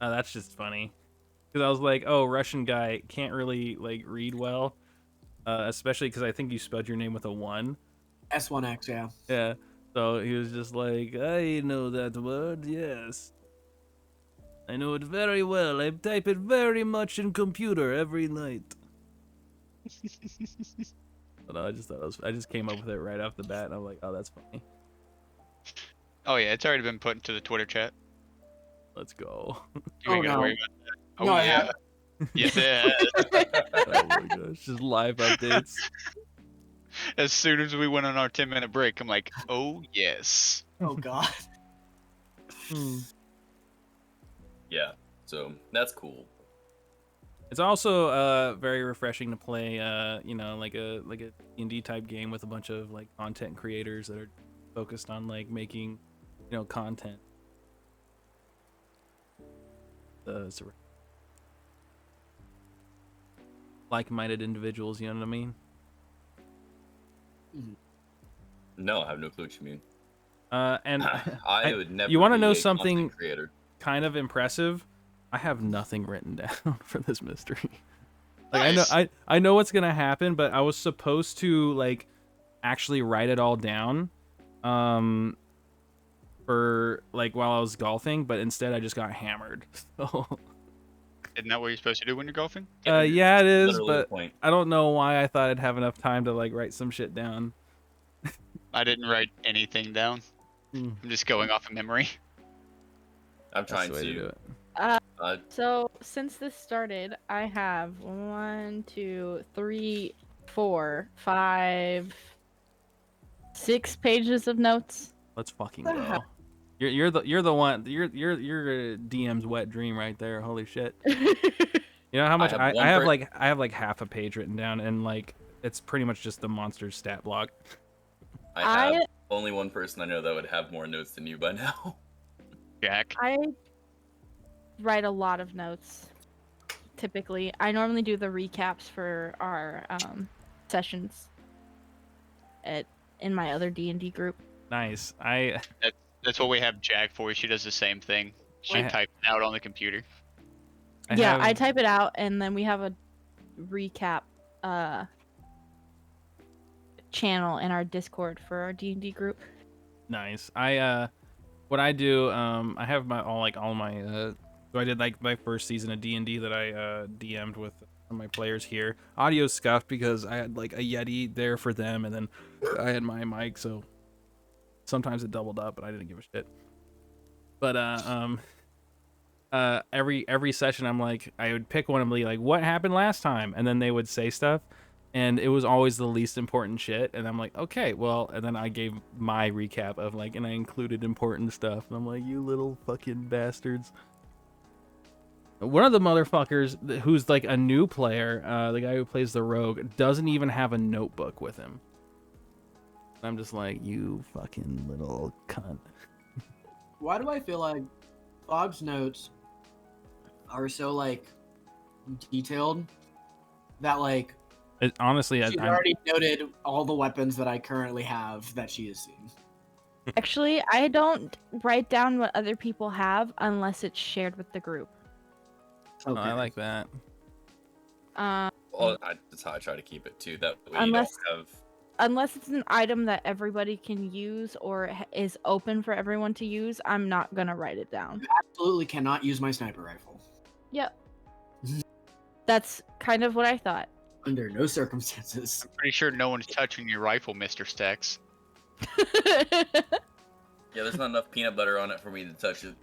That's just funny. Because I was like, oh, Russian guy can't really like read well. Especially because I think you spelled your name with a 1. S1X, yeah. Yeah. So he was just like, I know that word, yes. I know it very well. I type it very much in computer every night. But I just thought I just came up with it right off the bat, and I'm like, oh, that's funny. Oh yeah, it's already been put into the Twitter chat. Let's go. You ain't gotta no. worry about that. Oh No, I yeah. Yes, it has. Oh my gosh, just live updates. As soon as we went on our 10-minute break, I'm like, oh yes. Oh god. Yeah, so that's cool. It's also very refreshing to play you know, like a D&D type game with a bunch of like content creators that are focused on like making, you know, content. It's a like-minded individuals, you know what I mean? No, I have no clue what you mean. And I would never. you want to be know a content something creator. kind of impressive? I have nothing written down for this mystery. Like Nice. I know what's gonna happen, but I was supposed to like actually write it all down, for like while I was golfing, but instead I just got hammered. So Isn't that what you're supposed to do when you're golfing? yeah, it is, Literally the but point. I don't know why I thought I'd have enough time to like write some shit down. I didn't write anything down. Hmm. I'm just going off of memory. I'm That's trying the way to do to. it. So since this started, I have 1, 2, 3, 4, 5, 6 pages of notes. Let's fucking go. You're the one. You're DM's wet dream right there. Holy shit. You know how much have I one have per- like half a page written down, and like it's pretty much just the monster's stat block. I have only one person I know that would have more notes than you by now. Jack. I write a lot of notes. Typically, I normally do the recaps for our sessions in my other D&D group. Nice. That's what we have Jack for. She does the same thing. She I- types it out on the computer. I type it out, and then we have a recap channel in our Discord for our D&D group. Nice. What I do, I have all my so I did like my first season of D&D that I DM'd with my players here. Audio scuffed because I had like a Yeti there for them, and then I had my mic, so sometimes it doubled up, but I didn't give a shit. But every session I would pick one and be like, what happened last time? And then they would say stuff, and it was always the least important shit. And I'm like, okay, well, and then I gave my recap of like, and I included important stuff. And I'm like, you little fucking bastards. One of the motherfuckers who's like a new player, the guy who plays the rogue, doesn't even have a notebook with him. I'm just like, you fucking little cunt. Why do I feel like Bob's notes are so like detailed that like Honestly, she's already noted all the weapons that I currently have that she has seen. Actually, I don't write down what other people have unless it's shared with the group. Oh, I like that. Well, that's how I try to keep it too. That way Unless- you don't have. Unless it's an item that everybody can use or is open for everyone to use, I'm not gonna write it down. You absolutely cannot use my sniper rifle. Yep. That's kind of what I thought. Under no circumstances. I'm pretty sure no one's touching your rifle, Mr. Stex. Yeah, there's not enough peanut butter on it for me to touch it.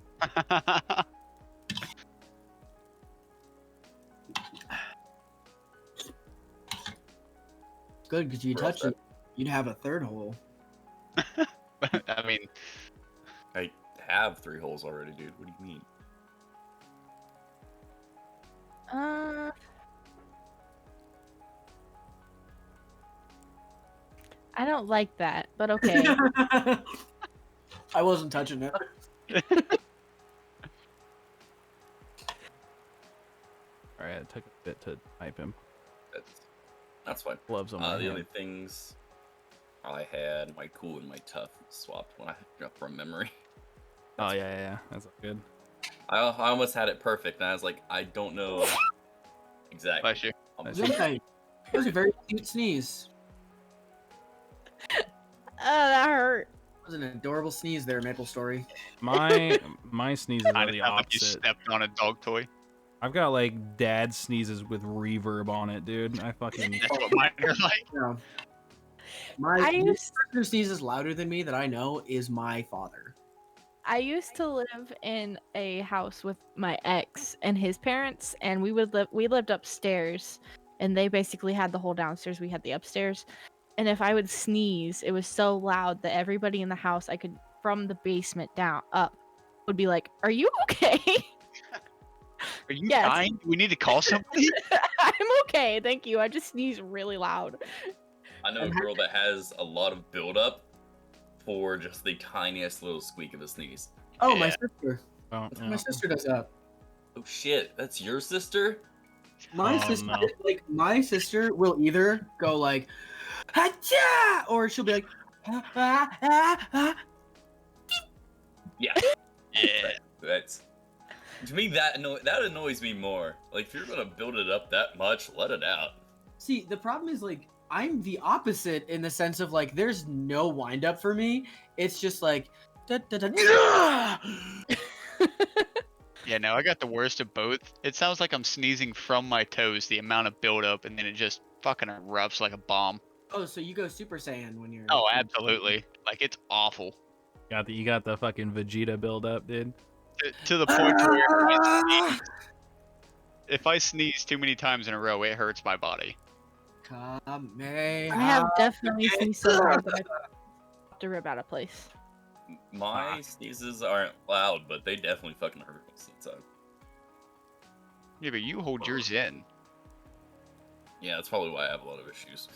Good, because you We're all touch it, you'd have a third hole. I mean, I have 3 holes already, dude. What do you mean? I don't like that, but okay. I wasn't touching it. Alright, it took a bit to type him. That's fine. Gloves on my The hand. only things I had, my cool and my tough swapped when I got from memory. Oh yeah, that's good. I almost had it perfect, and I was like, I don't know exactly. bless you. That was a very cute sneeze. That hurt. That was an adorable sneeze there, Maple Story. My sneezes are Kinda the sound like you opposite. stepped on a dog toy. I've got like dad sneezes with reverb on it, dude. I fucking That's what mine are like. Yeah. I The used person who sneezes louder than me that I know is my father. I used to live in a house with my ex and his parents, and we lived upstairs, and they basically had the whole downstairs. We had the upstairs, and if I would sneeze, it was so loud that everybody in the house, I could from the basement down up, would be like, "Are you okay?" Are you Yes. dying? Do we need to call somebody? I'm okay, thank you. I just sneeze really loud. I know a girl that has a lot of buildup for just the tiniest little squeak of a sneeze. Oh, my Yeah. sister. oh, My sister does that. Oh shit, that's your sister? My Oh, sister, no. like my sister, will either go like, "Hacha!" or she'll be like, "Ah, ah, ah, ah." Yeah. Yeah. That's to me that annoys me more. Like if you're gonna build it up that much, let it out. See, the problem is like I'm the opposite in the sense of like there's no wind up for me. It's just like, da, da, da, Yeah, no, I got the worst of both. It sounds like I'm sneezing from my toes, the amount of buildup, and then it just fucking erupts like a bomb. Oh, so you go Super Saiyan when you're. Oh, absolutely. Like, it's awful. You got the fucking Vegeta build up, dude. To the point to where if I sneeze too many times in a row, it hurts my body. Kamehameha. I have definitely sneezed so hard that I have to rip out of place. My sneezes aren't loud, but they definitely fucking hurt most of the time. Yeah, but you hold yours in. Yeah, that's probably why I have a lot of issues.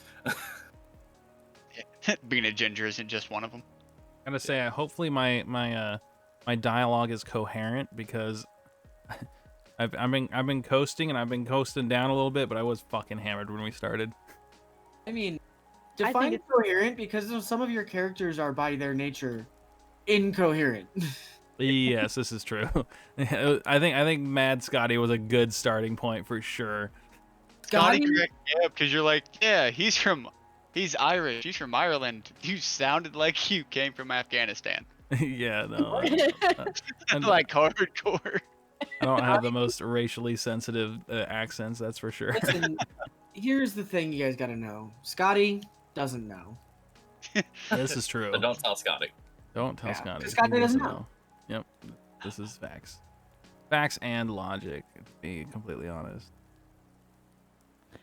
Being a ginger isn't just one of them. Gotta say, hopefully my dialogue is coherent because I've been coasting and I've been coasting down a little bit, but I was fucking hammered when we started. I mean, I think define it's- coherent because some of your characters are by their nature incoherent. Yes, this is true. I think Mad Scotty was a good starting point for sure. Scotty Scotty, cracked me up because you're like, yeah, he's Irish. He's from Ireland. You sounded like you came from Afghanistan. Yeah, no, Like hardcore. I don't have the most racially sensitive accents, that's for sure. listen, here's the thing you guys gotta know. Scotty doesn't know. This is true. But don't tell Scotty. Don't tell Yeah, Scotty. 'cause Scotty He doesn't know. Yep, this is facts. Facts and logic, to be completely honest.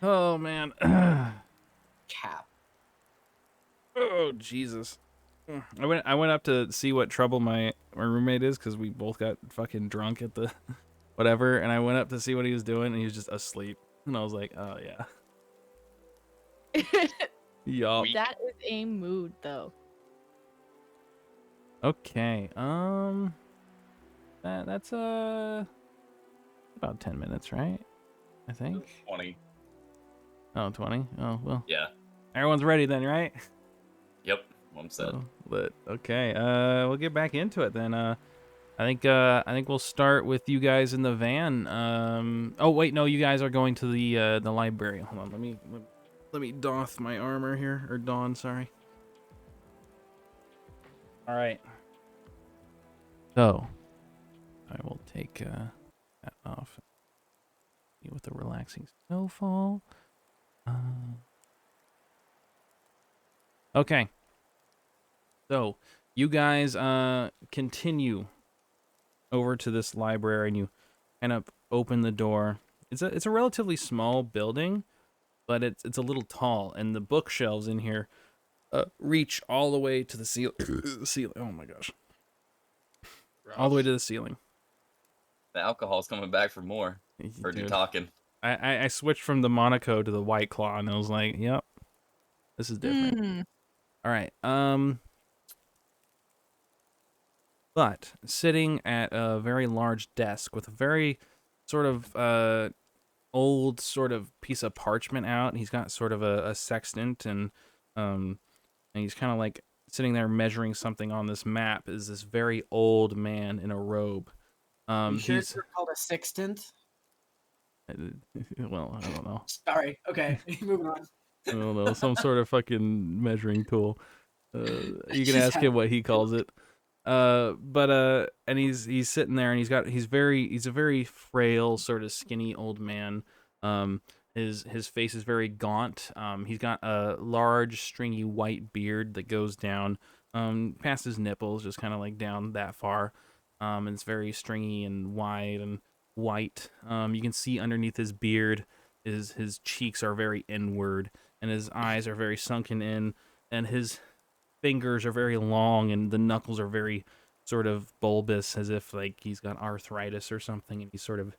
Oh, man. Cap. Oh, Jesus. I went up to see what trouble my roommate is because we both got fucking drunk at the whatever, and I went up to see what he was doing, and he was just asleep. And I was like, oh, yeah. Yup. that is a mood, though. Okay. That's about 10 minutes, right? I think. 20. Oh, 20? Oh, well. Yeah. Everyone's ready then, right? Yep. I'm set. So, but okay. We'll get back into it then. I think we'll start with you guys in the van. Oh wait, no, you guys are going to the library. Hold on, let me doff my armor here, or don, sorry. All right. So, I will take that off. With a relaxing snowfall. Okay. So, you guys continue over to this library, and you kind of open the door. It's a relatively small building, but it's a little tall, and the bookshelves in here reach all the way to the ceiling. Oh my gosh. All the way to the ceiling. The alcohol's coming back for more. Heard you Dude, talking. I switched from the Monaco to the White Claw, and I was like, yep, this is different. Mm. All right. But sitting at a very large desk with a very sort of old sort of piece of parchment out, he's got sort of a sextant, and he's kind of like sitting there measuring something on this map. Is this very old man in a robe? You sure He's it's called a sextant? well, I don't know. Sorry. Okay, moving on. I don't know, some sort of fucking measuring tool. You can Just ask had- him what he calls it. And he's sitting there, and he's a very frail, sort of skinny old man. His face is very gaunt. He's got a large, stringy white beard that goes down past his nipples, just kind of like down that far. And it's very stringy and wide and white. You can see underneath his beard, his cheeks are very inward, and his eyes are very sunken in, and his fingers are very long, and the knuckles are very sort of bulbous, as if like he's got arthritis or something, and he's sort of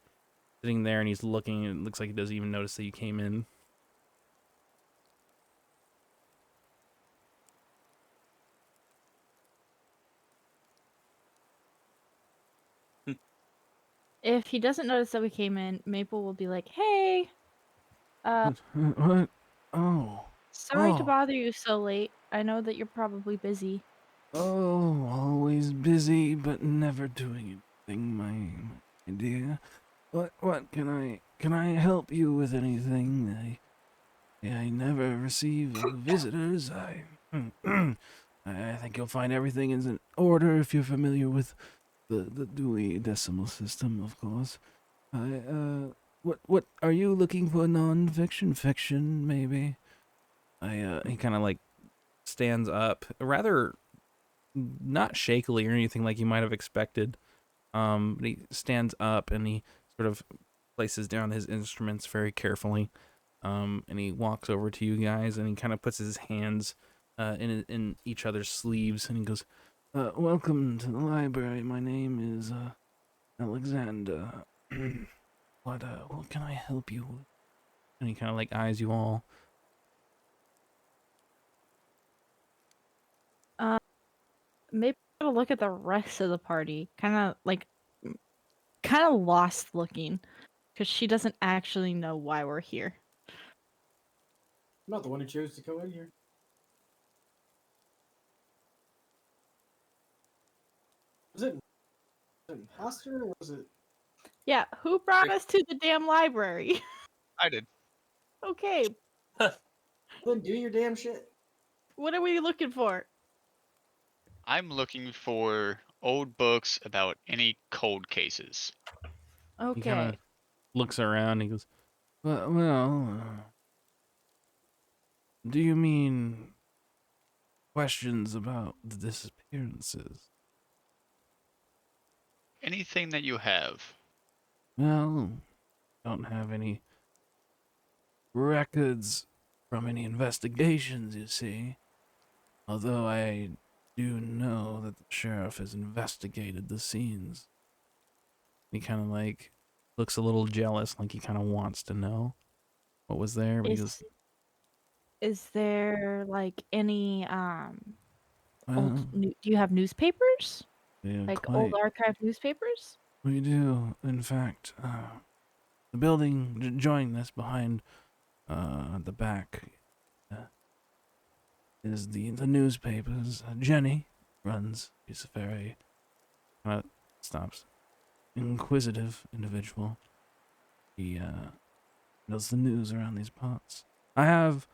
sitting there and he's looking, and it looks like he doesn't even notice that you came in. If he doesn't notice that we came in, Maple will be like, "Hey, What? Oh. sorry to Oh. bother you so late. I know that you're probably busy." Oh, always busy, but never doing anything, my dear. What can I help you with anything? I never receive visitors. I think you'll find everything is in order if you're familiar with the Dewey Decimal System, of course. What are you looking for? Non-fiction, fiction, maybe? He kind of like stands up, rather not shakily or anything like you might have expected. But he stands up and he sort of places down his instruments very carefully. And he walks over to you guys, and he kind of puts his hands in each other's sleeves, and he goes, "Welcome to the library. My name is Alexander. What can I help you with?" And he kind of like eyes you all. Maybe have a look at the rest of the party. Kind of lost looking, because she doesn't actually know why we're here. I'm not the one who chose to go in here. Was it an imposter or was it? Yeah, who brought us to the damn library? I did. Okay, Then do your damn shit. what are we looking for? I'm looking for old books about any cold cases. He kind Okay. of looks around. And he goes, well, do you mean questions about the disappearances? Anything that you have. Well, don't have any records from any investigations, you see. Although I do know that the sheriff has investigated the scenes. He kind of like looks a little jealous, like he kind of wants to know what was there, but he goes, Is there like any well, do you have newspapers? yeah, Like old quite. archive newspapers? We do, in fact. The building joining this behind the back uh, is the newspapers. Jenny runs. She's a very stops inquisitive individual. He knows the news around these parts. I have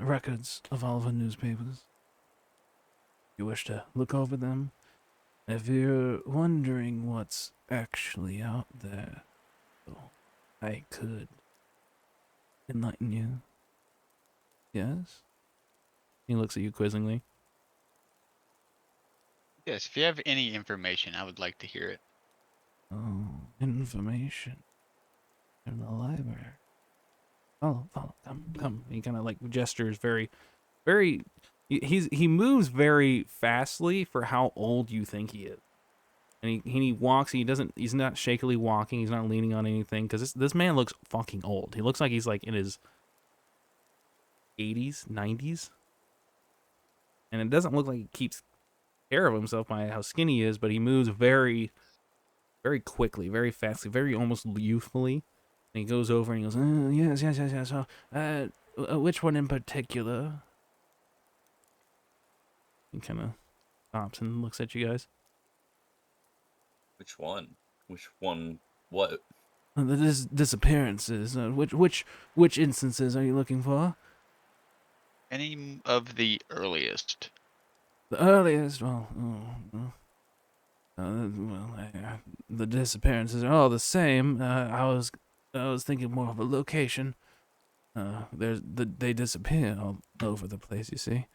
records of all of the newspapers. If you wish to look over them, if you're wondering what's actually out there, well, I could enlighten you. Yes? He looks at you quizzingly. Yes, if you have any information, I would like to hear it. Oh, information in the library. Follow, come. He kind of like gestures very, very. He moves very fastly for how old you think he is, and he walks. He doesn't. He's not shakily walking. He's not leaning on anything because this man looks fucking old. He looks like he's like in his 80s, 90s, and it doesn't look like he keeps care of himself by how skinny he is. But he moves very, very quickly, very fastly, very almost youthfully. And he goes over and he goes, yes. So, which one in particular? He kind of stops and looks at you guys. Which one? Which one? What? The disappearances. Which instances are you looking for? Any of the earliest. The earliest. The disappearances are all the same. I was thinking more of a location. They disappear all over the place. You see,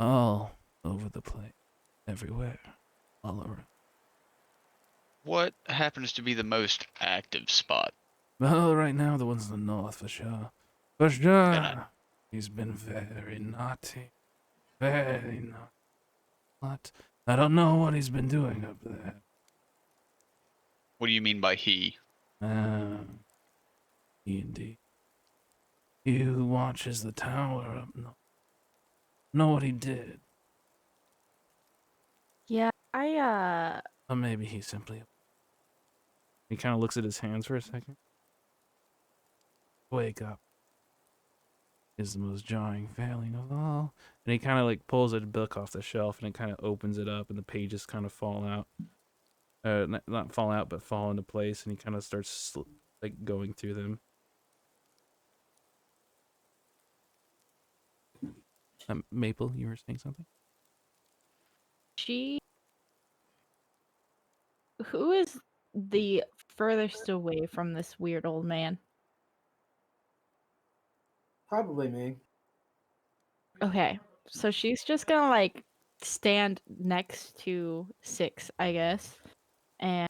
all over the place, everywhere, all around. What happens to be the most active spot? Well, right now the one's in the north for sure. For Then sure. He's been very naughty. Very naughty. What? I don't know what he's been doing up there. what do you mean by he? Indeed. He who watches the tower up north. Know what he did. Yeah, Or maybe he simply... He kind of looks at his hands for a second. Wake up. Is the most jarring failing of all. And he kind of like pulls a book off the shelf and it kind of opens it up and the pages kind of fall out. Not fall out, but fall into place. And he kind of starts like going through them. Maple, you were saying something? who is the furthest away from this weird old man? Probably me. Okay, so she's just gonna like stand next to Six, I guess, and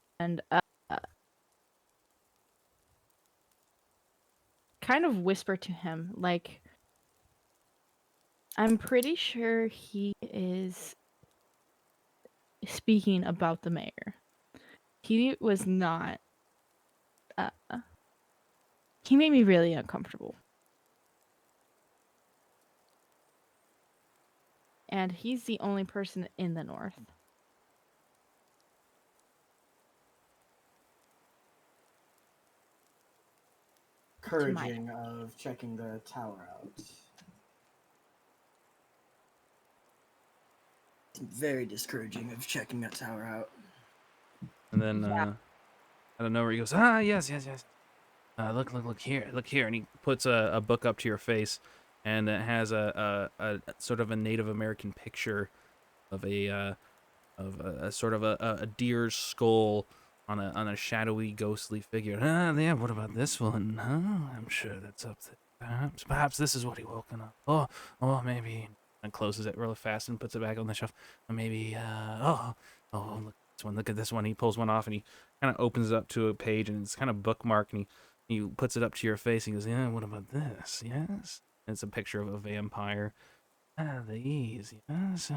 kind of whisper to him, like, I'm pretty sure he is speaking about the mayor. He was not He made me really uncomfortable. And he's the only person in the north. Encouraging of checking the tower out. Very discouraging of checking that tower out. And then Yeah. out of nowhere he goes, ah, yes. Look here, and he puts a book up to your face, and it has a sort of a Native American picture of a sort of a deer's skull on a shadowy, ghostly figure. Ah, yeah. What about this one? Huh? I'm sure that's up there. Perhaps this is what he woken up. Maybe. And closes it really fast and puts it back on the shelf. Or maybe. Look at this one. Look at this one. He pulls one off and he kind of opens it up to a page and it's kind of bookmarked and he puts it up to your face and he goes, yeah. What about this? Yes. And it's a picture of a vampire. Ah, these. Yes.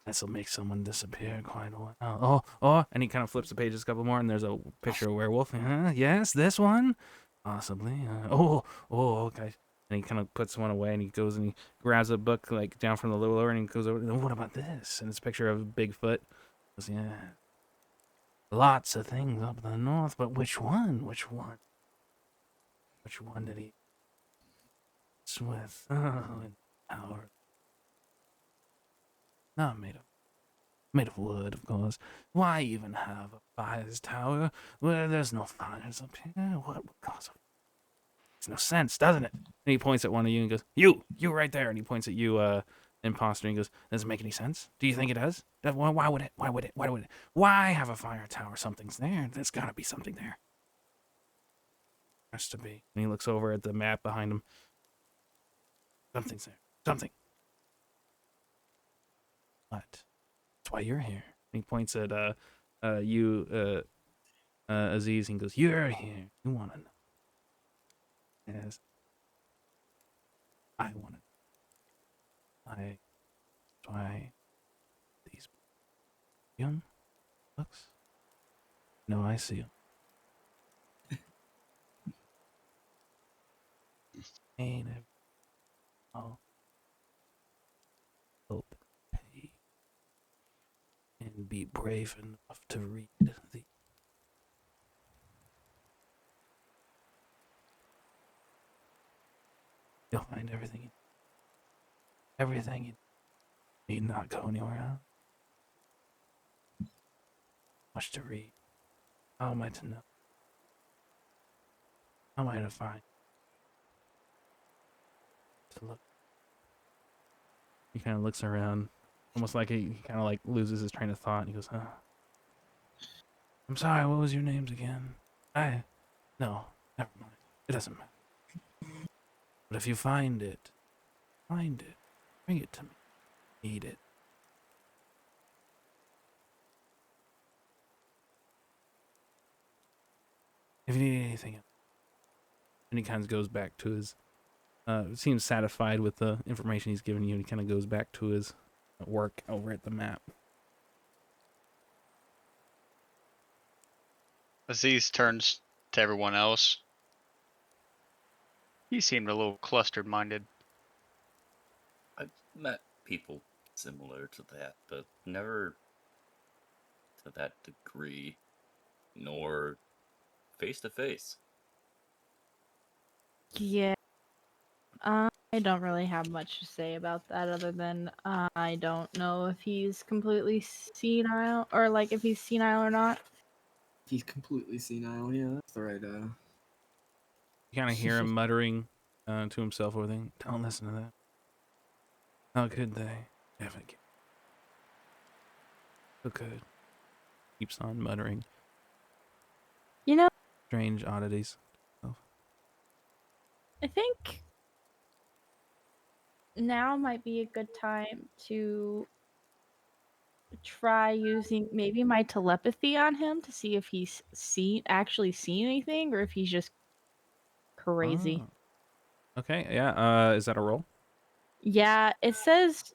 This'll make someone disappear quite a while. And he kind of flips the pages a couple more, and there's a picture of a werewolf. Yes, this one? Possibly. Okay. And he kind of puts one away, and he goes and he grabs a book, like, down from the lower, and he goes over, what about this? And it's a picture of Bigfoot. He goes, yeah. Lots of things up in the north, but which one? Which one did he... It's with... Howard. Not made of wood, of course. Why even have a fire's tower where there's no fires up here? What would cause it? Makes no sense, doesn't it? And he points at one of you and goes, You right there. And he points at you, imposter, and he goes, Does it make any sense? Do you think it does? Why would it? Why have a fire tower? Something's there. There's gotta be something there. Has to be. And he looks over at the map behind him. Something's there. Something. What? That's why you're here. And he points at you, Aziz, and goes, You're here. You want to know. Yes. I want to know. That's why these young books. No, I see them. Ain't it? Oh. Hope pay and be brave enough to read the. You'll find everything. Everything you need not go anywhere else. Much to read. How am I to know? How am I to find? To look. He kind of looks around, almost like he kind of like loses his train of thought. And he goes, I'm sorry, what was your names again? No, never mind. It doesn't matter. But if you find it, bring it to me. Need it. If you need anything else. And he kind of goes back to his, seems satisfied with the information he's given you, and he kind of goes back to his work over at the map. Aziz turns to everyone else. He seemed a little clustered-minded. I've met people similar to that, but never to that degree, nor face to face. Yeah. I don't really have much to say about that other than I don't know if he's completely senile or like if he's senile or not. He's completely senile. Yeah, that's the right. You kind of hear him muttering to himself over there. Don't listen to that. How could they ever get? Who could? Keeps on muttering. You know, Strange oddities. I think now might be a good time to try using maybe my telepathy on him to see if he's actually seen anything or if he's just crazy. Oh. Okay, yeah. Is that a roll? Yeah, it says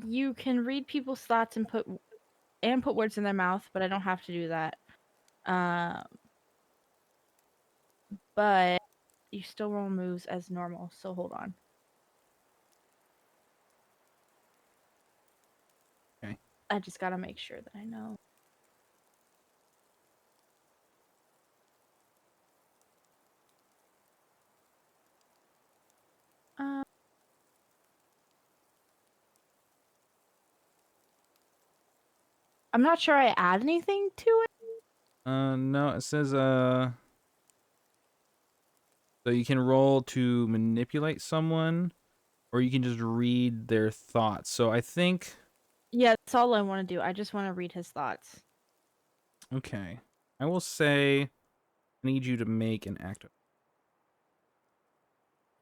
you can read people's thoughts and put words in their mouth, but I don't have to do that. But you still roll moves as normal. So hold on. Okay. I just gotta make sure that I know. Uh, I'm not sure I add anything to it. No, it says so you can roll to manipulate someone, or you can just read their thoughts. So I think, Yeah, that's all I want to do. I just want to read his thoughts. okay, I will say I need you to make an act.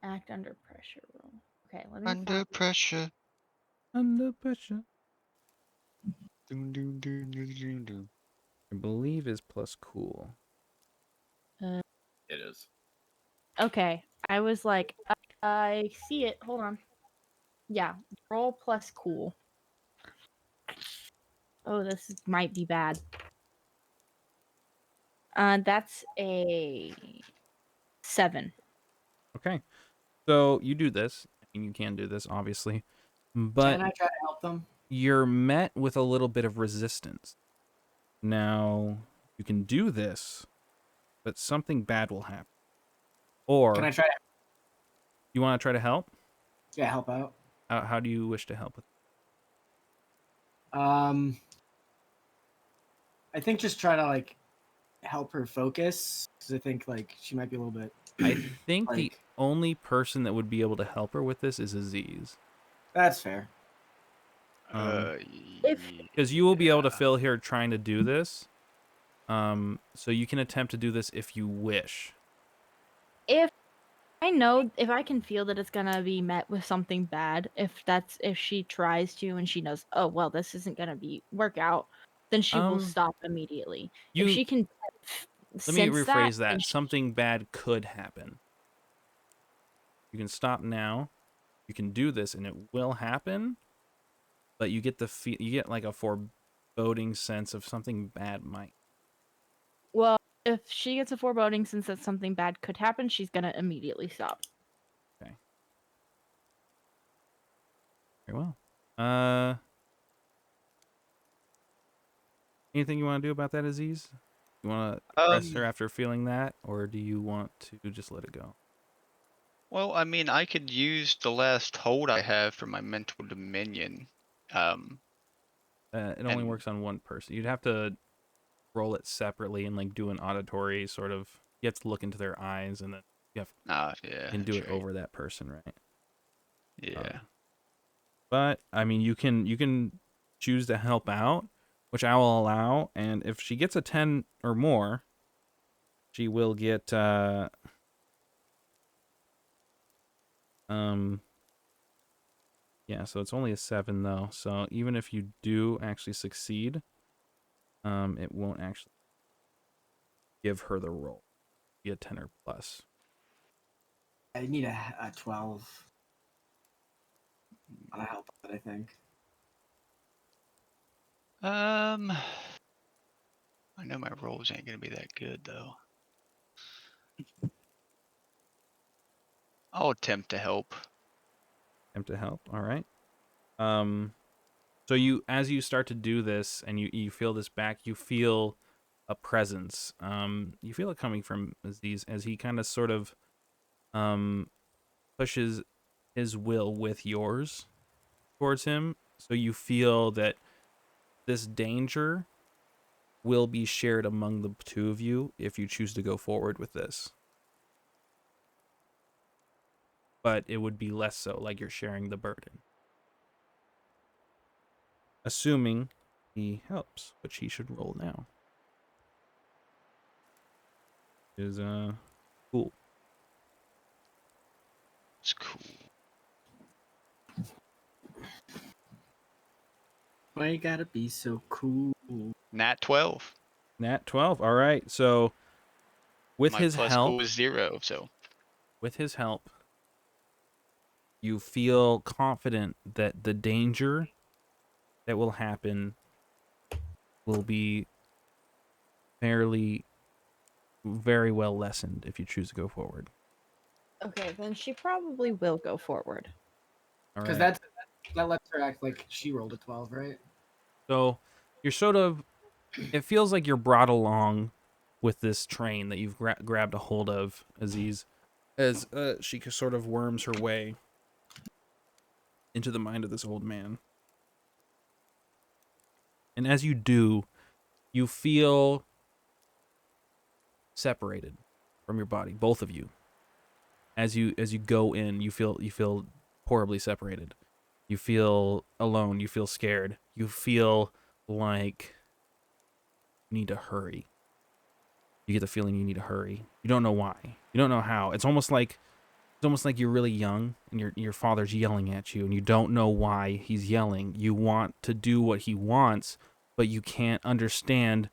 Act under pressure roll. Okay, let me Under find. pressure. Under pressure. Doom, doom, doom, doom, doom, doom. I believe is plus cool. Uh, It is. okay, I was like, I see it. Hold on. Yeah, roll plus cool. Oh, might be bad. That's a 7. Okay, so you do this, and you can do this, obviously, but Can I try to help them? you're met with a little bit of resistance. Now, you can do this, but something bad will happen. Can I Or, try to you want to try to help? help out? How do you wish to help with Um, I think just try to like help her focus because I think like she might be a little bit. I think the Like only person that would be able to help her with this is Aziz. that's fair. Um, If because you will be able to Yeah. fill here trying to do this. So you can attempt to do this if you wish. if I know if I can feel that it's gonna be met with something bad, if she tries to and she knows, oh well, this isn't gonna work out, then she will Um, stop immediately. If you she can let me sense that, rephrase then that. Something bad could happen. You can stop now. You can do this, and it will happen. But you get you get like a foreboding sense of something bad might. well, if she gets a foreboding sense that something bad could happen, she's gonna immediately stop. Okay. Very well. Anything you want to do about that, Aziz? You want to press her after feeling that, or do you want to just let it go? Well, I mean, I could use the last hold I have for my mental dominion. Um, It only and works on one person. You'd have to roll it separately and like do an auditory sort of. You have to look into their eyes, and then yeah, you can do that's it right. over that person, right? Yeah. But I mean, you can choose to help out, which I will allow. And if she gets a 10 or more, she will get yeah. So it's only a 7 though. So even if you do actually succeed, it won't actually give her the roll. Be a 10 or plus. I need a 12 on a help out, I think. I know my rolls ain't gonna be that good though. I'll attempt to help. Attempt to help. All right. So as you start to do this and you feel this back, you feel a presence. You feel it coming from Aziz as he kind of sort of pushes his will with yours towards him. So you feel that this danger will be shared among the two of you if you choose to go forward with this. But it would be less so, like you're sharing the burden. Assuming he helps, which he should roll now. Is cool. It's cool. Why you gotta be so cool? Nat 12. Nat 12. All right. So with My his plus cool help, is 0, so you feel confident that the danger that will happen will be fairly very well lessened if you choose to go forward. Okay, then she probably will go forward. All Because right. that lets her act like she rolled a 12, right? So you're sort of. It feels like you're brought along with this train that you've grabbed a hold of, Aziz, as she sort of worms her way into the mind of this old man. And as you do, you feel separated from your body, both of you. As you go in, you feel horribly separated. You feel alone, you feel scared. You feel like you need to hurry. You get the feeling you need to hurry. You don't know why. You don't know how. It's almost like you're really young and your father's yelling at you and you don't know why he's yelling. You want to do what he wants, but you can't understand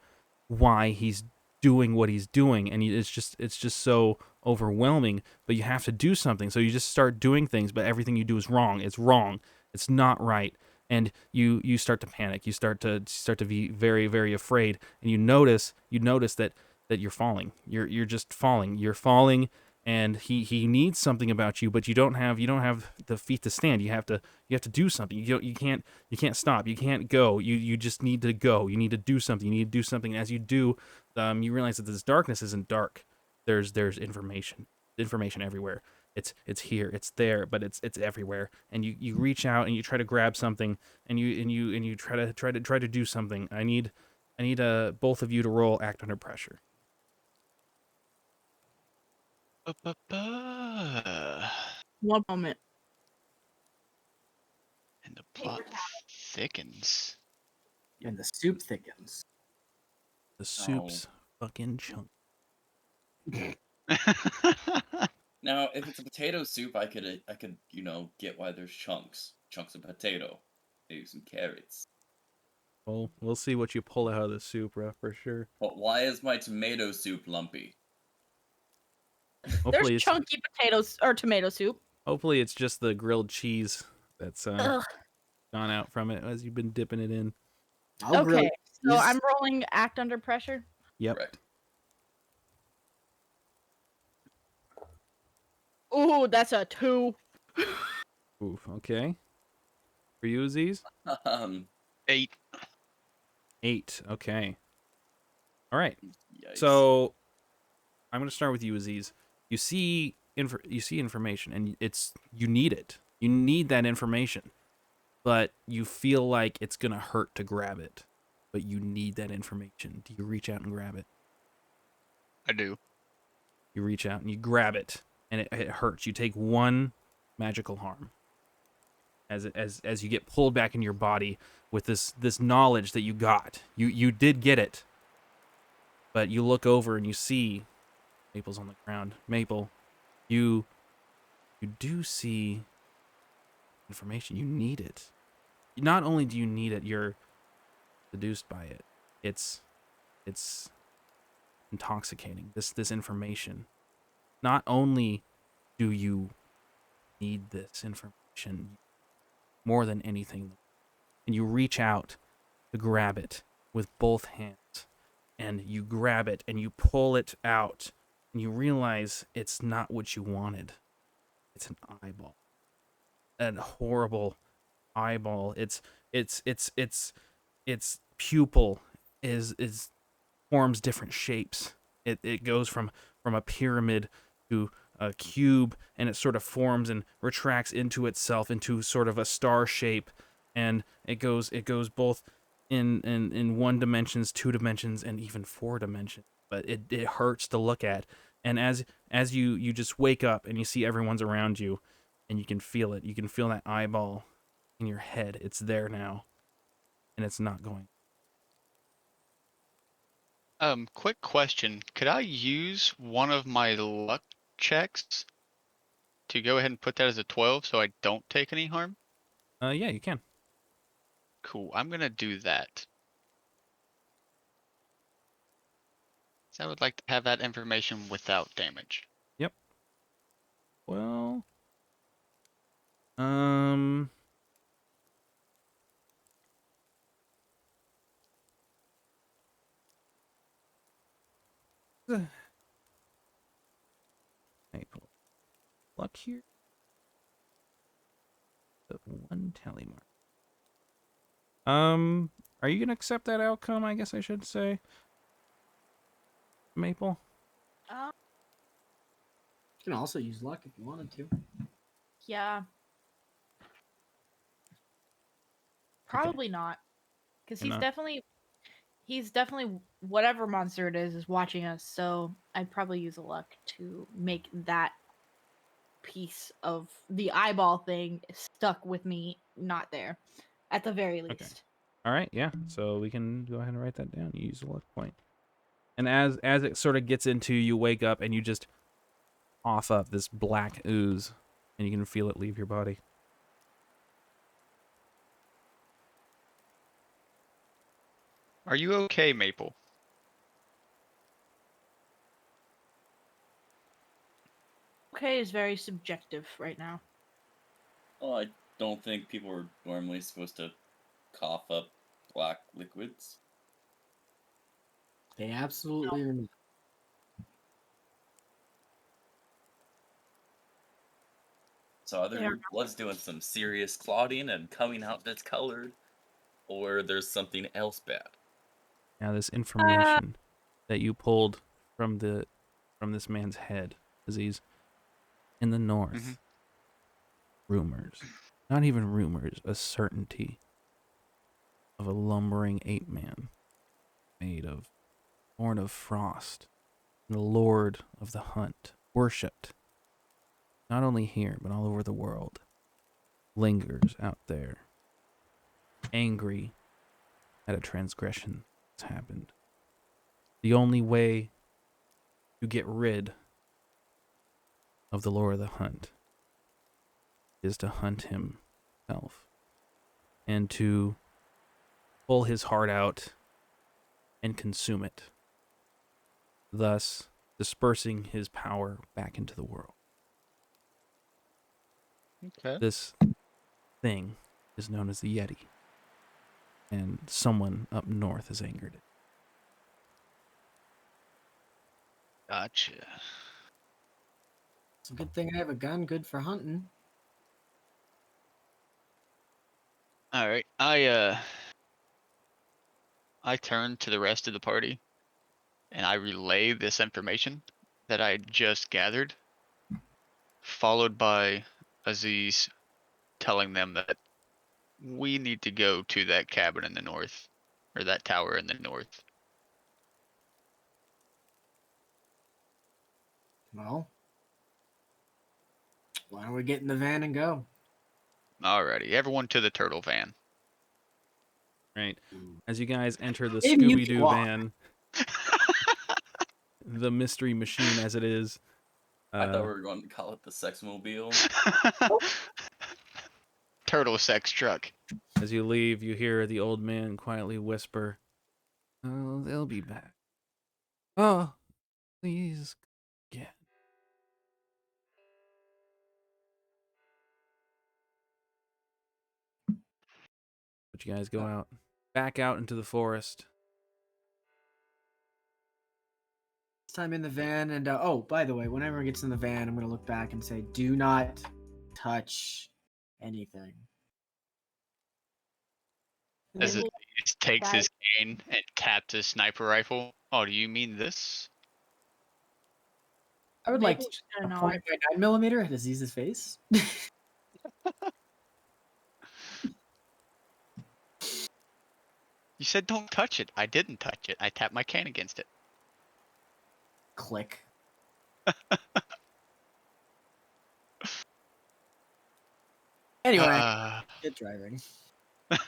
why he's doing what he's doing, and it's just so overwhelming, but you have to do something. So you just start doing things, but everything you do is wrong. It's wrong. It's not right. And you start to panic. You start to be very, very afraid, and you notice that you're falling. You're just falling. You're falling, and he needs something about you, but you don't have the feet to stand. You have to do something. You can't stop. You can't go. You just need to go. You need to do something. You need to do something. And as you do, you realize that this darkness isn't dark. There's information everywhere. It's here. It's there, but it's everywhere. And you reach out and you try to grab something, and you try to do something. I need both of you to roll act under pressure. Ba-ba-ba. One moment. And the plot thickens. And the soup thickens. The soup's fucking chunk. Now, if it's a potato soup, I could get why there's chunks of potato, maybe some carrots. Well, we'll see what you pull out of the soup, for sure. But why is my tomato soup lumpy? Hopefully There's it's chunky potatoes or tomato soup. hopefully it's just the grilled cheese that's Ugh. gone out from it as you've been dipping it in. I'll grill Okay, so cheese. I'm rolling act under pressure. Yep. Correct. Ooh, that's a 2. Oof. Okay. For you, Aziz? 8. 8. Okay. All right. Yikes. So I'm gonna start with you, Aziz. You see information, and you need it. You need that information, but you feel like it's gonna hurt to grab it. But you need that information. Do you reach out and grab it? I do. You reach out and you grab it, and it hurts. You take one magical harm as you get pulled back in your body with this knowledge that you got. You did get it, but you look over and you see Maple's on the ground. Maple, you do see information. You need it. Not only do you need it, you're seduced by it. It's intoxicating. This information. Not only do you need this information more than anything, and you reach out to grab it with both hands, and you grab it and you pull it out, and you realize it's not what you wanted. It's an eyeball, a horrible eyeball. Its pupil is forms different shapes. It goes from a pyramid to a cube, and it sort of forms and retracts into itself into sort of a star shape, and it goes both in one dimensions, 2 dimensions, and even 4 dimensions. But it hurts to look at, and as you just wake up and you see everyone's around you, and you can feel it. You can feel that eyeball in your head. It's there now, and it's not going. Quick question. Could I use one of my luck checks to go ahead and put that as a 12 so I don't take any harm? Yeah, you can. Cool. I'm gonna do that. So I would like to have that information without damage. Yep. Well, um, Maple. luck here. The one tally mark. Are you gonna accept that outcome? I guess I should say. Maple. Uh, You can also use luck if you wanted to. yeah. Probably not, because Why not? he's definitely whatever monster it is watching us. So I'd probably use a luck to make that piece of the eyeball thing stuck with me not there, at the very Okay. least. All right. Yeah. So we can go ahead and write that down. You use a luck point. And as it sort of gets into, you wake up and you just off up this black ooze, and you can feel it leave your body. Are you okay, Maple? Okay is very subjective right now. Well, I don't think people are normally supposed to cough up black liquids. They absolutely are not. So either They are your blood's doing some serious clotting and coming out discolored, or there's something else bad. Now, this information that you pulled from this man's head, as he's in the north, Mhm. rumors, not even rumors, a certainty of a lumbering ape man born of frost, the lord of the hunt, worshipped not only here but all over the world, lingers out there, angry at a transgression that's happened. The only way to get rid of the lord of the hunt is to hunt himself and to pull his heart out and consume it, thus dispersing his power back into the world. Okay. This thing is known as the Yeti, and someone up north has angered it. Gotcha. It's a good thing I have a gun, good for hunting. All right. I turn to the rest of the party and I relay this information that I just gathered, followed by Aziz telling them that we need to go to that cabin in the north, or that tower in the north. Well, why don't we get in the van and go? Alrighty, everyone to the turtle van. Right? As you guys enter the Maybe you can Scooby-Doo walk. van, the mystery machine as it is, I thought we were going to call it the sex mobile. Turtle sex truck. as you leave, you hear the old man quietly whisper, "Oh, they'll be back. Oh, please again." But you guys go out, back out into the forest. This time in the van, and oh, by the way, when everyone gets in the van, I'm gonna look back and say, "Do not touch anything." As it Maple takes guy, his cane and taps his sniper rifle. Oh, do you mean this? I would like Maple's to gonna point nod. my 9mm at Aziz's face. You said don't touch it. I didn't touch it. I tapped my cane against it. Click. Anyway, good driving. All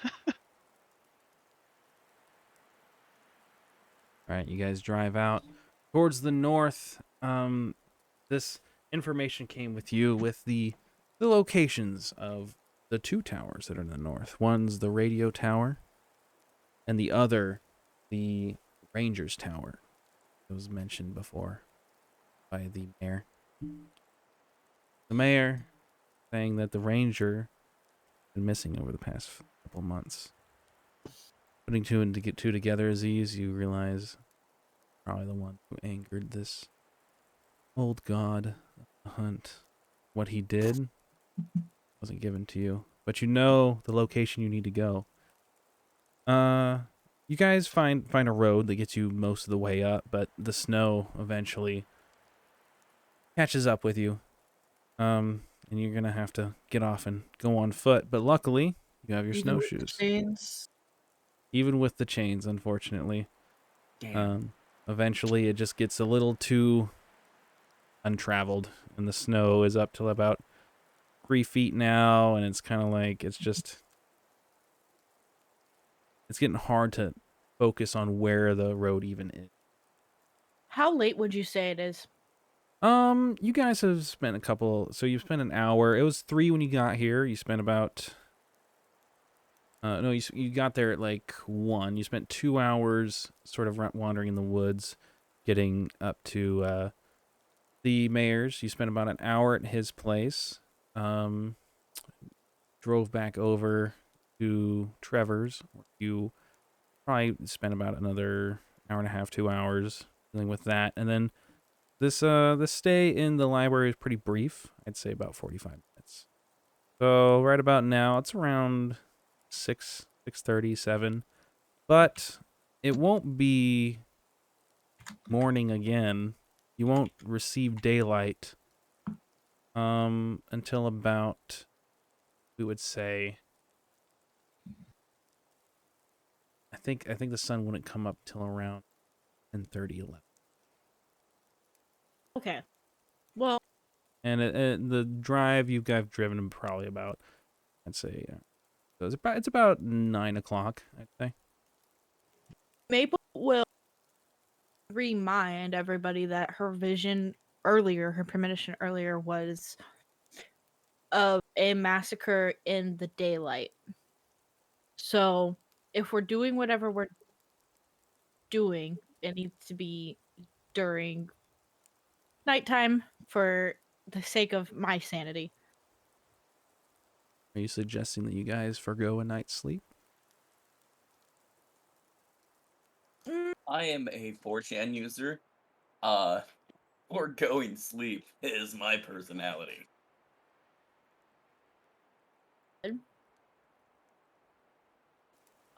right, you guys drive out towards the north. This information came with you with the locations of the two towers that are in the north. One's the radio tower, and the other, the Rangers Tower. It was mentioned before by the mayor. The mayor saying that the ranger been missing over the past couple months. Putting two and to get two together, Aziz, you realize probably the one who angered this old god of the hunt what he did wasn't given to you, but you know the location you need to go. You guys find a road that gets you most of the way up, but the snow eventually catches up with you. And you're gonna have to get off and go on foot. But luckily, you have your Even with the snowshoes. chains. Even with the chains, unfortunately. Damn. Eventually it just gets a little too untraveled, and the snow is up to about 3 feet now, and it's kind of like it's getting hard to focus on where the road even is. How late would you say it is? You guys have spent so you spent an hour. It was 3 when you got here. You spent about no, you got there at like 1. You spent 2 hours sort of wandering in the woods, getting up to the mayor's. You spent about an hour at his place. Drove back over to Trevor's. You probably spent about another hour and a half, 2 hours dealing with that, and then this stay in the library is pretty brief. I'd say about 45 minutes. So right about now, it's around 6:30, 7. But it won't be morning again. You won't receive daylight until about, we would say, I think the sun wouldn't come up till around 10:30, 11. Okay. Well, And the drive you guys have driven probably about, I'd say, so it's about 9 o'clock, I'd say. Maple will remind everybody that her vision earlier, her premonition earlier, was of a massacre in the daylight. So if we're doing whatever we're doing, it needs to be during nighttime for the sake of my sanity. Are you suggesting that you guys forgo a night's sleep? I am a 4chan user. Uh, foregoing sleep is my personality.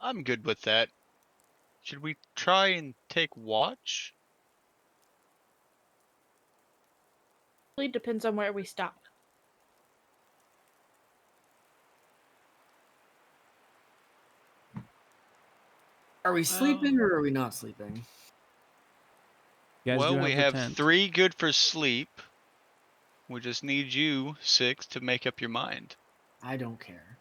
I'm good with that. Should we try and take watch? Really depends on where we stop. Are we sleeping or are we not sleeping? You guys do Well, have we the have tent. 3 good for sleep. We just need you 6 to make up your mind. I don't care.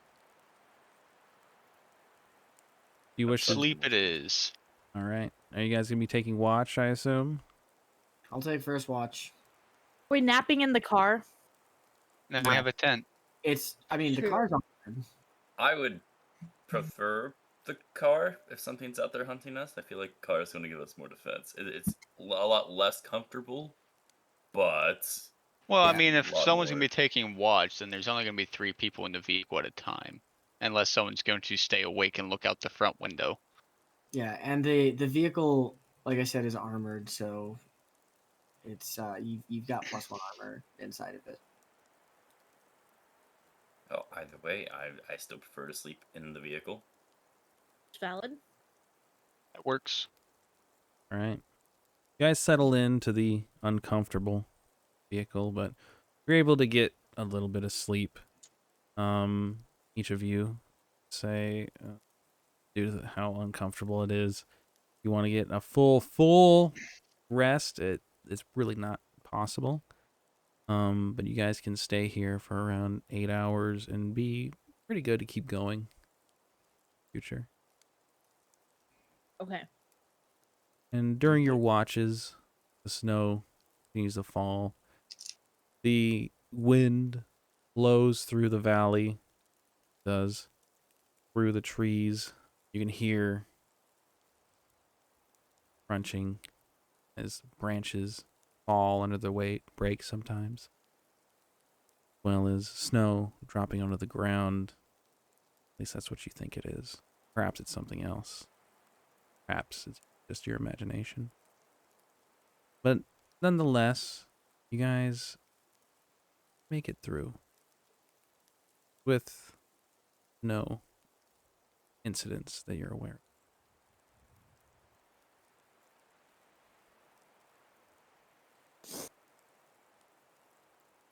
You wish to... Sleep it is. All right. Are you guys going to be taking watch, I assume? I'll take first watch. Are we napping in the car? Now No. we have a tent. The True. car's on. I would prefer the car if something's out there hunting us. I feel like the car is going to give us more defense. It's a lot less comfortable, but Well, I Yeah. mean, a if lot someone's more. going to be taking watch, then there's only going to be 3 people in the vehicle at a time. Unless someone's going to stay awake and look out the front window. Yeah, and the vehicle, like I said, is armored, so it's you've got +1 armor inside of it. Oh, either way, I still prefer to sleep in the vehicle. It's valid. That works. All right. You guys settle into the uncomfortable vehicle, but you're able to get a little bit of sleep. Each of you say, due to how uncomfortable it is, you want to get a full rest. It's really not possible. But you guys can stay here for around 8 hours and be pretty good to keep going. Future. Okay. And during your watches, the snow continues to fall. The wind blows through the valley, does, through the trees. You can hear crunching as branches fall under the weight, break sometimes. As well as snow dropping onto the ground. At least that's what you think it is. Perhaps it's something else. Perhaps it's just your imagination. But nonetheless, you guys make it through with no incidents that you're aware of.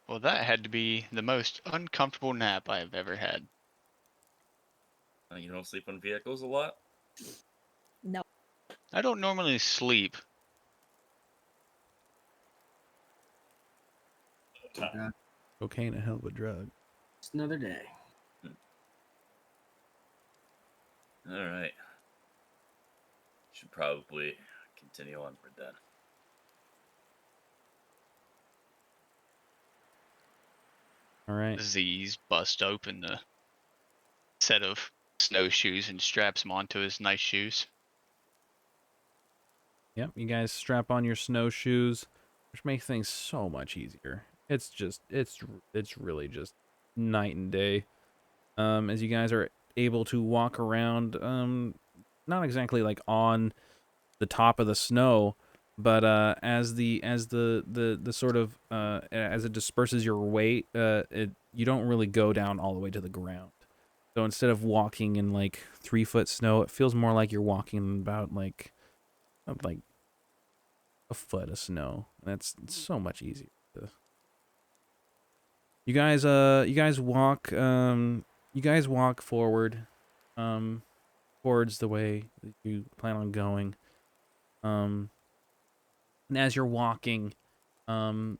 Well, that had to be the most uncomfortable nap I have ever had. You don't sleep on vehicles a lot? No. I don't normally sleep. Yeah, Cocaine, a hell of a drug. just another day. All right. Should probably continue onward then. All right. Z's bust open the set of snowshoes and straps them onto his nice shoes. Yep, you guys strap on your snowshoes, which makes things so much easier. It's really just night and day. As you guys are able to walk around, not exactly like on the top of the snow, but as the sort of as it disperses your weight, you don't really go down all the way to the ground. So instead of walking in like 3 foot snow, it feels more like you're walking about like a foot of snow. That's so much easier. You guys walk forward, towards the way that you plan on going. And as you're walking,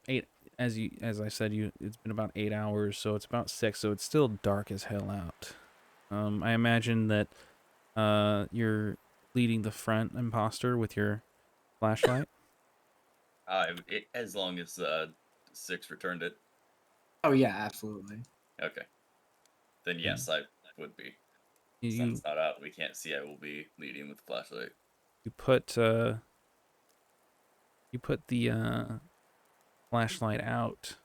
eight as I said, it's been about 8 hours, so it's about 6, so it's still dark as hell out. I imagine that you're leading the front imposter with your flashlight. As long as 6 returned it. Oh yeah, absolutely. Okay. Then yes, I would be. You Sun's not out. We can't see. I will be leading with the flashlight. you put the flashlight out,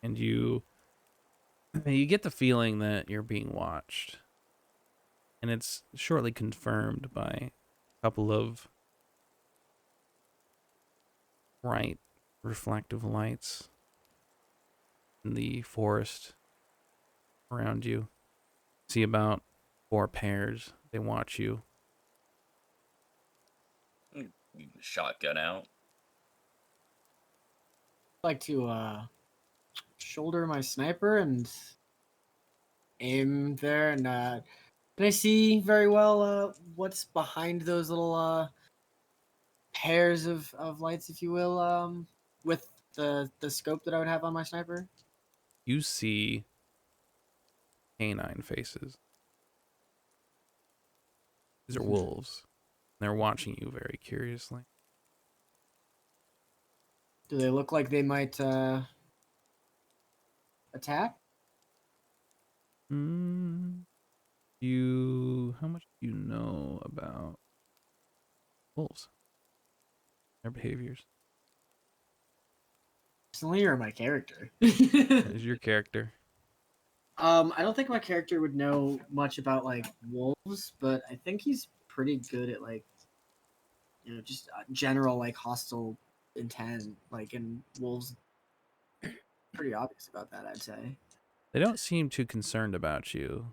and you get the feeling that you're being watched, and it's shortly confirmed by a couple of bright reflective lights in the forest around you. See about 4 pairs. They watch you. Shotgun out. I like to shoulder my sniper and aim there, and can I see very well what's behind those little pairs of lights, if you will, with the scope that I would have on my sniper? You see canine faces. These are wolves. They're watching you very curiously. Do they look like they might attack? How much do you know about wolves? Their behaviors. Personally, or my character? Is your character? I don't think my character would know much about like wolves, but I think he's pretty good at like, just general like hostile intent. Like, and wolves, pretty obvious about that, I'd say. They don't seem too concerned about you.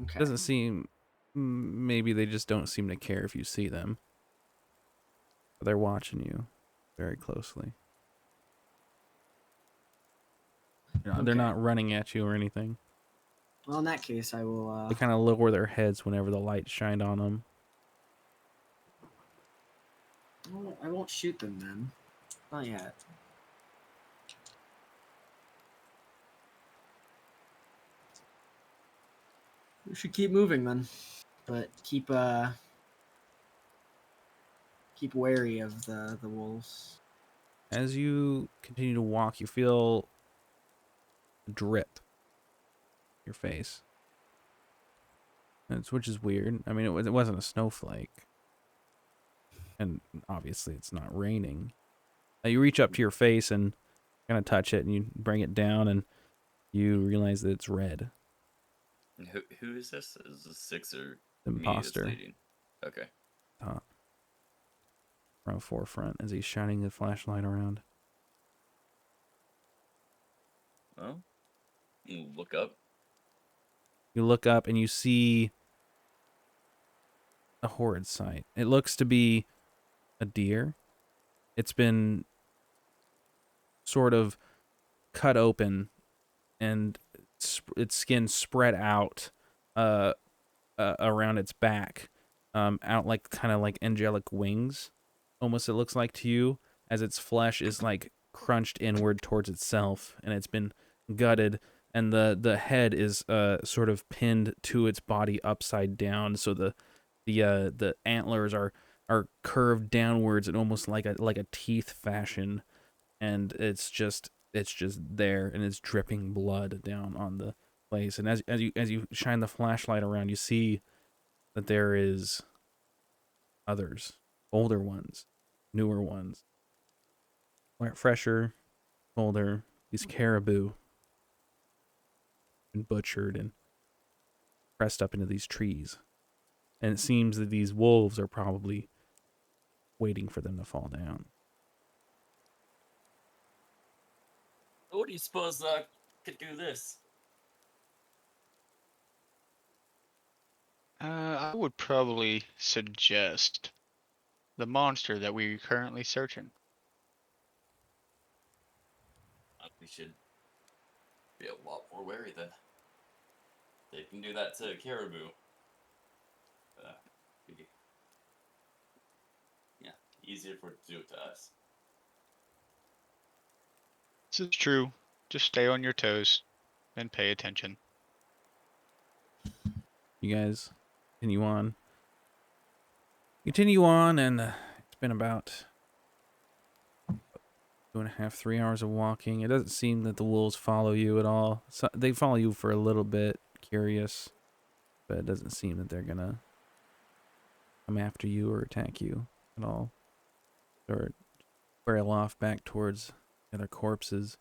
Okay. Doesn't seem. Maybe they just don't seem to care if you see them. But they're watching you very closely. They're Okay. not running at you or anything. Well, in that case, I will. They kind of lower their heads whenever the light shined on them. I won't shoot them then. Not yet. We should keep moving then, but keep wary of the wolves. As you continue to walk, you feel a drip in your face. Which is weird. I mean, it wasn't a snowflake. And obviously it's not raining. You reach up to your face and kind of touch it, and you bring it down, and you realize that it's red. Who is this? Is this 6 or Imposter. me that's leading? Okay. From forefront as he's shining the flashlight around. Well, you look up. You look up and you see a horrid sight. It looks to be a deer. It's been sort of cut open and its skin spread out uh, around its back, out like kind of like angelic wings, almost it looks like to you, as its flesh is like crunched inward towards itself, and it's been gutted, and the head is sort of pinned to its body upside down, so the antlers are curved downwards and almost like a teeth fashion, and it's just there, and it's dripping blood down on the place. And as you shine the flashlight around, you see that there is others, older ones, newer ones, fresher, older. These caribou been butchered and pressed up into these trees, and it seems that these wolves are probably waiting for them to fall down. What do you suppose could do this? I would probably suggest the monster that we're currently searching. We should be a lot more wary then. They can do that to caribou. Be- yeah, easier for it to do it to us. This is true. Just stay on your toes and pay attention. You guys continue on, and it's been about 2.5, 3 hours of walking. It doesn't seem that the wolves follow you at all. So they follow you for a little bit, curious, but it doesn't seem that they're gonna come after you or attack you at all, or trail off back towards the other corpses.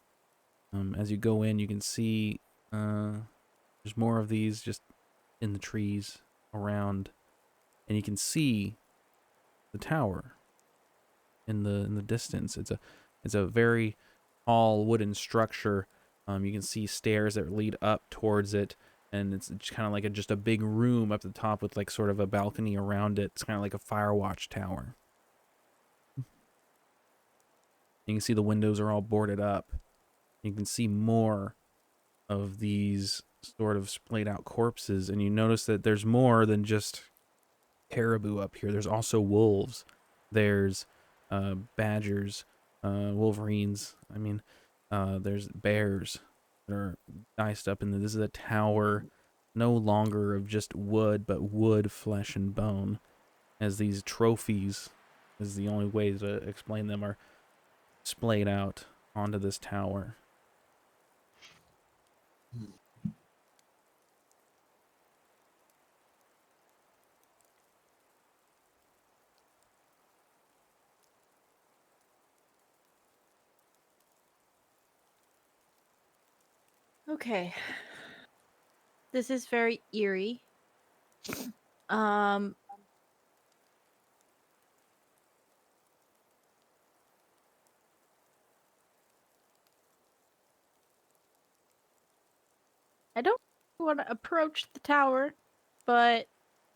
As you go in, you can see there's more of these just in the trees around, and you can see the tower in the distance. It's a very tall wooden structure. You can see stairs that lead up towards it, and it's kind of like just a big room up the top with like sort of a balcony around it. It's kind of like a fire watch tower. You can see the windows are all boarded up. You can see more of these sort of splayed out corpses, and you notice that there's more than just caribou up here. There's also wolves. There's badgers, wolverines. I mean, there's bears that are diced up in the. This is a tower, no longer of just wood, but wood, flesh, and bone. As these trophies, is the only way to explain them, are splayed out onto this tower. Okay. This is very eerie. Um I don't want to approach the tower, but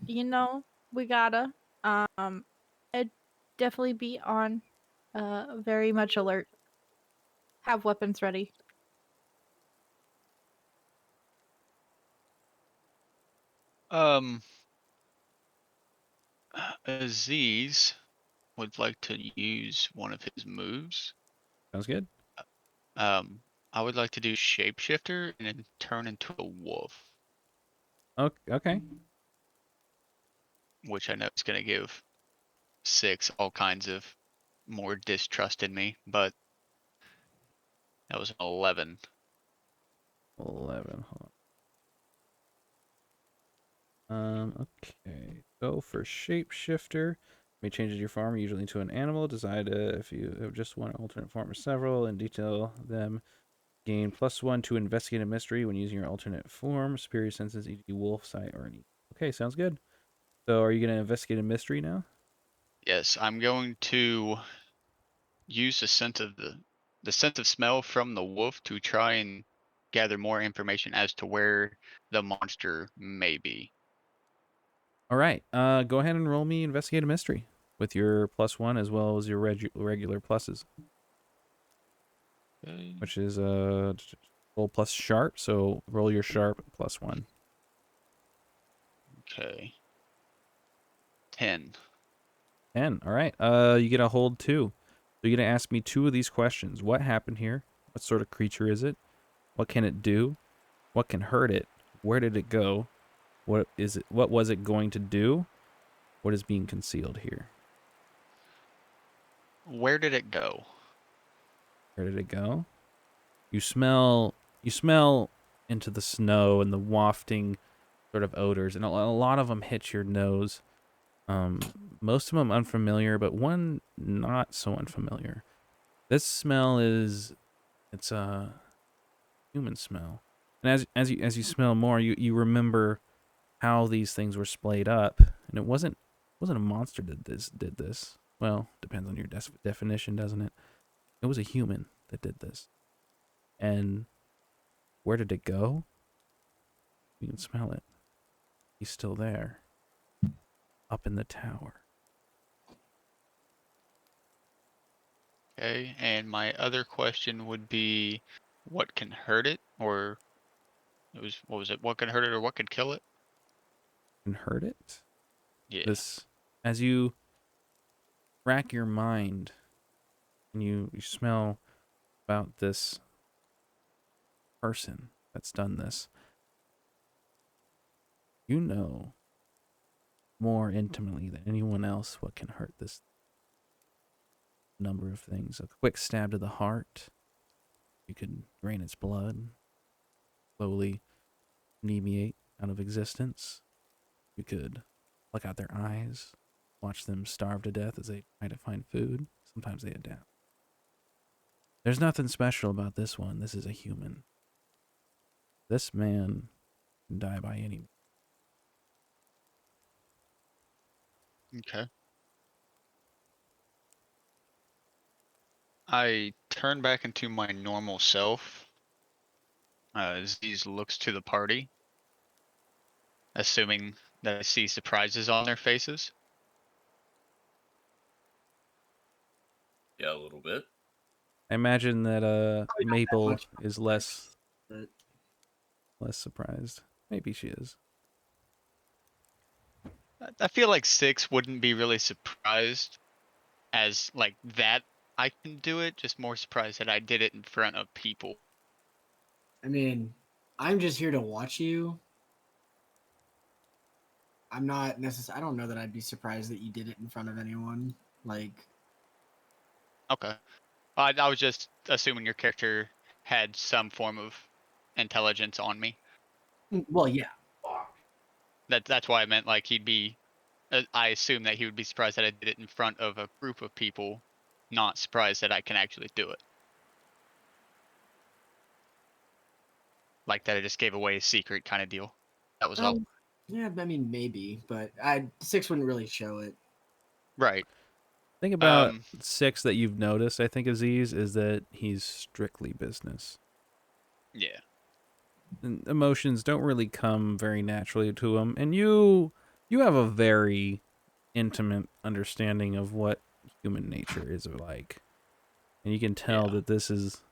we gotta. I'd definitely be on very much alert. Have weapons ready. Um, Aziz would like to use one of his moves. Sounds good. Um, I would like to do shapeshifter and then turn into a wolf, Okay. which I know is going to give Six all kinds of more distrust in me, but that was an 11. 11. Hold on. Okay. Go for shapeshifter. May changes your form usually into an animal. Decide if you have just one alternate form or several, and detail them. Gain +1 to investigate a mystery when using your alternate form. Superior senses, e.g., wolf, sight, or any. Okay, sounds good. So, are you gonna investigate a mystery now? Yes, I'm going to use the scent of smell from the wolf to try and gather more information as to where the monster may be. All right. Go ahead and roll me investigate a mystery with your +1 as well as your regular pluses, Okay. which is roll plus sharp. So roll your sharp +1. Okay. 10. 10. All right. You get a hold 2. So you're gonna ask me 2 of these questions. What happened here? What sort of creature is it? What can it do? What can hurt it? Where did it go? What is it? What was it going to do? What is being concealed here? Where did it go? Where did it go? You smell into the snow and the wafting sort of odors, and a lot of them hit your nose. Most of them unfamiliar, but one not so unfamiliar. This smell it's a human smell, and as you smell more, you remember how these things were splayed up, and it wasn't a monster that did this. Well, depends on your definition, doesn't it? It was a human that did this. And where did it go? You can smell it. He's still there. Up in the tower. Okay. And my other question would be, what can hurt it? Or what was it? What can hurt it or what could kill it? And hurt it? Yeah. This, as you rack your mind and you smell about this person that's done this, you know more intimately than anyone else what can hurt this number of things. A quick stab to the heart. You could drain its blood, slowly anemia out of existence. You could pluck out their eyes, watch them starve to death as they try to find food. Sometimes they adapt. There's nothing special about this one. This is a human. This man can die by any means. Okay. I turn back into my normal self. Z's looks to the party, assuming that I see surprises on their faces. Yeah, a little bit. I imagine that Probably not that Maple much, is less but surprised. Maybe she is. I feel like 6 wouldn't be really surprised as like that I can do it, just more surprised that I did it in front of people. I mean, I'm just here to watch you. I'm not necessarily. I don't know that I'd be surprised that you did it in front of anyone. Like, Okay. I was just assuming your character had some form of intelligence on me. well, yeah. That's why I meant like he'd be. I assume that he would be surprised that I did it in front of a group of people, not surprised that I can actually do it. Like that I just gave away a secret kind of deal. That was all. Yeah. I mean, maybe, but I 6 wouldn't really show it. Right. Think about 6 that you've noticed, I think, Aziz, is that he's strictly business. Yeah. And emotions don't really come very naturally to him. And you have a very intimate understanding of what human nature is like. And you can tell Yeah. that this is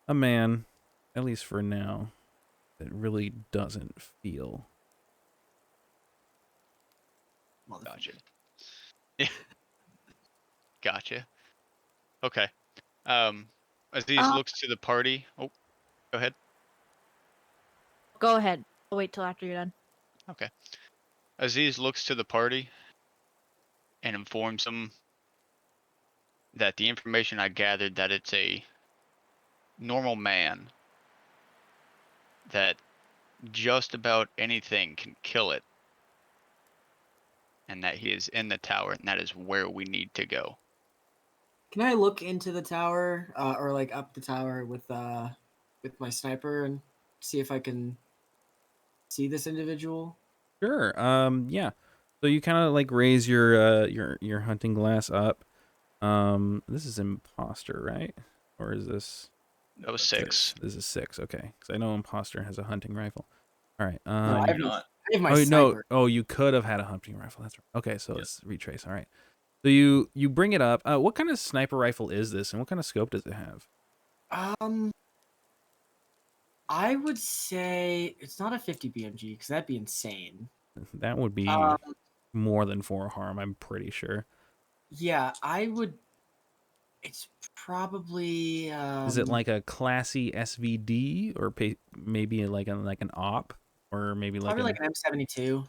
a man, at least for now, that really doesn't feel. Gotcha. Yeah. Gotcha. Okay. Aziz looks to the party. Oh, go ahead. Go ahead. I'll wait till after you're done. Okay. Aziz looks to the party and informs them that the information I gathered that it's a normal man, that just about anything can kill it, and that he is in the tower, and that is where we need to go. Can I look into the tower, or like up the tower with my sniper and see if I can see this individual? Sure. Yeah. So you kind of like raise your hunting glass up. This is imposter, right? Or is this That was Six. 6. This is 6. Okay, because I know imposter has a hunting rifle. All right. No, I I do have, not. I have my Oh no! sniper. Oh, you could have had a hunting rifle. That's right. Okay, so Yep. let's retrace. All right. So you bring it up. What kind of sniper rifle is this, and what kind of scope does it have? I would say it's not a 50 BMG because that'd be insane. That would be Um, more than 4 harm. I'm pretty sure. yeah, I would. It's probably. Is it like a classy SVD or maybe like an op or maybe like probably an like an M72,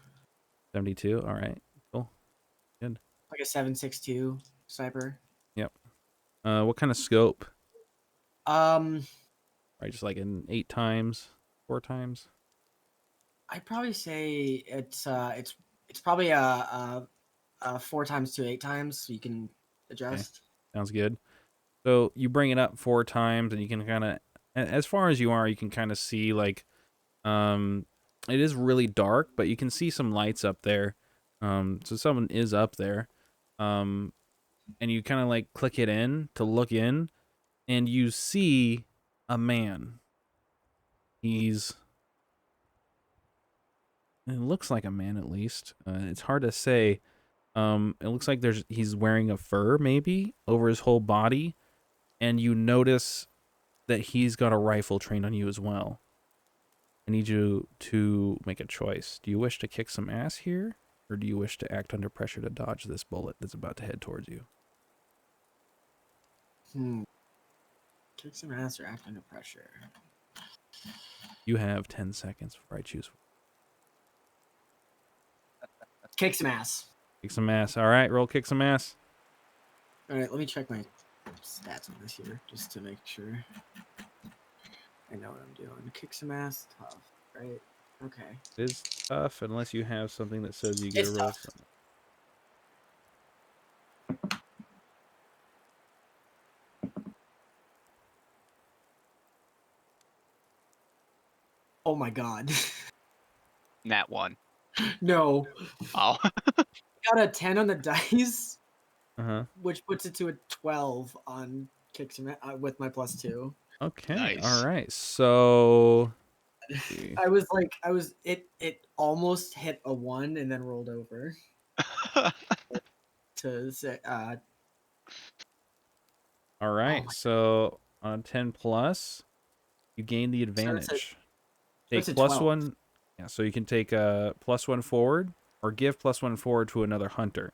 72? All right, cool, good. like a 7.62 sniper. Yep. What kind of scope? Um, Right, just like an 8 times, 4 times. I'd probably say it's probably a 4 times to 8 times, so you can adjust. Sounds good. So you bring it up 4 times, and you can kind of, as far as you are, you can kind of see like, it is really dark, but you can see some lights up there. So someone is up there. And you kind of like click it in to look in, and you see a man. It looks like a man at least. It's hard to say. It looks like he's wearing a fur maybe over his whole body, and you notice that he's got a rifle trained on you as well. I need you to make a choice. Do you wish to kick some ass here, or do you wish to act under pressure to dodge this bullet that's about to head towards you? Kick some ass or act under pressure. You have 10 seconds before I choose. Kick some ass. Kick some ass. All right, roll kick some ass. All right, let me check my stats on this here just to make sure I know what I'm doing. Kick some ass, tough, right? Okay. It is tough unless you have something that says you get It's a roll. tough. Something. Oh my god. Nat 1. No. Oh. Got a 10 on the dice, Uh-huh. which puts it to a 12 on kick some with my +2. Okay. Nice. All right. So It almost hit a 1 and then rolled over to say all right. my- So on 10 plus, you gain the it's a- advantage. it's Take a 12. +1. Yeah, so you can take a +1 forward or give +1 forward to another hunter.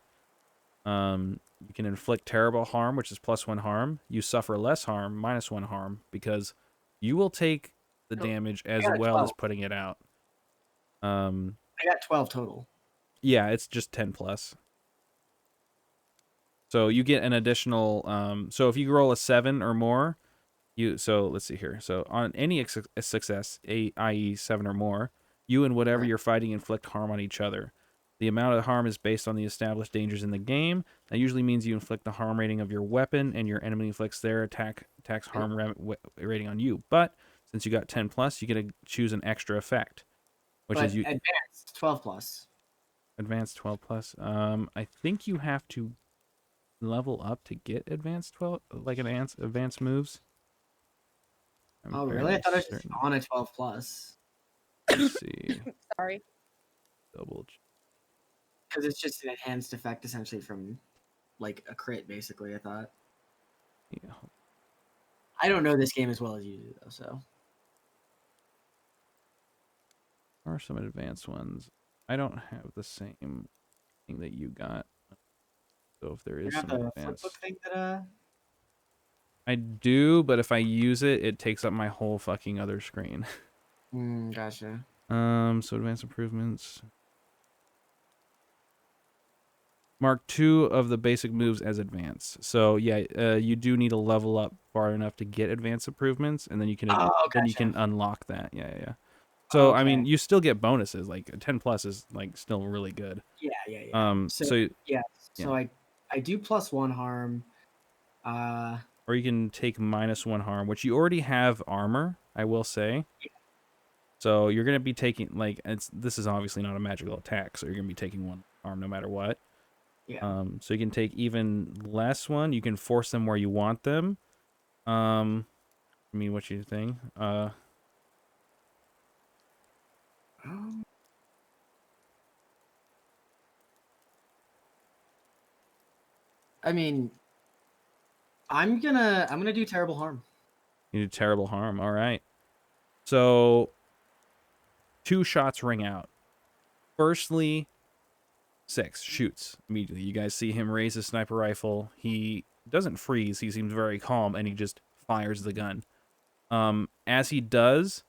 You can inflict terrible harm, which is +1 harm. You suffer less harm, -1 harm, because you will take the No, damage as got a well as 12. putting it out. I got 12 total. Yeah, it's just 10 plus. So you get an additional. So if you roll a 7 or more, So let's see here. So on any success, i.e. 7 or more, you and whatever Right. you're fighting inflict harm on each other. The amount of harm is based on the established dangers in the game. That usually means you inflict the harm rating of your weapon, and your enemy inflicts their attacks harm rating on you. But since you got 10 plus, you get to choose an extra effect, which But is you advanced 12 plus. advanced 12 plus. I think you have to level up to get advanced 12, like advanced moves. I'm Oh, really? fairly I thought I was just certain. on a 12 plus. Let's see. Sorry. Double. Because it's just an enhanced effect essentially from like a crit, basically, I thought. Yeah. I don't know this game as well as you do, though, so. Or some advanced ones. I don't have the same thing that you got. So if there I is got some the advanced, flipbook thing that, I do, but if I use it, it takes up my whole fucking other screen. Gotcha. So advanced improvements. Mark 2 of the basic moves as advanced. So yeah, you do need to level up far enough to get advanced improvements, and then you can Oh, then you gotcha. can unlock that. Yeah. So I mean, Okay. you still get bonuses. Like a 10 plus is like still really good. Yeah. So Yeah. yeah. So I do +1 harm. Or you can take -1 harm, which you already have armor, I will say. Yeah. So you're gonna be taking this is obviously not a magical attack, so you're gonna be taking 1 harm no matter what. Yeah. So you can take even less one. You can force them where you want them. me what you think. I mean, I'm gonna do terrible harm. You do terrible harm. All right. So 2 shots ring out. Firstly, 6 shoots immediately. You guys see him raise his sniper rifle. He doesn't freeze. He seems very calm, and he just fires the gun. As he does,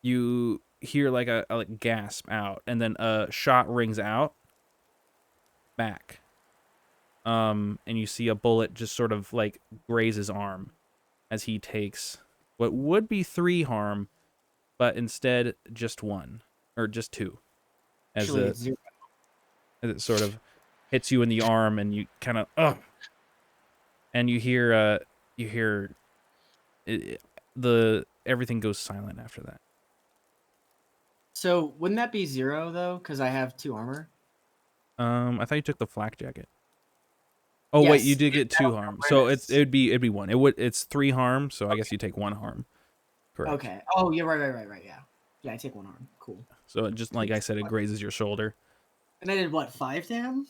you hear like a like gasp out, and then a shot rings out back. And you see a bullet just sort of like graze his arm as he takes what would be 3 harm, but instead just 1 or just 2, as Actually, the it's 0. as it sort of hits you in the arm, and you kind of and you hear the everything goes silent after that. So wouldn't that be 0 though? Because I have 2 armor. I thought you took the flak jacket. Oh wait, you Yes, did get 2 harm, so it'd be 1. It's 3 harm, so I guess you take 1 harm. Correct. Okay. Oh, yeah, right. Yeah. Yeah, I take 1 harm. Cool. So it just like I said, it grazes your shoulder. And I did what, 5 to him?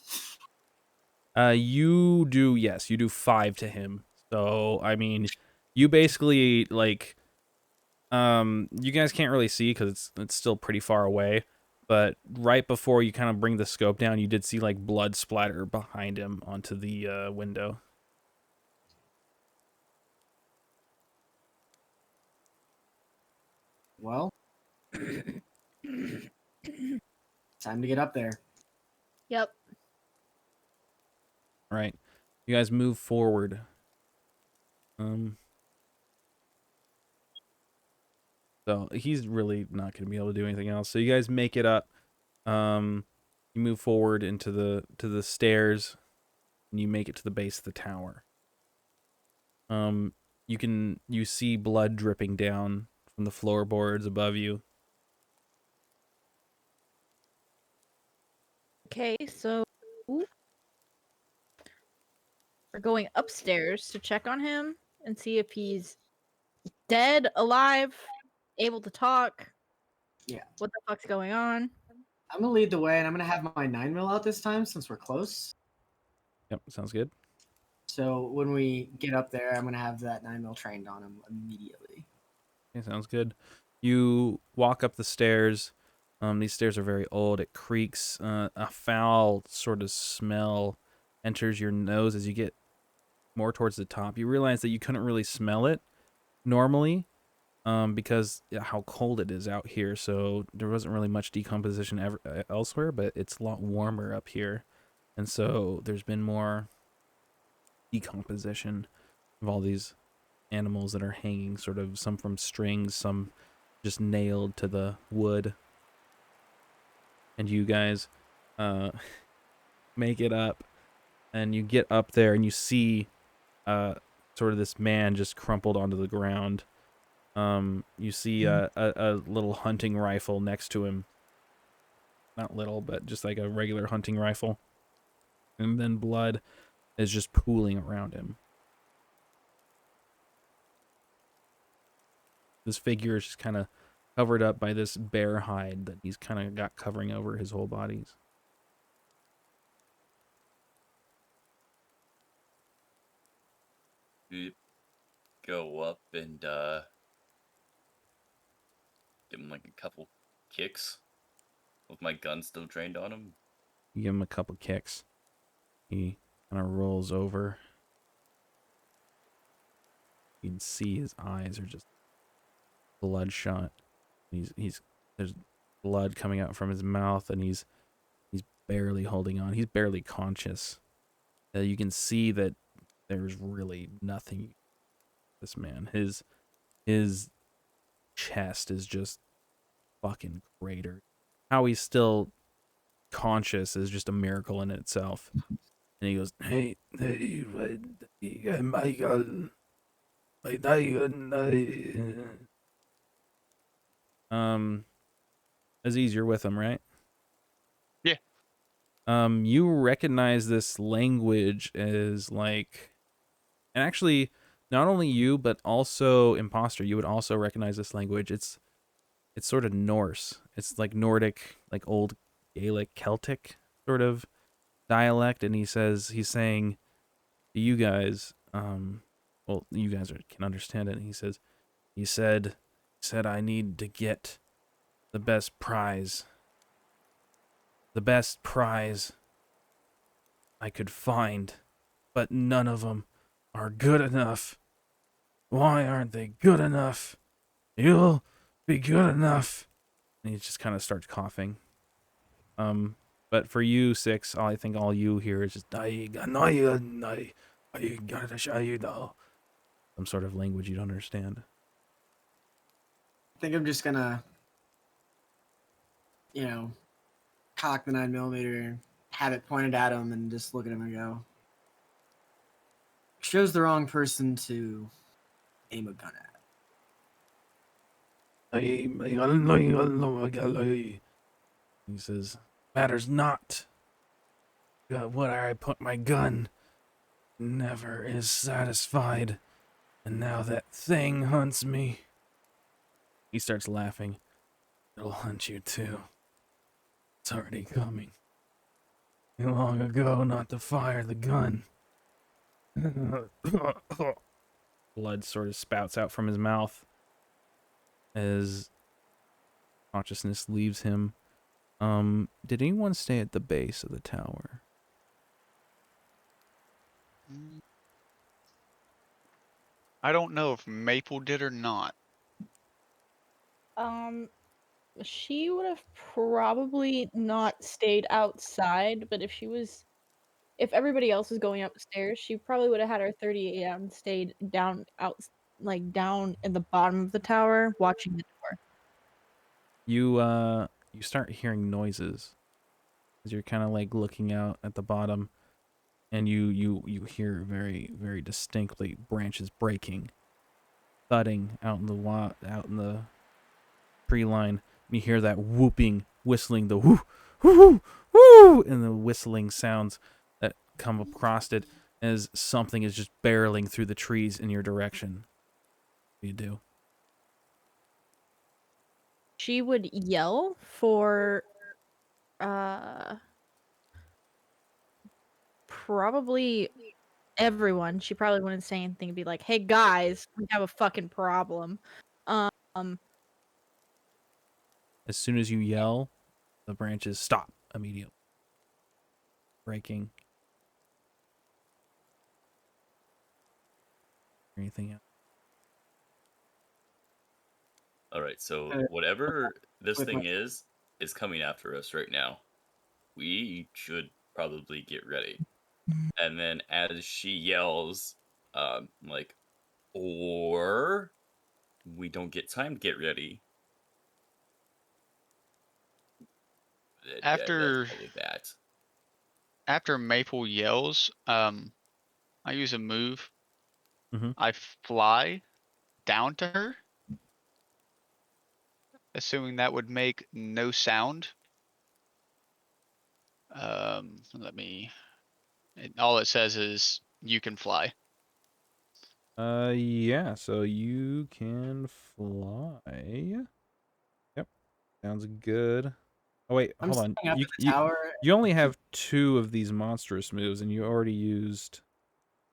You do 5 to him. So I mean, you basically like, you guys can't really see because it's still pretty far away. But right before you kind of bring the scope down, you did see like blood splatter behind him onto the window. Well, time to get up there. Yep. All right, you guys move forward. So he's really not going to be able to do anything else. So you guys make it up. You move forward into the stairs, and you make it to the base of the tower. You see blood dripping down from the floorboards above you. Okay, so we're going upstairs to check on him and see if he's dead, alive, able to talk. Yeah. What the fuck's going on? I'm gonna lead the way, and I'm gonna have my 9mm out this time since we're close. Yep, sounds good. So when we get up there, I'm gonna have that 9mm trained on him immediately. Okay, sounds good. You walk up the stairs. These stairs are very old. It creaks. A foul sort of smell enters your nose as you get more towards the top. You realize that you couldn't really smell it normally, because how cold it is out here. So there wasn't really much decomposition elsewhere, but it's a lot warmer up here, and so there's been more decomposition of all these animals that are hanging, sort of some from strings, some just nailed to the wood. And you guys make it up, and you get up there, and you see sort of this man just crumpled onto the ground. You see a little hunting rifle next to him. Not little, but just like a regular hunting rifle. And then blood is just pooling around him. This figure is just kind of covered up by this bear hide that he's kind of got covering over his whole body. We go up and give him like a couple kicks with my gun still trained on him. You give him a couple kicks. He kind of rolls over. You can see his eyes are just bloodshot. There's blood coming out from his mouth, and he's barely holding on. He's barely conscious. You can see that there's really nothing. This man, his chest is just fucking cratered. How he's still conscious is just a miracle in itself. And he goes, "Hey, Michael, Aziz, you're with him, right?" Yeah. You recognize this language as like, and actually, not only you, but also imposter, you would also recognize this language. It's sort of Norse. It's like Nordic, like old Gaelic, Celtic sort of dialect. And he's saying to you guys, well, you guys can understand it. And he said, I need to get the best prize I could find, but none of them are good enough. Why aren't they good enough? You'll be good enough. And he just kind of starts coughing. But for you, Six, I think all you hear is just some sort of language you don't understand. I think I'm just gonna, cock the 9mm, have it pointed at him, and just look at him and go, "Shows the wrong person to aim a gun at." He says, matters not. Where I put my gun never is satisfied. And now that thing hunts me. He starts laughing. It'll hunt you too. It's already coming. Too long ago not to fire the gun. Blood sort of spouts out from his mouth as consciousness leaves him. Did anyone stay at the base of the tower? I don't know if Maple did or not. She would have probably not stayed outside, but if everybody else was going upstairs, she probably would have had her 30 a.m. stayed down down in the bottom of the tower watching the door. You start hearing noises as you're kind of like looking out at the bottom, and you hear very, very distinctly branches breaking, thudding out in the tree line. And you hear that whooping, whistling, the whoo, whoo, whoo, and the whistling sounds that come across it as something is just barreling through the trees in your direction. What do you do? She would yell for probably everyone. She probably wouldn't say anything and be like, "Hey guys, we have a fucking problem." Um As soon as you yell, the branches stop immediately, breaking. Anything else? All right, so Uh, whatever this with my- thing is coming after us right now. We should probably get ready. And then as she yells, like, or we don't get time to get ready. Yeah, that's After probably that. after Maple yells, I use a move. Mhm. I fly down to her, assuming that would make no sound. Let me. All it says is you can fly. Yeah, so you can fly. Yep, sounds good. Oh wait, I'm hold on. sitting up at the tower. You only have 2 of these monstrous moves, and you already used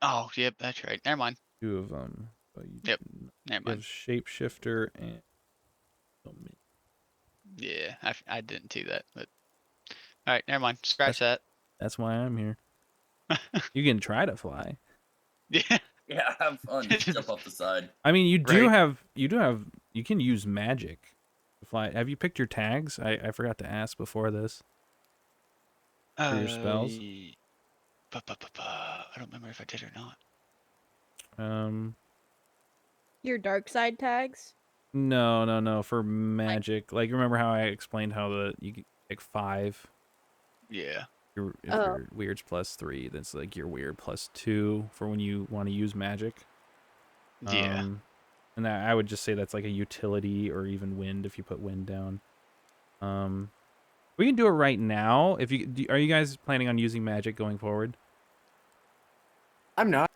Oh, yep, that's right. Never mind. 2 of them. So you Yep, never have mind. shapeshifter and Yeah, I didn't do that, but all right, never mind. Scratch that. that's why I'm here. You can try to fly. Yeah, Yeah, have fun. Just jump off the side. I mean, Right. you can use magic to fly. Have you picked your tags? I forgot to ask before this. For your spells. I don't remember if I did or not. your dark side tags. No. For magic, like remember how I explained how you can pick 5. Yeah. If Oh. your weird's +3, that's like your weird +2 for when you want to use magic. Yeah. And I would just say that's like a utility, or even wind if you put wind down. We can do it right now. Are you guys planning on using magic going forward? I'm not.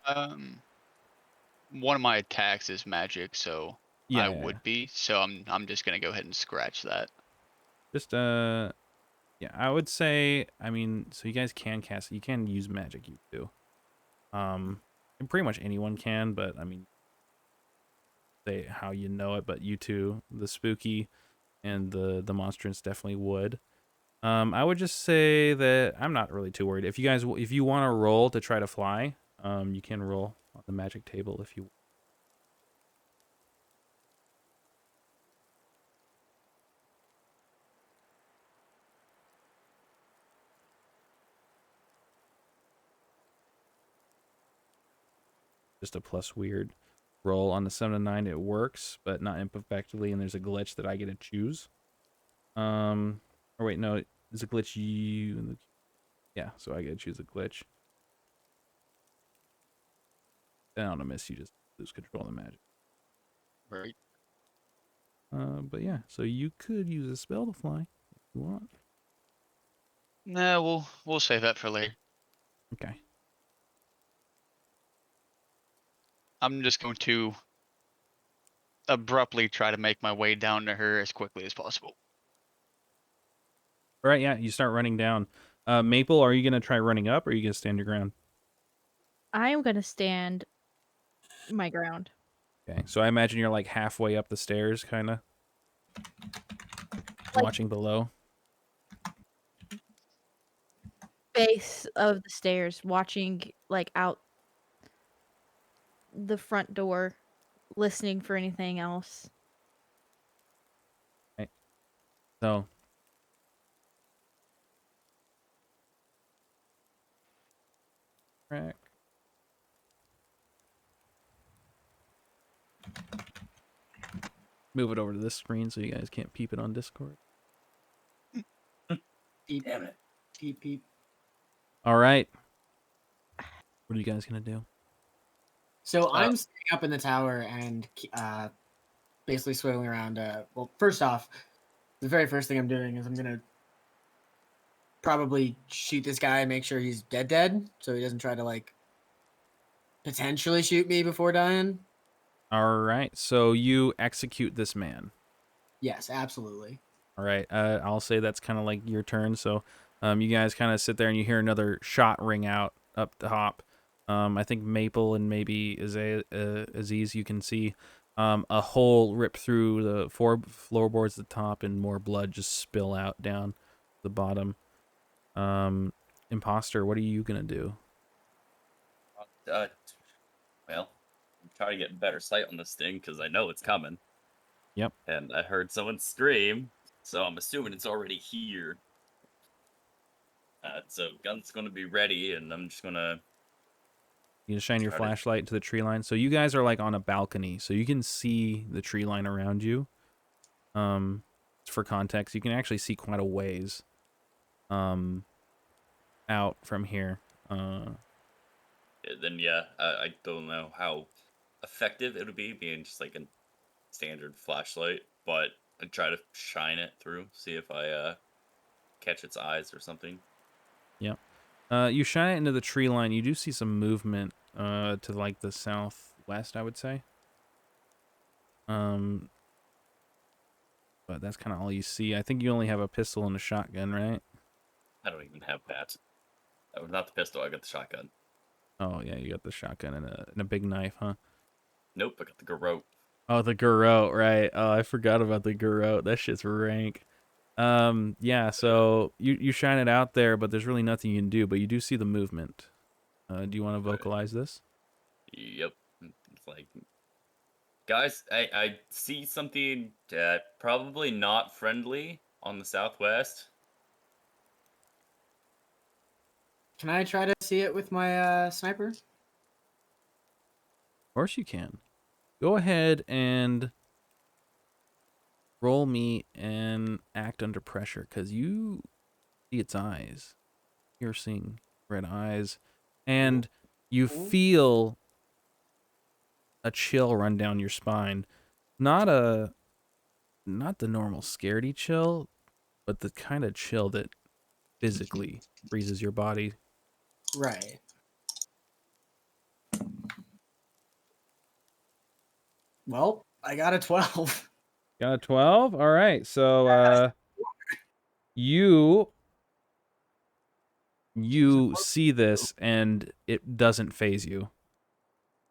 one of my attacks is magic, so I Yeah. would be. So I'm just gonna go ahead and scratch that. Just yeah, I would say, I mean, so you guys can cast, you can use magic, you do. And pretty much anyone can, but I mean, say how you know it, but you two, the spooky and the monstrance definitely would. I would just say that I'm not really too worried. If you guys, if you want to roll to try to fly, you can roll on the magic table if you. Just a plus weird roll on the 7 to 9. It works, but not imperfectly, and there's a glitch that I get to choose. Or wait, no, it's a glitch you. Yeah, so I get to choose a glitch. Then on a miss, you just lose control of the magic. Right. But yeah, so you could use a spell to fly if you want. No, we'll save that for later. Okay. I'm just going to abruptly try to make my way down to her as quickly as possible. All right, yeah, you start running down. Maple, are you gonna try running up, or are you gonna stand your ground? I am gonna stand my ground. Okay, so I imagine you're like halfway up the stairs, kind of Like watching below. base of the stairs, watching like out the front door, listening for anything else. Right. So, crack. Move it over to this screen so you guys can't peep it on Discord. Peep, Damn it. peep, peep. All right. What are you guys gonna do? So I'm sitting up in the tower and basically swiveling around. Well, first off, the very first thing I'm doing is I'm gonna probably shoot this guy and make sure he's dead, so he doesn't try to like potentially shoot me before dying. All right. So you execute this man. Yes, absolutely. All right. I'll say that's kind of like your turn. So, you guys kind of sit there and you hear another shot ring out up the hop. I think Maple and maybe Aziz, you can see a hole rip through the four floorboards at the top and more blood just spill out down the bottom. Imposter, what are you gonna do? Uh, well, I'm trying to get better sight on this thing because I know it's coming. Yep. And I heard someone scream, so I'm assuming it's already here. So gun's gonna be ready, and I'm just gonna You shine your try to. flashlight to the tree line. So you guys are like on a balcony, so you can see the tree line around you. For context, you can actually see quite a ways out from here. Then yeah, I don't know how effective it would be being just like a standard flashlight, but I try to shine it through, see if I catch its eyes or something. Yep. You shine it into the tree line. You do see some movement to like the southwest, I would say. But that's kind of all you see. I think you only have a pistol and a shotgun, right? I don't even have that. Oh, not the pistol. I got the shotgun. Oh yeah, you got the shotgun and a big knife, huh? Nope, I got the garrote. Oh, the garrote, right? Oh, I forgot about the garrote. That shit's rank. Yeah. So you shine it out there, but there's really nothing you can do. But you do see the movement. Do you want to vocalize this? Yep. It's like, guys, I see something probably not friendly on the southwest. Can I try to see it with my sniper? Of course you can. Go ahead and roll me and act under pressure, because you see its eyes. You're seeing red eyes, and you feel a chill run down your spine. Not the normal scaredy chill, but the kind of chill that physically freezes your body. Right. Well, I got a 12. Got a 12? All right. So you see this and it doesn't phase you.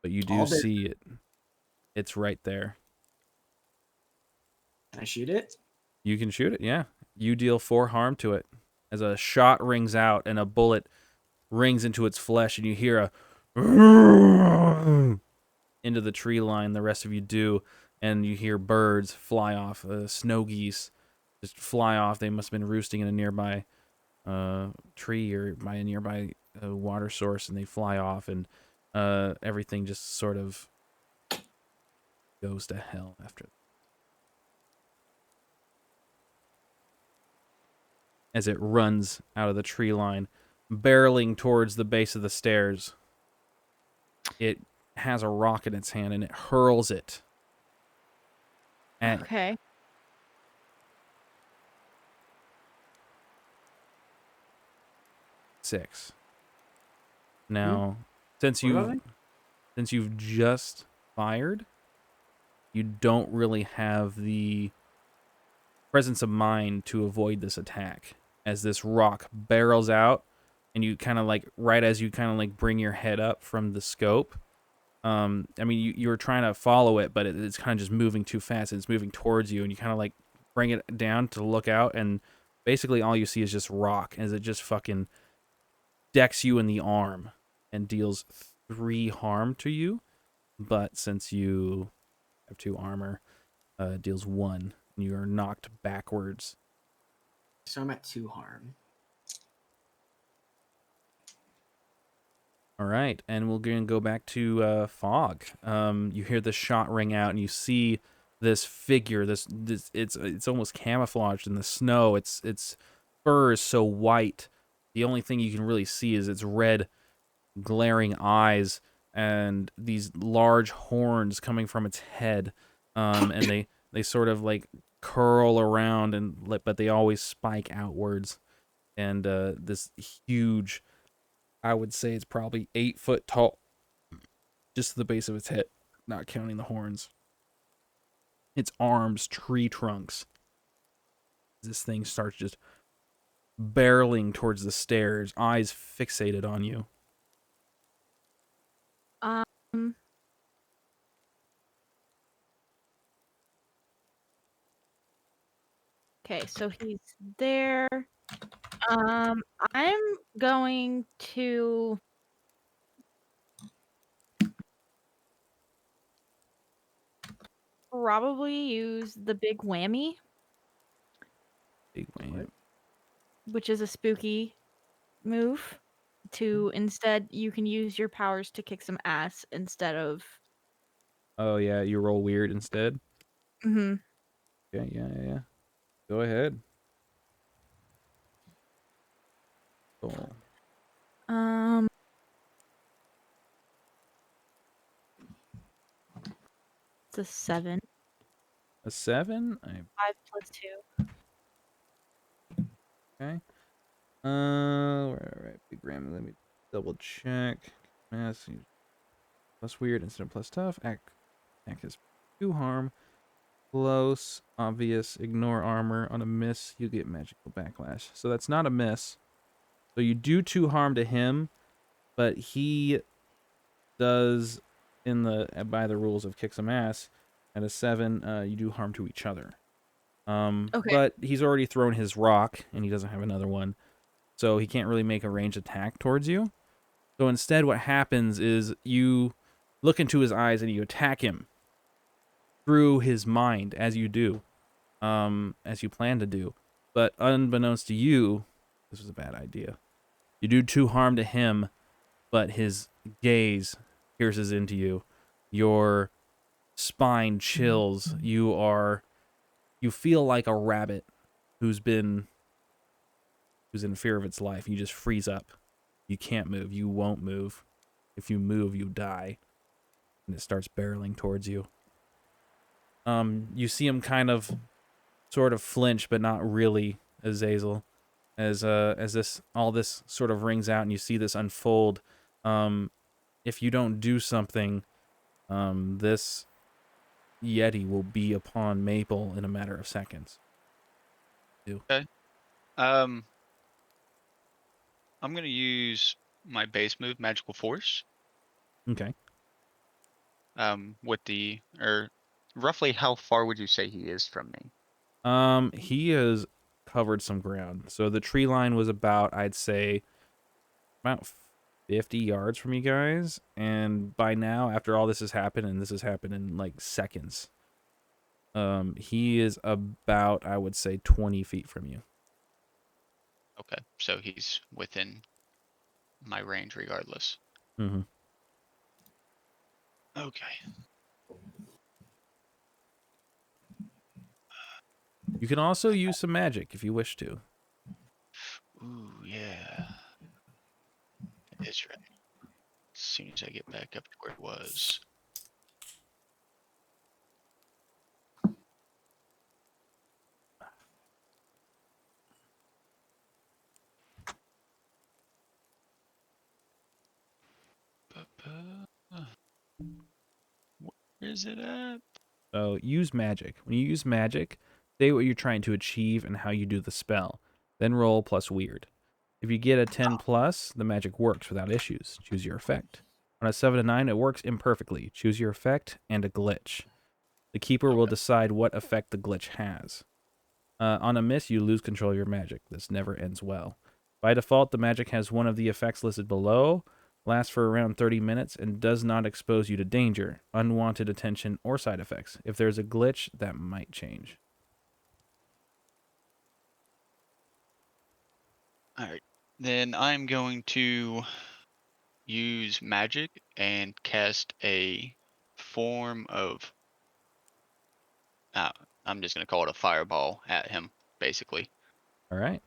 But you do All day. see it. It's right there. Can I shoot it? You can shoot it, yeah. You deal 4 harm to it as a shot rings out and a bullet rings into its flesh, and you hear a into the tree line. The rest of you do, and you hear birds fly off. Snow geese just fly off. They must have been roosting in a nearby tree or by a nearby water source, and they fly off, and everything just sort of goes to hell after. As it runs out of the tree line, barreling towards the base of the stairs. It has a rock in its hand and it hurls it at Okay. six. Now, since you've just fired, you don't really have the presence of mind to avoid this attack. As this rock barrels out, and you kind of like, right as you kind of like bring your head up from the scope, I mean, you were trying to follow it, but it's kind of just moving too fast. It's moving towards you, and you kind of like bring it down to look out, and basically all you see is just rock, as it just fucking decks you in the arm and deals 3 harm to you. But since you have 2 armor, deals 1, and you are knocked backwards. So I'm at 2 harm. All right, and we're going to go back to Fog. You hear the shot ring out, and you see this figure. This it's almost camouflaged in the snow. Its fur is so white. The only thing you can really see is its red, glaring eyes and these large horns coming from its head. And they sort of like curl around, but they always spike outwards. And this huge, I would say it's probably 8 foot tall, just the base of its head, not counting the horns. Its arms, tree trunks. This thing starts just barreling towards the stairs, eyes fixated on you. Um. Okay, so he's there. I'm going to probably use the big whammy, Big wham. which is a spooky move. To instead, you can use your powers to kick some ass instead of. Oh yeah, you roll weird instead. Mm-hmm. Okay, yeah. Go ahead. Cool. It's a 7. A 7. 5 plus 2. Okay. Right. Big ram. Let me double check. Mass plus weird instead of plus tough. Act is 2 harm. Close, obvious, ignore armor. On a miss, you get magical backlash. So that's not a miss. So you do 2 harm to him, but he does, by the rules of kick some ass, at a 7, you do harm to each other. Okay. But he's already thrown his rock, and he doesn't have another one. So he can't really make a ranged attack towards you. So instead what happens is you look into his eyes and you attack him through his mind, as you do, as you plan to do. But unbeknownst to you, this was a bad idea. You do 2 harm to him, but his gaze pierces into you. Your spine chills. You feel like a rabbit who's in fear of its life. You just freeze up. You can't move. You won't move. If you move, you die. And it starts barreling towards you. You see him kind of sort of flinch, but not really, Azazel. As all this sort of rings out and you see this unfold. If you don't do something, this Yeti will be upon Maple in a matter of seconds. Um, I'm gonna use my base move, Magical Force. Okay. With the roughly how far would you say he is from me? He has covered some ground. So the tree line was about, I'd say, about 50 yards from you guys. And by now, after all this has happened, and this has happened in like seconds, he is about, I would say, 20 feet from you. Okay, so he's within my range regardless. Mm-hmm. Okay. You can also use some magic if you wish to. Ooh, yeah. It's right. As soon as I get back up to where it was. Where is it at? So use magic. When you use magic, say what you're trying to achieve and how you do the spell. Then roll plus weird. If you get a 10 plus, the magic works without issues. Choose your effect. On a 7 to 9, it works imperfectly. Choose your effect and a glitch. The keeper will Okay. decide what effect the glitch has. On a miss, you lose control of your magic. This never ends well. By default, the magic has one of the effects listed below, lasts for around 30 minutes, and does not expose you to danger, unwanted attention, or side effects. If there's a glitch, that might change. Alright. Then I'm going to use magic and cast a form of I'm just gonna call it a fireball at him, basically. All right.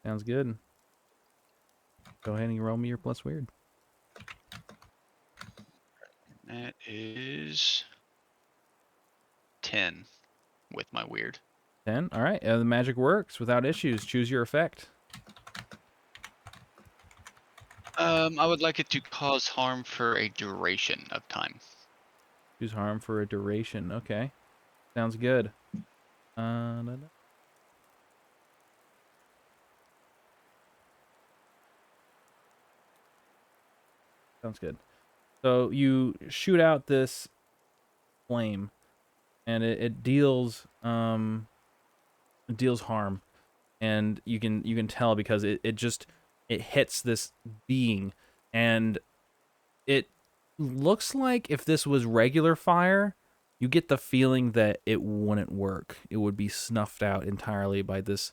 Sounds good. Go ahead and roll me your plus weird. That is 10 with my weird. 10. All right. The magic works without issues. Choose your effect. I would like it to cause harm for a duration of time. Choose harm for a duration. Okay. Sounds good. Sounds good. So you shoot out this flame, and it deals harm, and you can tell because it hits this being, and it looks like if this was regular fire, you get the feeling that it wouldn't work. It would be snuffed out entirely by this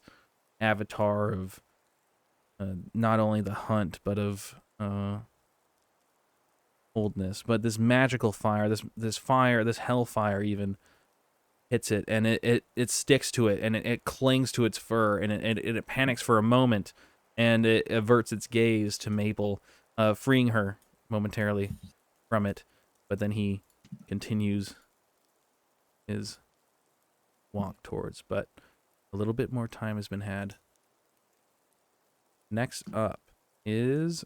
avatar of not only the hunt but of oldness, but this magical fire, this fire, this hellfire even hits it, and it sticks to it, and it clings to its fur, and it panics for a moment, and it averts its gaze to Maple, freeing her momentarily from it, but then he continues his walk towards, but a little bit more time has been had. Next up is,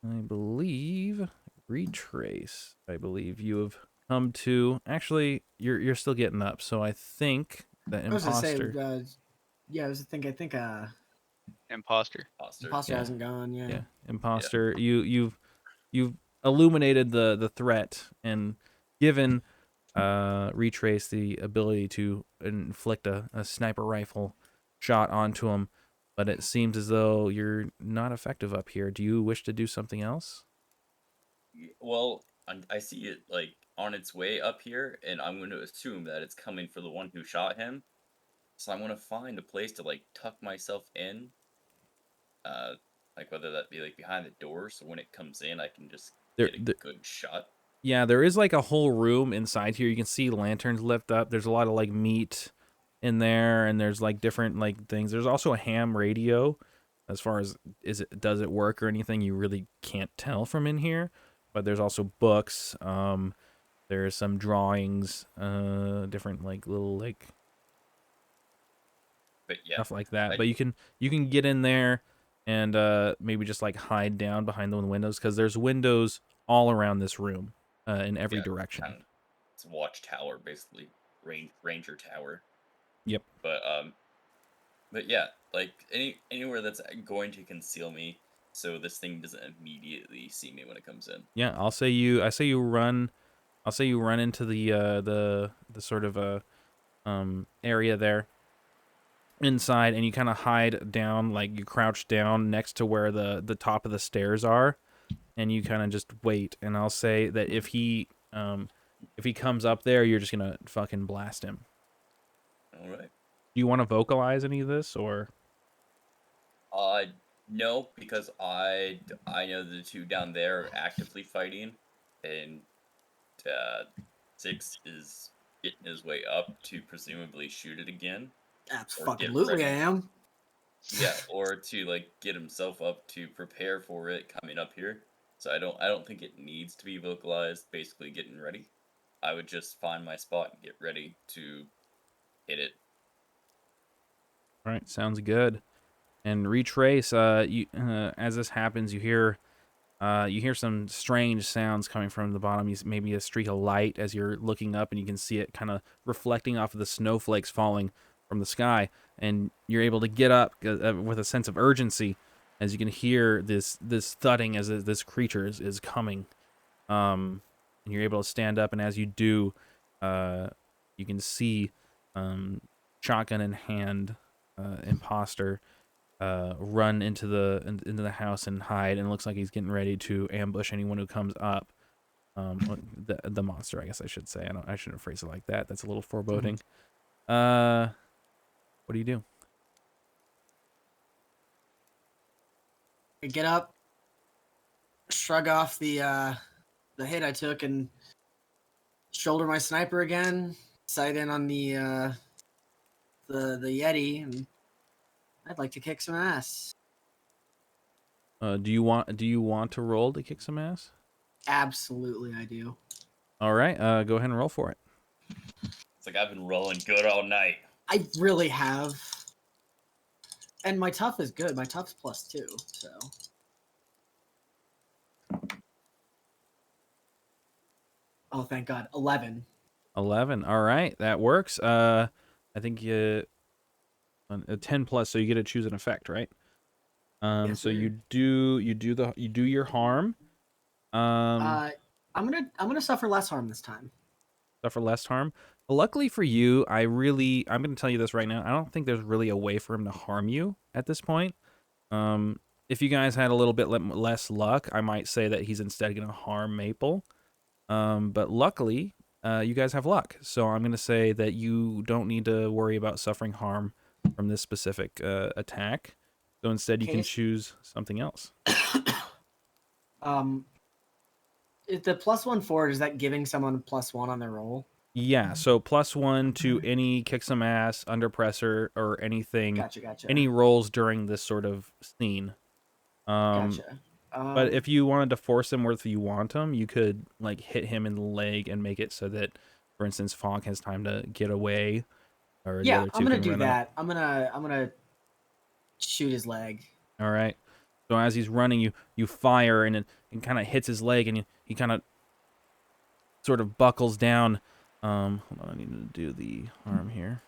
I believe, Retrace. I believe you have come to. Actually, you're still getting up, so I think the I was gonna say, imposter. yeah, I think Imposter. imposter Yeah. hasn't gone. Yeah. Yeah, imposter. You've illuminated the threat and given Retrace the ability to inflict a sniper rifle shot onto him, but it seems as though you're not effective up here. Do you wish to do something else? Well, I see it like on its way up here, and I'm going to assume that it's coming for the one who shot him. So I'm going to find a place to like tuck myself in, uh, like whether that be like behind the door, so when it comes in, I can just There, get a there good shot. Yeah, there is like a whole room inside here. You can see lanterns lift up. There's a lot of like meat in there, and there's like different like things. There's also a ham radio. As far as does it work or anything, you really can't tell from in here. But there's also books. There's some drawings, different like little like But yeah, stuff like that. I, But you can get in there and maybe just like hide down behind the windows because there's windows all around this room in every yeah, direction. kind of it's a watchtower, basically ranger tower. Yep. But yeah, like anywhere that's going to conceal me, so this thing doesn't immediately see me when it comes in. Yeah, I say you run into the sort of area there inside, and you kind of hide down, like you crouch down next to where the top of the stairs are, and you kind of just wait. And I'll say that if he comes up there, you're just gonna fucking blast him. All right. Do you want to vocalize any of this, or? No, because I know the two down there are actively fighting, and Six is getting his way up to presumably shoot it again, or get Absolutely, I ready. am. Yeah, or to like get himself up to prepare for it coming up here. So I don't think it needs to be vocalized. Basically, getting ready. I would just find my spot and get ready to hit it. All right, sounds good. And retrace. As this happens, you hear some strange sounds coming from the bottom. Maybe a streak of light as you're looking up, and you can see it kind of reflecting off of the snowflakes falling from the sky. And you're able to get up with a sense of urgency as you can hear this thudding as this creature is coming. And you're able to stand up, and as you do, you can see shotgun in hand, imposter run into the house and hide, and it looks like he's getting ready to ambush anyone who comes up. The monster, I guess I should say. I shouldn't phrase it like that. That's a little foreboding. What do you do? I get up, shrug off the hit I took, and shoulder my sniper again. Sight in on the Yeti, and I'd like to kick some ass. Do you want to roll to kick some ass? Absolutely, I do. All right. Go ahead and roll for it. It's like I've been rolling good all night. I really have. And my tough is good. My tough's +2, so. Oh, thank God. 11. 11. All right, that works. I think a 10 plus, so you get to choose an effect, right? Yes, So sir. you do your harm. I'm gonna suffer less harm this time. Suffer less harm. Luckily for you, I'm going to tell you this right now. I don't think there's really a way for him to harm you at this point. If you guys had a little bit less luck, I might say that he's instead going to harm Maple. But luckily, you guys have luck. So I'm going to say that you don't need to worry about suffering harm from this specific attack. So instead, you can choose something else. Is the +1 forward, is that giving someone +1 on their roll? Yeah, so +1 to any kick some ass, under pressure, or anything. Gotcha. Any rolls during this sort of scene. Gotcha. But if you wanted to force him where you want him, you could like hit him in the leg and make it so that, for instance, Fog has time to get away. Or the other two I'm gonna can do run that. up. I'm gonna shoot his leg. All right. So as he's running, you fire, and it kind of hits his leg, and he kind of sort of buckles down. Hold on, I need to do the arm here.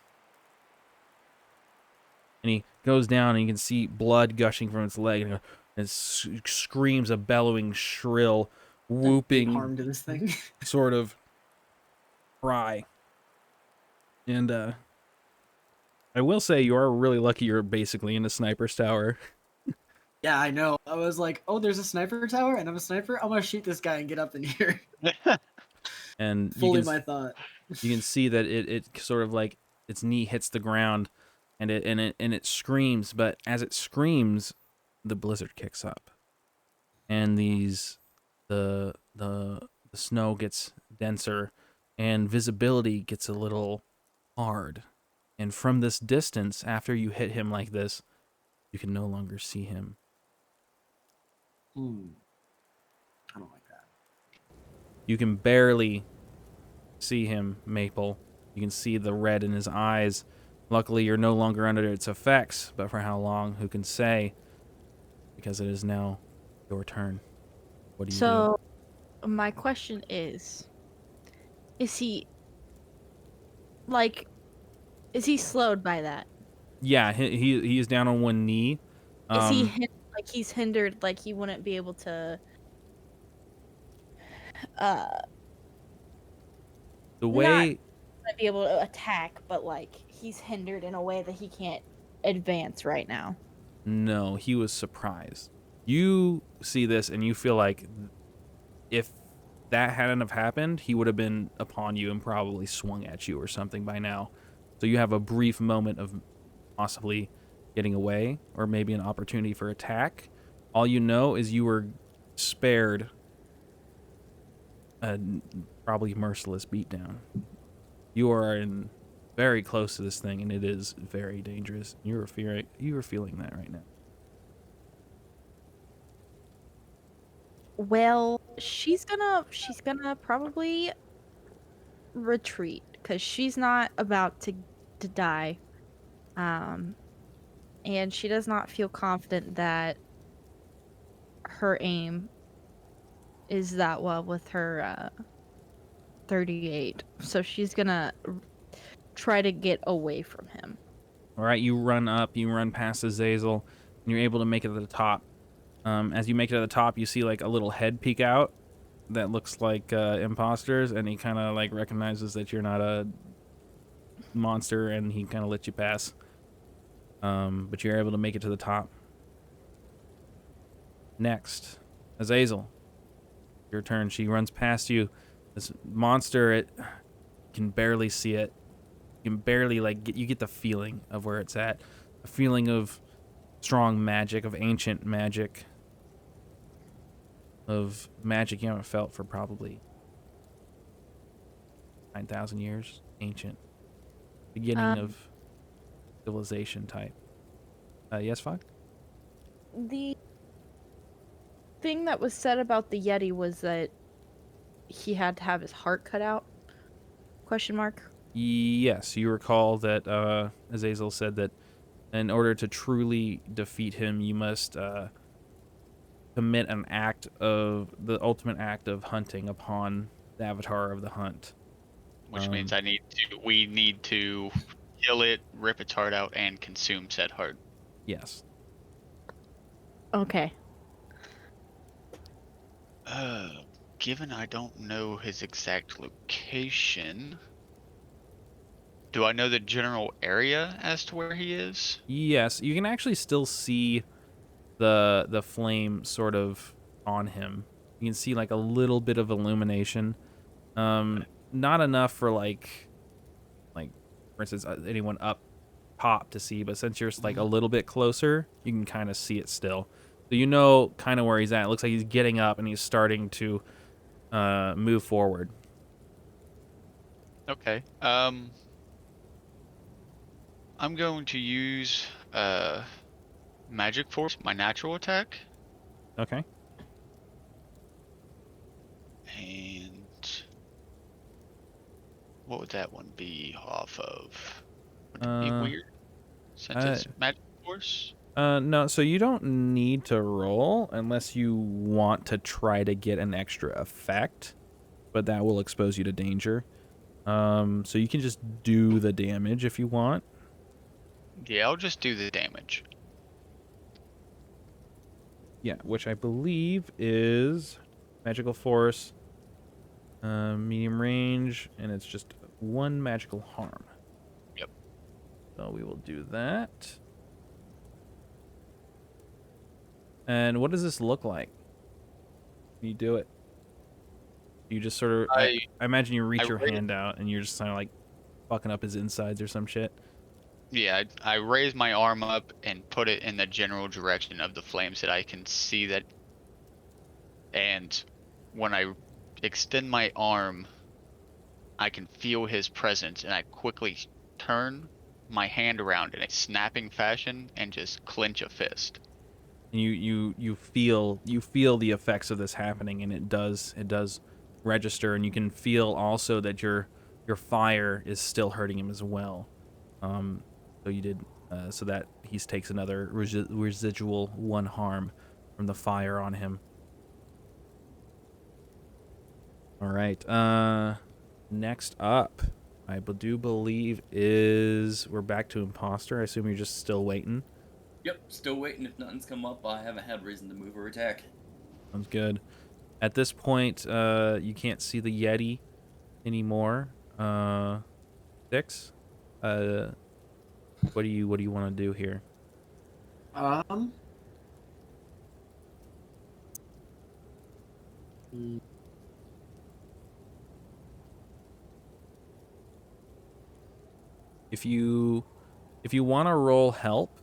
And he goes down, and you can see blood gushing from its leg, and it screams a bellowing, shrill, whooping Harm to this thing. sort of cry. And I will say you are really lucky you're basically in a sniper's tower. Yeah, I know. I was like, oh, there's a sniper tower, and I'm a sniper. I'm gonna shoot this guy and get up in here. And Fully my thought. you can see that it sort of like its knee hits the ground, and it screams. But as it screams, the blizzard kicks up, and the snow gets denser, and visibility gets a little hard. And from this distance, after you hit him like this, you can no longer see him. I don't like that. You can barely see him, Maple. You can see the red in his eyes. Luckily, you're no longer under its effects, but for how long, who can say? Because it is now your turn. What do you do? So, my question is, Is he like? Is he slowed by that? Yeah, he is down on one knee. Is he Um, like he's hindered? Like he wouldn't be able to uh the not way be able to attack, but like he's hindered in a way that he can't advance right now. No, he was surprised. You see this and you feel like if that hadn't have happened, he would have been upon you and probably swung at you or something by now. So you have a brief moment of possibly getting away or maybe an opportunity for attack. All you know is you were spared a probably merciless beatdown. You are in very close to this thing and it is very dangerous. You are feeling that right now. Well, she's gonna probably retreat because she's not about to die. Um, and she does not feel confident that her aim is that well with her 38. So she's gonna try to get away from him. All right, you run up, you run past Azazel, and you're able to make it to the top. As you make it to the top, you see like a little head peek out that looks like imposters, and he kind of like recognizes that you're not a monster, and he kind of lets you pass. But you're able to make it to the top. Next, Azazel, your turn. She runs past you. This monster, it can barely see it. You can barely you get the feeling of where it's at, a feeling of strong magic, of ancient magic, of magic you haven't felt for probably 9,000 years. Ancient. Beginning Um, of civilization type. Yes, Fog? the thing that was said about the Yeti was that he had to have his heart cut out? Question mark. Yes, you recall that Azazel said that in order to truly defeat him, you must commit the ultimate act of hunting upon the avatar of the hunt. Which means we need to kill it, rip its heart out, and consume said heart. Yes. Okay. Given I don't know his exact location, do I know the general area as to where he is? Yes, you can actually still see the flame sort of on him. You can see like a little bit of illumination. Not enough for like for instance anyone up top to see, but since you're like a little bit closer, you can kind of see it still. So you know kind of where he's at. It looks like he's getting up and he's starting to move forward. Okay. I'm going to use Magic Force, my natural attack, Okay. and what would that one be off of? Would it be weird since it's Magic Force? No, so you don't need to roll unless you want to try to get an extra effect, but that will expose you to danger. So you can just do the damage if you want. Yeah, I'll just do the damage. Yeah, which I believe is magical force, medium range, and it's just one magical harm. Yep. So we will do that. And what does this look like? You do it. You just sort of. I imagine you reach your hand out and you're just kind of like fucking up his insides or some shit. Yeah, I raise my arm up and put it in the general direction of the flames that I can see that. And when I extend my arm, I can feel his presence, and I quickly turn my hand around in a snapping fashion and just clench a fist. And you feel the effects of this happening, and it does register, and you can feel also that your fire is still hurting him as well. So you did so that he takes another residual 1 harm from the fire on him. All right. Next up, I do believe is we're back to imposter. I assume you're just still waiting. Yep, still waiting. If nothing's come up, I haven't had reason to move or attack. Sounds good. At this point, you can't see the Yeti anymore. Six. What do you want to do here? Mm, If you want to roll help,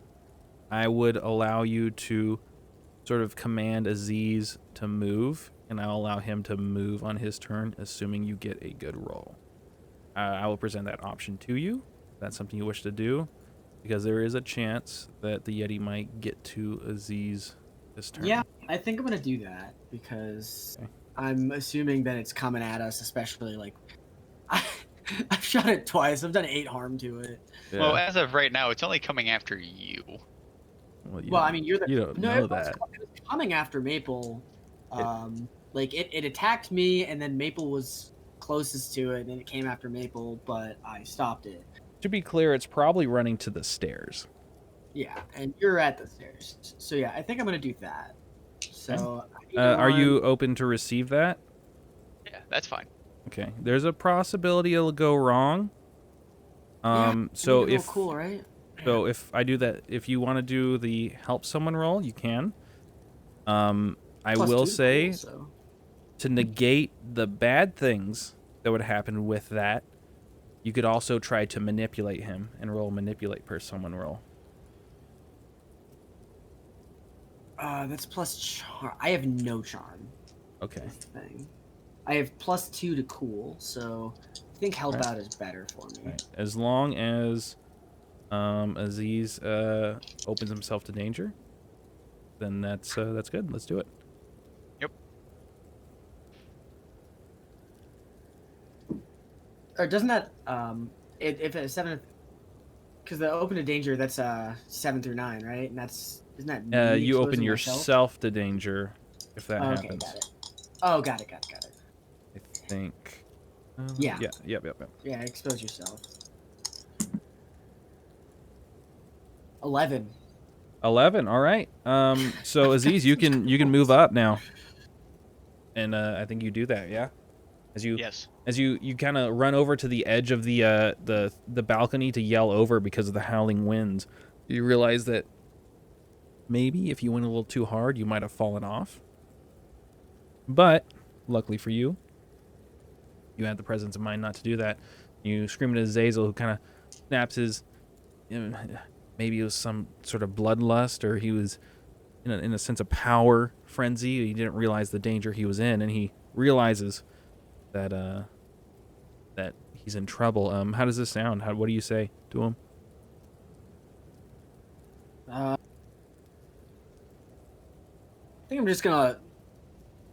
I would allow you to sort of command Aziz to move, and I'll allow him to move on his turn, assuming you get a good roll. I will present that option to you. If that's something you wish to do, because there is a chance that the Yeti might get to Aziz this turn. Yeah, I think I'm gonna do that because Okay. I'm assuming that it's coming at us, especially like I've shot it twice. I've done 8 harm to it. Yeah. Well, as of right now, it's only coming after you. You Well, I don't- mean, you're the you don't know everyone's that. it was coming after Maple. Like it attacked me, and then Maple was closest to it, and then it came after Maple, but I stopped it. To be clear, it's probably running to the stairs. Yeah, and you're at the stairs, so yeah, I think I'm gonna do that. So, I need to Are run- you open to receive that? Yeah, that's fine. Okay. There's a possibility it'll go wrong. Yeah, I need So to roll if cool, right? so if I do that, if you want to do the help someone roll, you can. I Plus will 2 say cool, so. to negate the bad things that would happen with that, you could also try to manipulate him and roll manipulate per someone roll. That's plus charm. I have no charm. Okay. That's the thing. I have plus 2 to cool, so I think help Right. out is better for me. Right. As long as Aziz opens himself to danger, then that's good. Let's do it. Or doesn't that if it's 7, because the open to danger, that's 7 through 9, right? And that's isn't that me You open exposing myself? yourself to danger if that Okay, happens. got it. Oh, got it. I think. Yeah. Yeah. Yep. Yeah, expose yourself. 11. 11. All right. So Aziz, you can move up now, and I think you do that. Yeah. Yes. As you kind of run over to the edge of the balcony to yell over because of the howling winds, you realize that maybe if you went a little too hard, you might have fallen off. But luckily for you, you had the presence of mind not to do that. You scream at Azazel, who kind of snaps his. Maybe it was some sort of bloodlust, or he was in a sense of power frenzy. He didn't realize the danger he was in, and he realizes that that he's in trouble. How does this sound? What do you say to him? I think I'm just gonna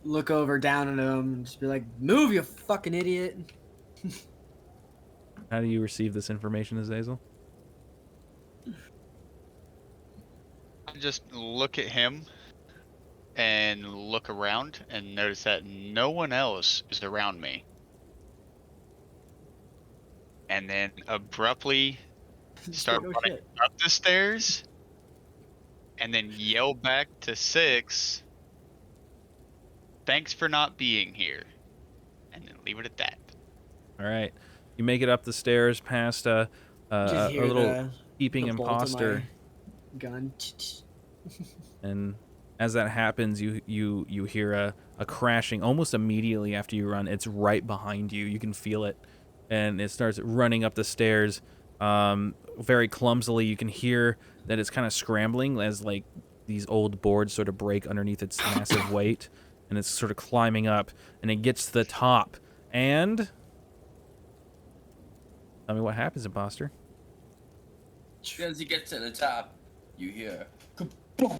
look over down at him and just be like, "Move, you fucking idiot!" How do you receive this information, Azazel? I just look at him and look around and notice that no one else is around me. And then abruptly start No running shit. up the stairs and then yell back to 6, "Thanks for not being here." And then leave it at that. All right, you make it up the stairs past a Just hear little peeping the bolt of imposter. my gun. And as that happens, you hear a crashing almost immediately after you run. It's right behind you. You can feel it, and it starts running up the stairs very clumsily. You can hear that it's kind of scrambling as like these old boards sort of break underneath its massive weight, and it's sort of climbing up, and it gets to the top. And tell me what happens, imposter. As you get to the top, you hear kaboom,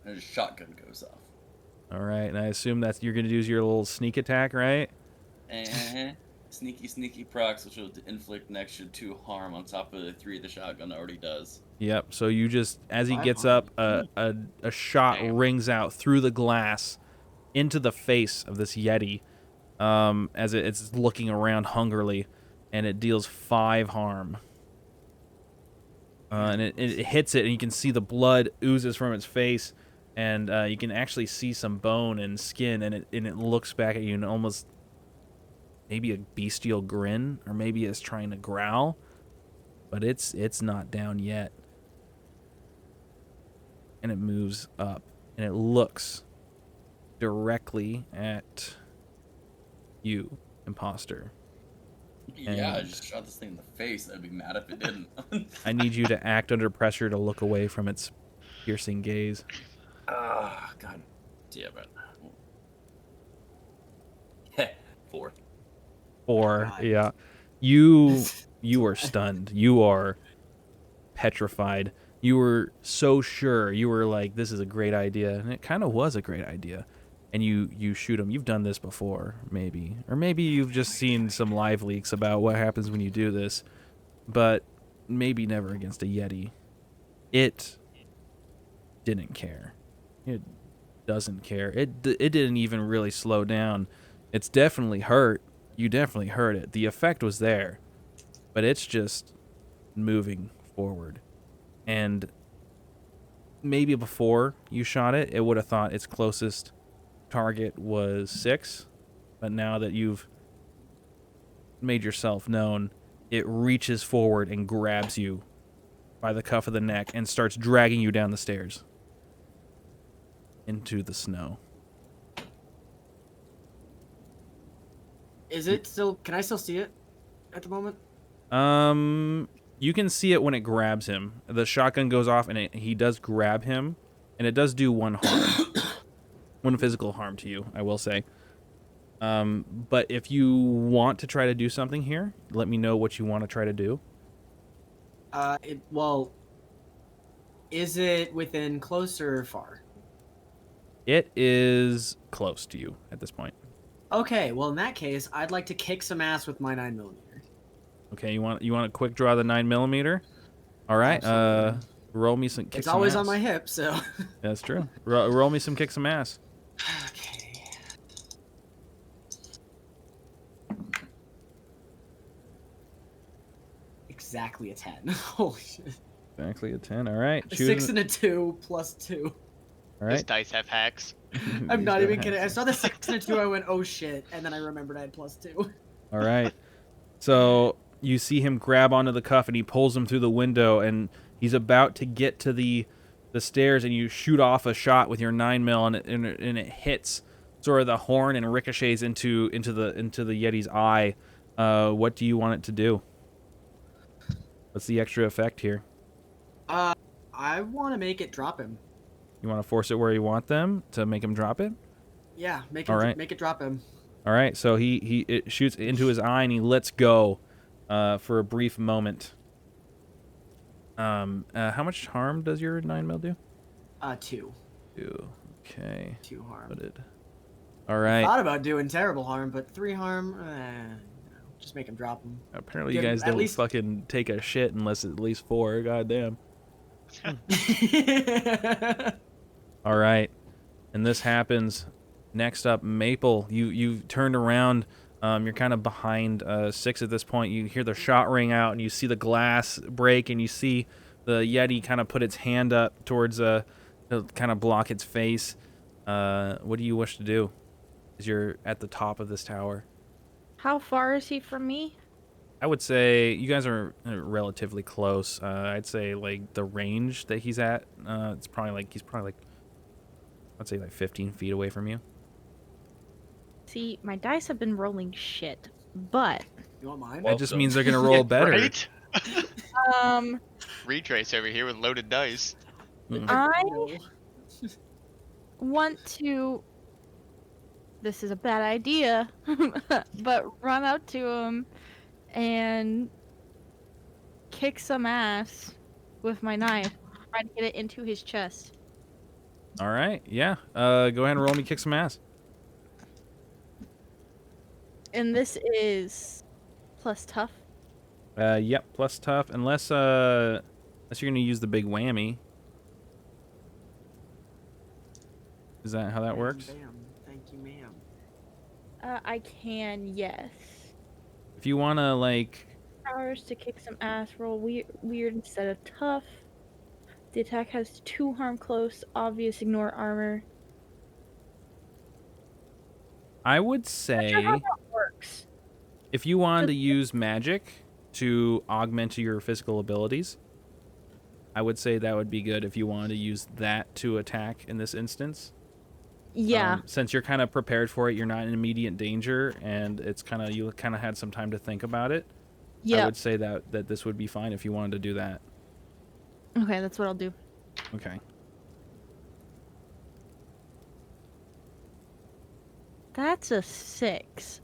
and a shotgun goes off. All right, and I assume that you're gonna use your little sneak attack, right? And sneaky procs, which will inflict an extra 2 harm on top of the 3 the shotgun already does. Yep. So you just, as he Five gets harm. up, a shot Damn. rings out through the glass into the face of this Yeti. as it's looking around hungrily, and it deals 5 harm. And it hits it, and you can see the blood oozes from its face, and you can actually see some bone and skin, and it looks back at you and almost maybe a bestial grin, or maybe it's trying to growl, but it's not down yet. And it moves up, and it looks directly at you, imposter. Yeah, I And just shot this thing in the face. I'd be mad if it didn't. I need you to act under pressure to look away from its piercing gaze. Ah, God damn it. 4. 4, God. yeah. You are stunned. You are petrified. You were so sure. You were like, this is a great idea. And it kind of was a great idea. And you shoot him. You've done this before, maybe. Or maybe you've just seen some live leaks about what happens when you do this. But maybe never against a Yeti. It didn't care. It doesn't care. It didn't even really slow down. It's definitely hurt. You definitely heard it. The effect was there. But it's just moving forward. And maybe before you shot it, it would have thought its closest target was 6. But now that you've made yourself known, it reaches forward and grabs you by the cuff of the neck and starts dragging you down the stairs into the snow. Is it still? Can I still see it at the moment? You can see it when it grabs him. The shotgun goes off, and he does grab him, and it does do 1 harm, 1 physical harm to you, I will say. But if you want to try to do something here, let me know what you want to try to do. Well, is it within close or far? It is close to you at this point. Okay, well in that case, I'd like to kick some ass with my 9mm. Okay, you want to quick draw the 9mm? All right. Absolutely. Roll me some kick It's some always ass. on my hip, so. That's true. Roll me some kick some ass. Okay. Exactly a 10. Holy shit. Exactly a 10. All right. A Choose 6 and a 2 plus 2. All These right. dice have hacks. I'm These not go even hacks. kidding. I saw the 6 and a 2, I went, oh shit, and then I remembered I had plus 2. All right. So you see him grab onto the cuff, and he pulls him through the window, and he's about to get to the stairs, and you shoot off a shot with your 9mm, and it hits sort of the horn and ricochets into the Yeti's eye. What do you want it to do? What's the extra effect here? I want to make it drop him. You want to force it where you want them to make him drop it? Yeah, make All him right. make it drop him. All right, so it shoots into his eye, and he lets go for a brief moment. How much harm does your 9mm do? 2. 2. Okay. 2 harm. Put it. All right. Thought about doing terrible harm, but 3 harm, just make him drop him. Apparently, give you him guys at don't least- fucking take a shit unless it's at least 4. Goddamn. All right, and this happens. Next up, Maple. You turned around. You're kind of behind 6 at this point. You hear the shot ring out, and you see the glass break, and you see the Yeti kind of put its hand up towards to kind of block its face. What do you wish to do? As you're at the top of this tower, How far is he from me? I would say you guys are relatively close. I'd say like the range that he's at. He's probably like I'd say like 15 feet away from you. See, my dice have been rolling shit, but You want mine? That just Welcome. means they're gonna roll better. Right? um, Retrace over here with loaded dice. Mm. I No. want to. This is a bad idea, but run up to him and kick some ass with my knife, try to get it into his chest. All right, yeah. Go ahead and roll me kick some ass. And this is plus tough. Yep, plus tough, unless you're gonna use the big whammy. Is that how that Bam, works? Bam. Thank you, ma'am. I can, yes. If you want to, like, Powers to kick some ass, roll weird instead of tough. The attack has 2 harm close, obvious, ignore armor. I would Not sure how say that works. if you wanted to Just- use magic to augment your physical abilities, I would say that would be good if you wanted to use that to attack in this instance. Yeah. Since you're kind of prepared for it, you're not in immediate danger, and it's kind of you kind of had some time to think about it. I Yep. would say that this would be fine if you wanted to do that. Okay, that's what I'll do. Okay. That's a 6.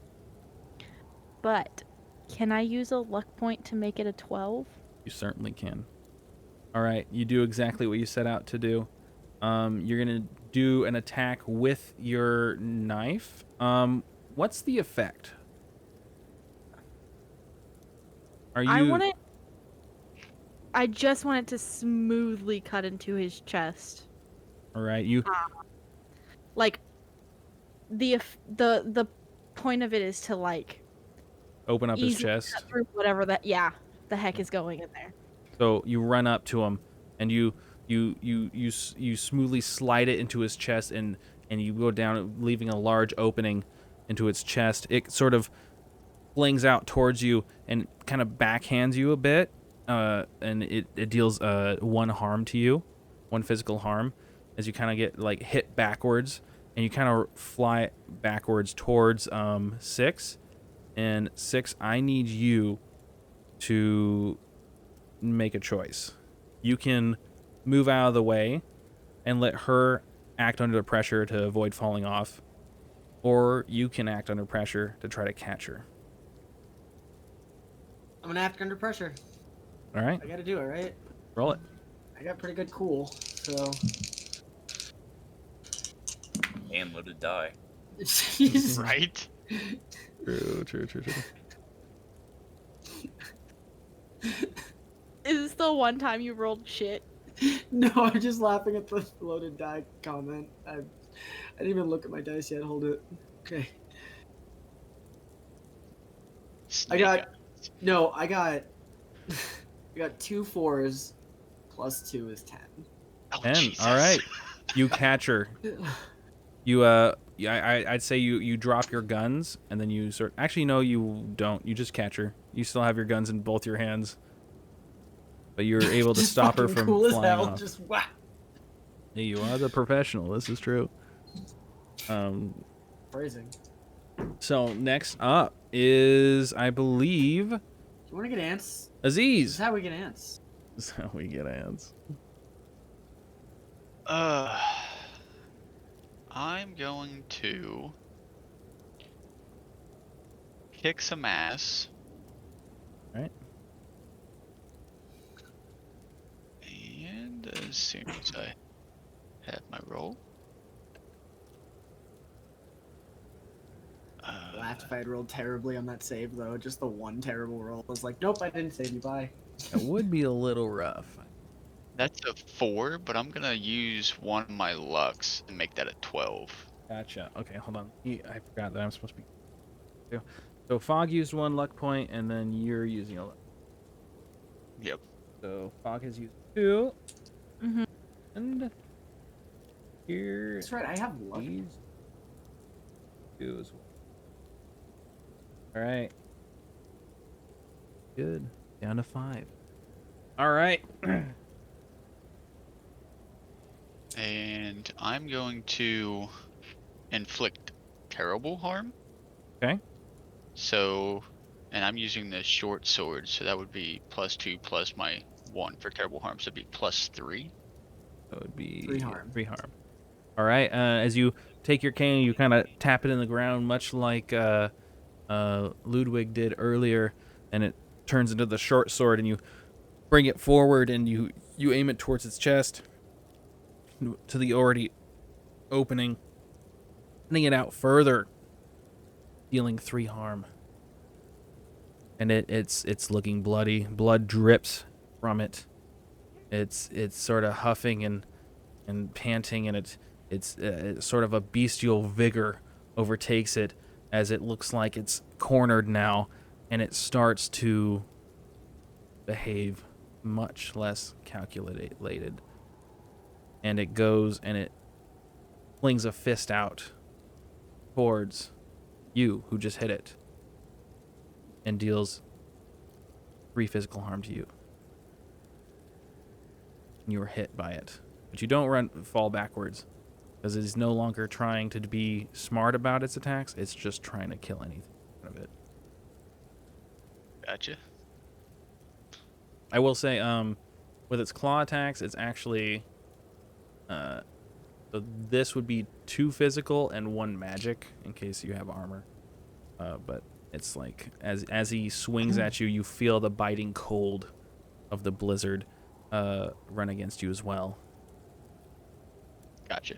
But can I use a luck point to make it a 12? You certainly can. All right, you do exactly what you set out to do. You're gonna do an attack with your knife. What's the effect? Are you? I just want it to smoothly cut into his chest. All right, you. Like the point of it is to like Open up his easily chest. cut through whatever the heck is going in there. So you run up to him, and you smoothly slide it into his chest, and you go down, leaving a large opening into its chest. It sort of flings out towards you and kind of backhands you a bit, and it deals 1 harm to you, 1 physical harm, as you kind of get like hit backwards, and you kind of fly backwards towards 6. And 6, I need you to make a choice. You can move out of the way and let her act under the pressure to avoid falling off, or you can act under pressure to try to catch her. I'm gonna act under pressure. All right, I gotta do it, right? roll it. I got pretty good cool, so. And loaded die. Jeez. Right? True. Is this the one time you rolled shit? No, I'm just laughing at the loaded die comment. I didn't even look at my dice yet. Hold it. Okay. I got 2 4s plus 2 is 10. Oh, 10. Jesus. All right, you catch her. You I'd say you drop your guns, and then you sort. Actually, no, you don't. You just catch her. You still have your guns in both your hands, but you're able to Just stop her fucking from cool as flying hell. off. Just whack. Hey, you are the professional. This is true. Phrasing. So next up is, I believe, You want to get ants? This is Aziz. how we get ants. This is how we get ants. I'm going to kick some ass. Right. And as soon as I have my roll. Laughed if I had rolled terribly on that save, though. Just the one terrible roll. I was like, nope, I didn't save you. Bye. It would be a little rough. That's a 4, but I'm gonna use one of my lucks and make that a 12. Gotcha. Okay, hold on. I forgot that I'm supposed to be. So Fog used 1 luck point, and then you're using a luck. Yep. So Fog has used 2. Mm-hmm. And here That's right, I have luck. these 2 as well. All right. Good. Down to 5. All right. And I'm going to inflict terrible harm. Okay. So, and I'm using the short sword, so that would be +2 plus my 1 for terrible harm, so it'd be +3. That would be 3 harm. 3 harm. All right. As you take your cane, you kind of tap it in the ground, much like Ludwig did earlier, and it turns into the short sword, and you bring it forward, and you aim it towards its chest, to the already opening, sending it out further, dealing 3 harm. And it's looking bloody. Blood drips from it. It's sort of huffing and panting, and it's sort of a bestial vigor overtakes it as it looks like it's cornered now, and it starts to behave much less calculated. And it goes and it flings a fist out towards you, who just hit it, and deals 3 physical harm to you. You were hit by it, but you don't fall backwards, because it is no longer trying to be smart about its attacks. It's just trying to kill anything out of it. Gotcha. I will say, with its claw attacks, it's actually, so this would be 2 physical and 1 magic in case you have armor. But it's like as he swings at you, you feel the biting cold of the blizzard run against you as well. Gotcha.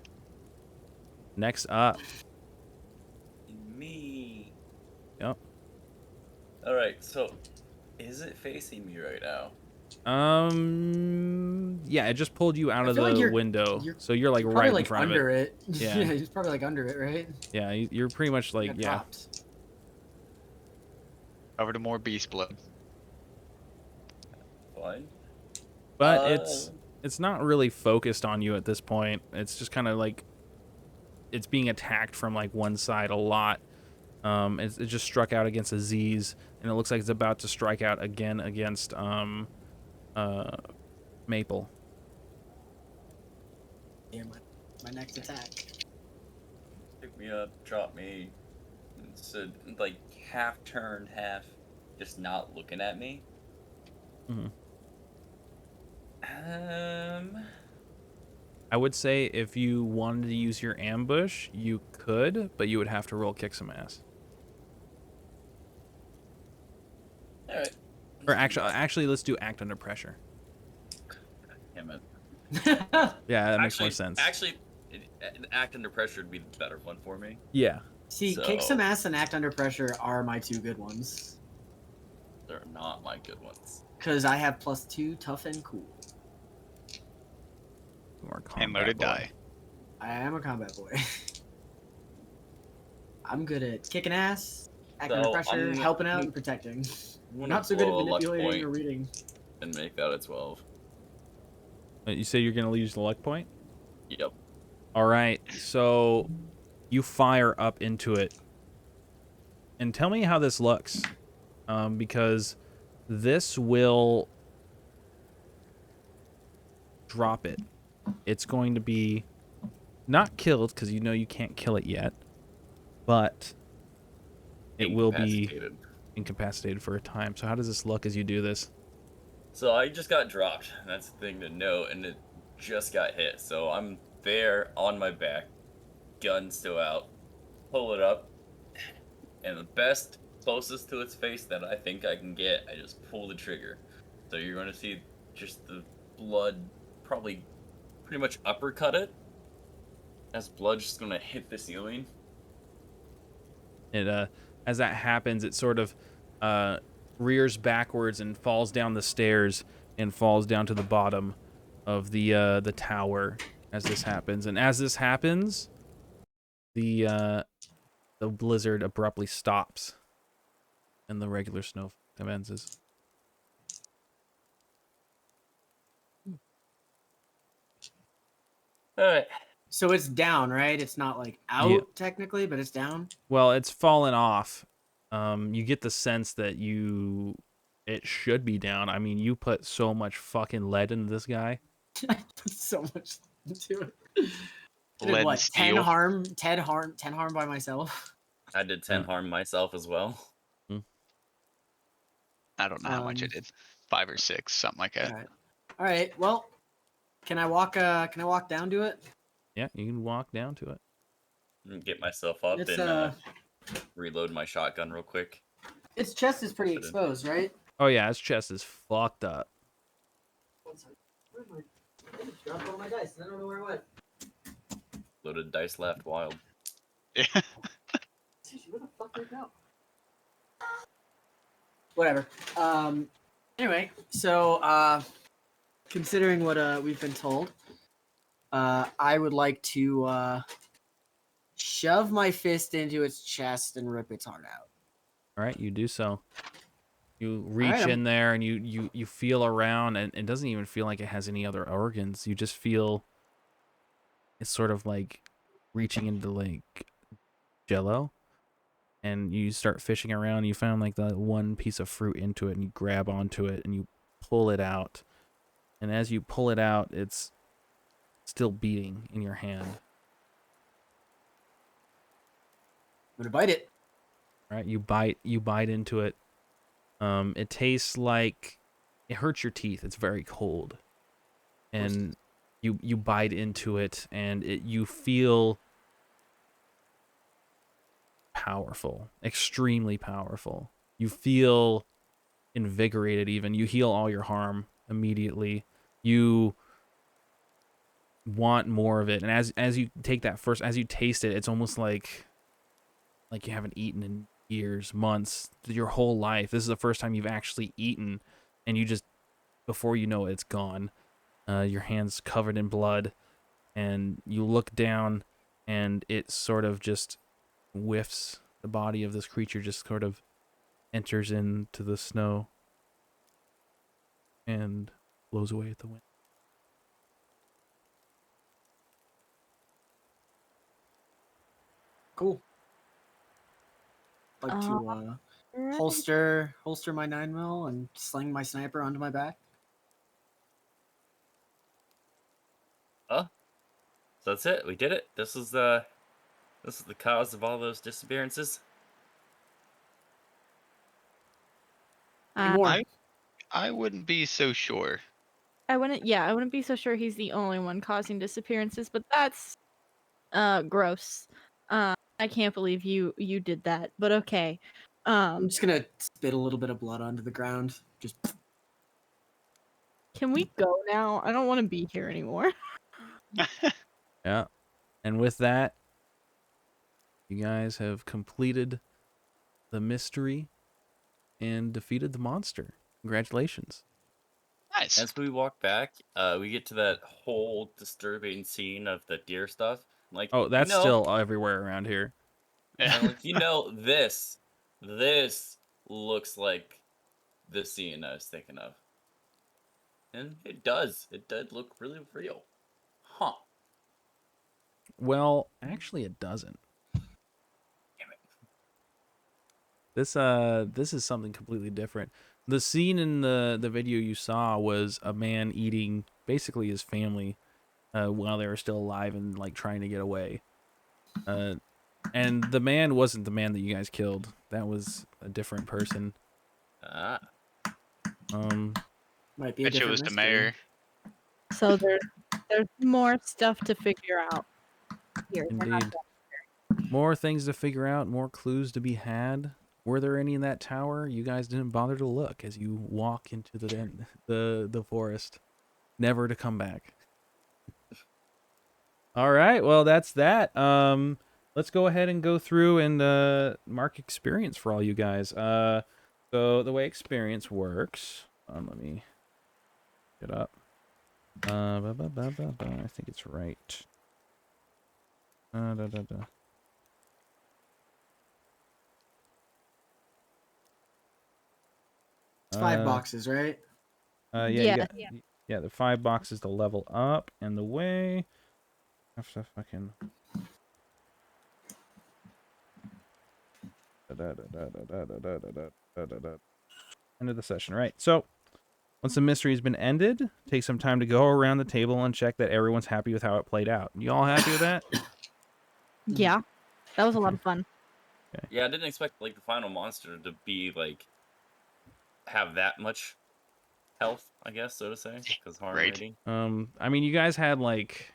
Next up, Me. yep. All right. So, is it facing me right now? Yeah, it just pulled you out I of feel like the you're- window, you're so you're like You're probably right in like front of under it. it. Yeah. Yeah, he's probably like under it, right? Yeah, you're pretty much like, Got yeah. dropped. Over to more beast blood. Fine. But it's not really focused on you at this point. It's just kind of like it's being attacked from like one side a lot. It just struck out against Aziz, and it looks like it's about to strike out again against Maple. Yeah, my next attack. Pick me up, drop me. So like half turn, half just not looking at me. Mhm. I I would say if you wanted to use your ambush, you could, but you would have to roll kick some ass. All right. Or actually, let's do act under pressure. Damn it. Yeah, that makes more sense. Actually, act under pressure would be the better one for me. Yeah. See, kick some ass and act under pressure are my 2 good ones. They're not my good ones. Because I have +2 tough and cool. You are And combat loaded boy. die. I am a combat boy. I'm good at kicking ass, acting under So, pressure, I'm- helping out, and protecting. I'm gonna Not so good at blow a luck manipulating point or reading. and make that a 12. You say you're gonna use the luck point? Yep. All right. So you fire up into it, and tell me how this looks, because this will drop it. It's going to be not killed because you know you can't kill it yet, but it will be Incapacitated. incapacitated for a time. So how does this look as you do this? So I just got dropped. That's the thing to note, and it just got hit. So I'm there on my back, gun still out, pull it up, and the best closest to its face that I think I can get, I just pull the trigger. So you're going to see just the blood probably pretty much uppercut it, as blood just going to hit the ceiling. It as that happens, it sort of rears backwards and falls down the stairs and falls down to the bottom of the tower as this happens. And as this happens, the blizzard abruptly stops and the regular snow commences. All right. So it's down, right? It's not like out Yeah. technically, but it's down. Well, it's fallen off. You get the sense that it should be down. I mean, you put so much fucking lead into this guy. I put so much into it. I Lead did and what? 10 steel. harm? 10 harm by myself. I did 10 Yeah. harm myself as well. I don't know how much I Um, did. 5 or 6, something like that. All right. Well, can I walk down to it? Yeah, you can walk down to it. Get myself up It's and reload my shotgun real quick. its chest is pretty Put it- exposed, right? Oh yeah, his chest is fucked up. Where's my... I just dropped all my dice and I don't know where it went. Loaded dice laughed wild. Yeah. Seriously, where the fuck did it go? Whatever. Anyway, so considering what we've been told, I would like to shove my fist into its chest and rip its heart out. All right, you do so. You All right, reach in there and you feel around, and it doesn't even feel like it has any other organs. You just feel it's sort of like reaching into like jello, and you start fishing around. You found like the one piece of fruit into it, and you grab onto it and you pull it out. And as you pull it out, it's still beating in your hand. I'm gonna bite it. Right? You bite into it. It tastes like it hurts your teeth. It's very cold. And you bite into it, and you feel powerful, extremely powerful. You feel invigorated even. You heal all your harm immediately. You want more of it. And as you take that first, as you taste it, it's almost like you haven't eaten in years, months, your whole life. This is the first time you've actually eaten, and you just, before you know it, it's gone. Your hand's covered in blood, and you look down, and it sort of just whiffs. The body of this creature just sort of enters into the snow and blows away at the wind. Cool. Like to Right. holster my 9mm and sling my sniper onto my back. So that's it. We did it. This is the cause of all those disappearances. Anymore. I wouldn't be so sure. I wouldn't be so sure he's the only one causing disappearances, but that's gross. I can't believe you did that, but okay. I'm just gonna spit a little bit of blood onto the ground. Just Can we go now? I don't want to be here anymore. Yeah. And with that, you guys have completed the mystery and defeated the monster. Congratulations. Nice. As we walk back, we get to that whole disturbing scene of the deer stuff. Like, Oh, that's you know, still everywhere around here. and like, this looks like the scene I was thinking of. And it does. It did look really real. Huh. Well, actually it doesn't. Damn it. This is something completely different. The scene in the video you saw was a man eating basically his family while they were still alive and like trying to get away. And the man wasn't the man that you guys killed. That was a different person. Ah. might be a Bet you it different was the mystery. mayor. So there's more stuff to figure out here. We're not Indeed. More things to figure out, more clues to be had. Were there any in that tower? You guys didn't bother to look as you walk into the forest, never to come back. All right, well that's that. Let's go ahead and go through and mark experience for all you guys. So the way experience works, let me get up. I think it's right. It's 5 boxes, right? Yeah, Yeah. yeah, the 5 boxes to level up, and the way I have to fucking end of the session, right? So once the mystery has been ended, take some time to go around the table and check that everyone's happy with how it played out. You all happy with that? Yeah. That was a lot of fun. Yeah, I didn't expect like the final monster to be like have that much health, I guess, so to say, because harm Right. rating. I mean, you guys had like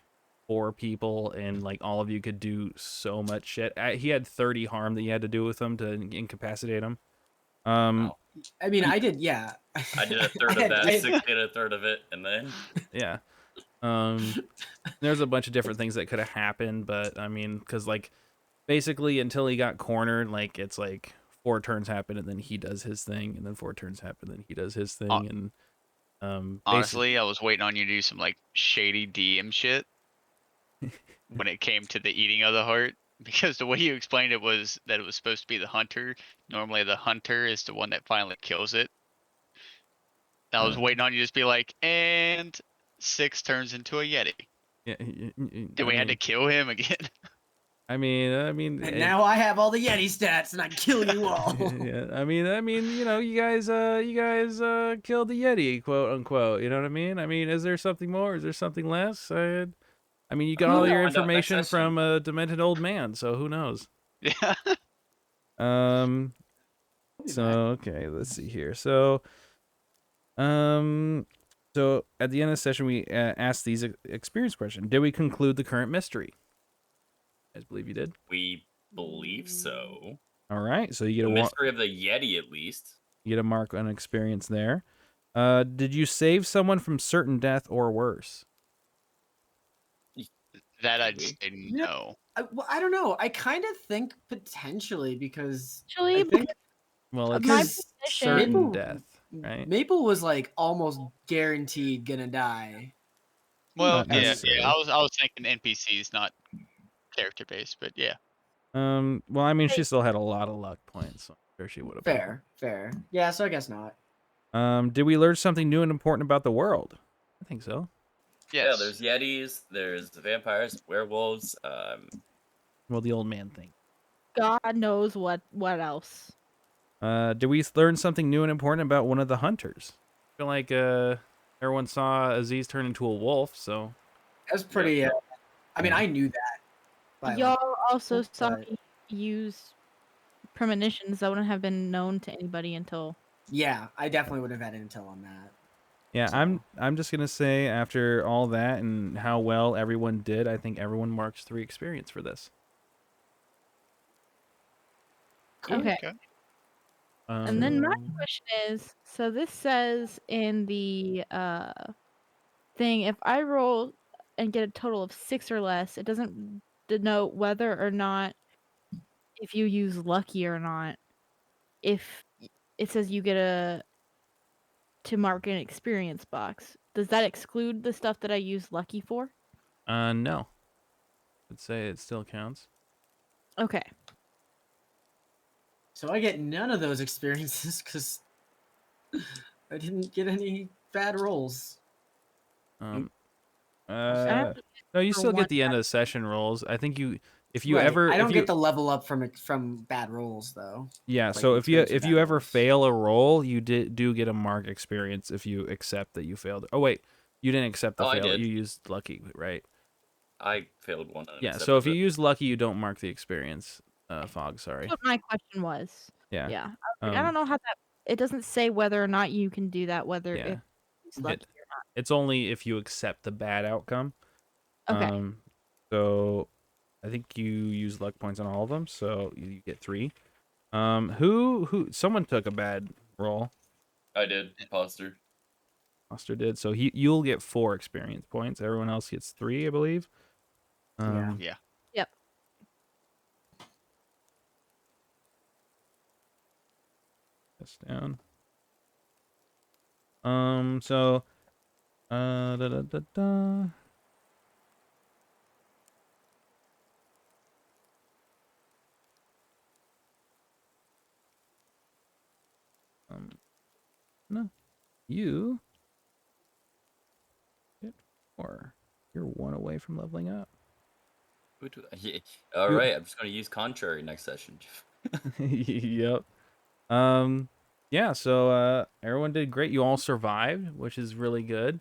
4 people, and like all of you could do so much shit. He had 30 harm that you had to do with him to incapacitate him. Wow. I mean, I did, yeah. I did a third of that. I- Six did a third of it, and then Yeah. There's a bunch of different things that could have happened, but I mean, because like basically until he got cornered, like it's like 4 turns happen and then he does his thing, and then 4 turns happen and then he does his thing, and Honestly, I was waiting on you to do some like shady DM shit when it came to the eating of the heart. because the way you explained it was that it was supposed to be the hunter. Normally, the hunter is the one that finally kills it. I was waiting on you to just be like, and 6 turns into a yeti. Yeah, Do we had to kill him again? I mean, And now I have all the Yeti stats, and I kill you all. yeah, I mean, you know, you guys killed the Yeti, quote unquote. You know what I mean? I mean, is there something more? Is there something less? I mean, you got We'll all your find out next information session. from a demented old man, so who knows? Yeah. Um. I'll be So back. okay, let's see here. Um. So at the end of the session, we asked these experience question. Did we conclude the current mystery? I believe you did. We believe so. All right. So you get The a mystery of the Yeti, at least. you get a mark on experience there. Did you save someone from certain death or worse? That I'd Did say Yeah. no. Well, I don't know. I kind of think potentially because Actually, I think Well, my it's because certain Maple- death, right? Maple was like almost guaranteed gonna die. Well, Not yeah, necessarily. I was thinking NPCs, not character based, but yeah. Well, I mean, she still had a lot of luck points, so I'm sure she would have. Fair. Yeah, so I guess not. Did we learn something new and important about the world? I think so. Yes. Yeah, there's Yetis, there's vampires, werewolves. Well, the old man thing. God knows what else. Did we learn something new and important about one of the hunters? I feel like everyone saw Aziz turn into a wolf, so That's pretty. I mean, Yeah. I knew that. by, like, Y'all also but- saw me use premonitions that wouldn't have been known to anybody until. Yeah, I definitely would have had intel on that. yeah. So- I'm just gonna say after all that and how well everyone did, I think everyone marks 3 experience for this. Cool. Okay. Okay. And then my Um, question is, so this says in the thing, if I roll and get a total of 6 or less, it doesn't denote whether or not if you use lucky or not. If it says you get to mark an experience box, does that exclude the stuff that I use lucky for? no. I'd say it still counts. Okay. So I get none of those experiences because I didn't get any bad rolls. Um, I have to no, you for still one get the end of session rolls. I think if you Right, ever, I don't if you, get the level up from bad rolls though. yeah. like So the if you experience for bad ever rolls. fail a roll, you do get a mark experience if you accept that you failed. Oh wait, you didn't accept the Oh, I fail. did. You used lucky, right? I failed one. And Yeah. So if accepted you it. use lucky, you don't mark the experience. Fog. Sorry. That's what my question was. Yeah. Yeah. I don't know how that. It doesn't say whether or not you can do that. Whether Yeah. if it's lucky or not. It's only if you accept the bad outcome. Okay. So I think you use luck points on all of them, so you get 3. Who someone took a bad roll. I did. Imposter. Foster did. So you'll get 4 experience points. Everyone else gets 3, I believe. Yeah. Yeah. Yep. This down. So da da da da. No. You get 4. You're 1 away from leveling up. Yeah. All You- right, I'm just going to use contrary next session. Yep. Yeah, so everyone did great. You all survived, which is really good.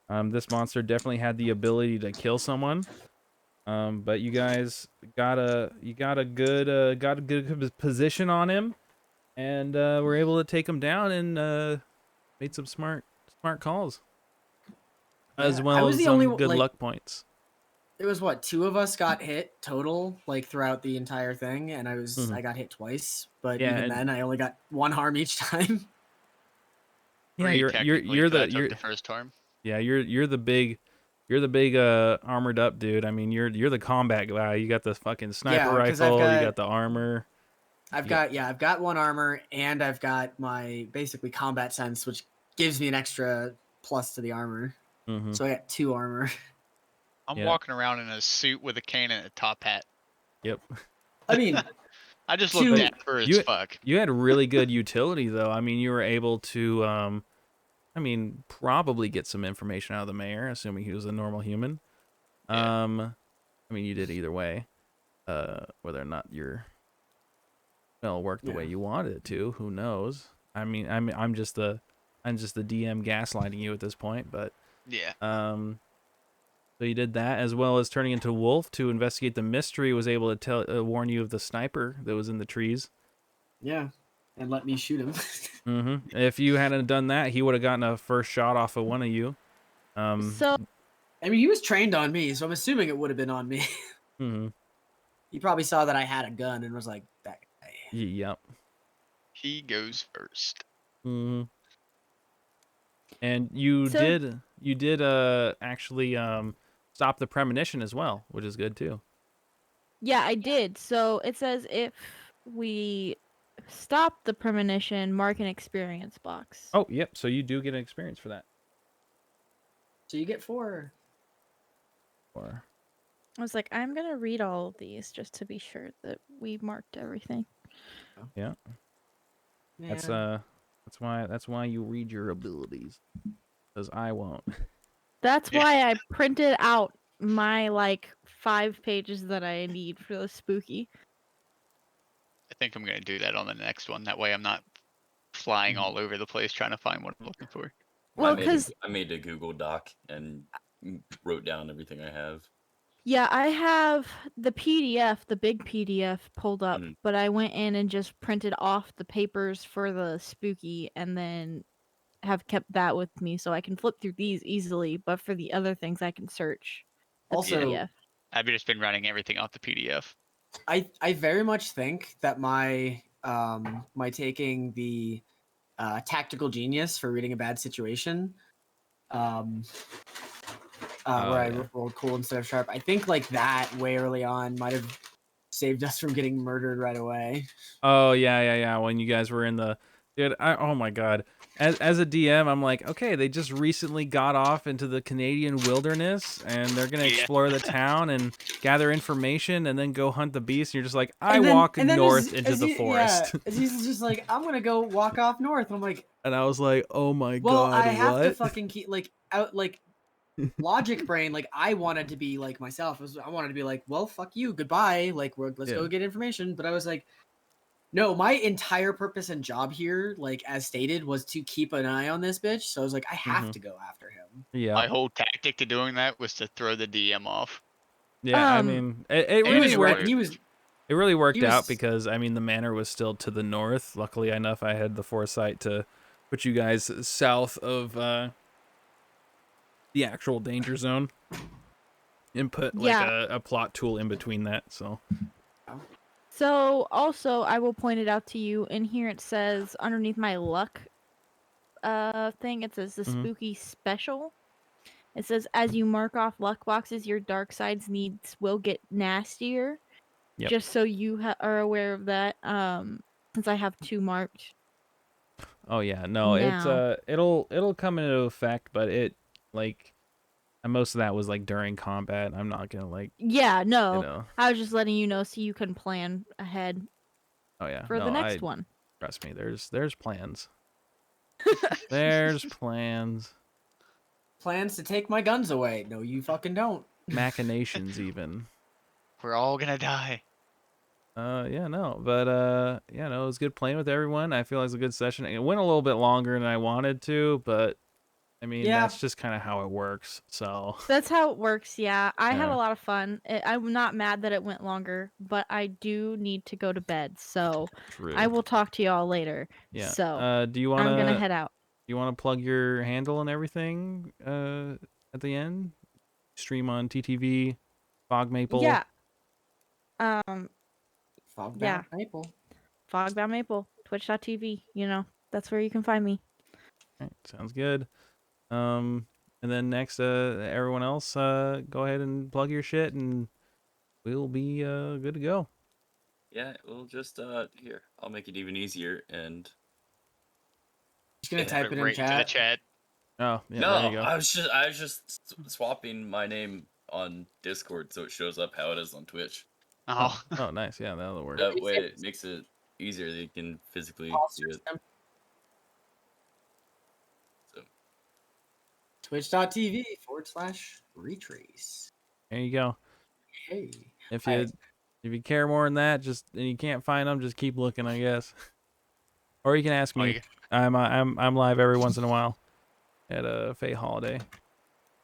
This monster definitely had the ability to kill someone. But you guys got a good position on him, and were able to take him down and made some smart calls, as Yeah, I well was as the some only good like, luck points. There was 2 of us got hit total like throughout the entire thing, and I got hit twice. But Yeah, even and- then, I only got 1 harm each time. Yeah, 3 you're technically, you're 'cause I the took the first harm. yeah you're the big armored up dude. I mean you're the combat guy. You got the fucking sniper 'cause I've rifle. You got- got the armor. I've Yeah. got 1 armor, and I've got my basically combat sense, which gives me an extra plus to the armor. Mm-hmm. So I got 2 armor. I'm Yeah. walking around in a suit with a cane and a top hat. Yep. I mean, I just To- look dapper as You fuck. you had really good utility though. I mean, you were able to probably get some information out of the mayor, assuming he was a normal human. Yeah. I mean, you did either way. Whether or not your spell worked the way Yeah. you wanted it to, who knows? I'm just the DM gaslighting you at this point, but Yeah. so you did that as well as turning into wolf to investigate the mystery. Was able to warn you of the sniper that was in the trees. yeah, and let me shoot him. If you hadn't done that, he would have gotten a first shot off of one of you. So I mean, he was trained on me, so I'm assuming it would have been on me. Mhm. He probably saw that I had a gun and was like, that guy. Yep. He goes first. hmm And you So- did actually stop the premonition as well, which is good too. yeah, I did. So it says if we stop the premonition, mark an experience box. Oh, yep. So you do get an experience for that. So you get 4. Or I was like, I'm gonna read all of these just to be sure that we marked everything. yeah, Man. that's why you read your abilities, because I won't. That's Yeah. why I printed out my like 5 pages that I need for the spooky. I think I'm gonna do that on the next one. That way I'm not flying Mm-hmm. all over the place trying to find what I'm looking for. Well, I made a- 'cause- I made a Google Doc and wrote down everything I have. Yeah, I have the PDF, the big PDF pulled up, Mhm. but I went in and just printed off the papers for the spooky and then have kept that with me so I can flip through these easily, but for the other things I can search the Also, PDF. I've just been running everything off the PDF. I very much think that my my taking the tactical genius for reading a bad situation, where I yeah. rolled cool instead of sharp. I think like that way early on might have saved us from getting murdered right away. Oh yeah. When you guys were in the dude, oh my god. As a DM, I'm like, okay, they just recently got off into the Canadian wilderness and they're gonna Yeah. explore the town and gather information and then go hunt the beast. And you're just like, I And then- walk and then north into the forest. Yeah, Aziz is just like, I'm gonna go walk off north. I'm like, And I was like, oh my well, god, I have to what? fucking keep like out like logic brain. Like I wanted to be like myself. I wanted to be like, well, fuck you, goodbye. Like let's Yeah. go get information. But I was like, no, my entire purpose and job here, like as stated, was to keep an eye on this bitch. So I was like, I have Mhm. to go after him. Yeah. My whole tactic to doing that was to throw the DM off. Yeah, I Um, mean, it And really was it worked. worked. He was It really worked he out was- because I mean the manor was still to the north. Luckily enough, I had the foresight to put you guys south of the actual danger zone and put like Yeah. a plot tool in between that. So So also I will point it out to you in here it says underneath my luck thing it says the Mhm. spooky special. It says as you mark off luck boxes your dark side's needs will get nastier. Yep. Just so you are aware of that since I have 2 marked. oh yeah, no, it's Now. it'll come into effect, but it like and most of that was like during combat. I'm not gonna like Yeah, no. you know. I was just letting you know so you can plan ahead Oh yeah, for no, the next one. trust me. There's plans. There's plans. plans to take my guns away. No, you fucking don't. Machinations even. We're all gonna die. Yeah, no, but yeah, no, it was good playing with everyone. I feel like it was a good session. It went a little bit longer than I wanted to, but I mean, Yeah. that's just kind of how it works. So That's how it works, yeah. I had Yeah. a lot of fun. I'm not mad that it went longer, but I do need to go to bed. So true. I will talk to y'all later. Yeah. So Do you I'm wanna gonna head out. plug your handle and everything at the end? Stream on TTV, Fog Maple. Yeah. Fogbound Yeah. Maple. Fogbound Maple, twitch.tv. You know, that's where you can find me. All right, sounds good. And then next, everyone else, go ahead and plug your shit, and we'll be good to go. Yeah, we'll just here. I'll make it even easier. And Just gonna Yeah, type it in Right to the chat. chat. Oh, yeah, no, there you go. I was just swapping my name on Discord so it shows up how it is on Twitch. Oh, Oh, nice. Yeah, that'll work. That way it makes it easier that you can physically see it. So Twitch.tv/retrace. There you go. Hey. If All you right. if you care more than that, just and you can't find them, just keep looking, I guess. Or you can ask oh, me. I'm live every once in a while at a Fate holiday.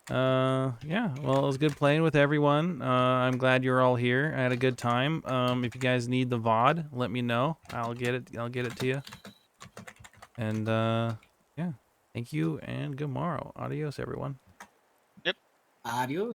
Yeah. Well, it was good playing with everyone. I'm glad you're all here. I had a good time. If you guys need the VOD, let me know. I'll get it to you. And yeah. Thank you and good morrow. Adios, everyone. yep. Adios.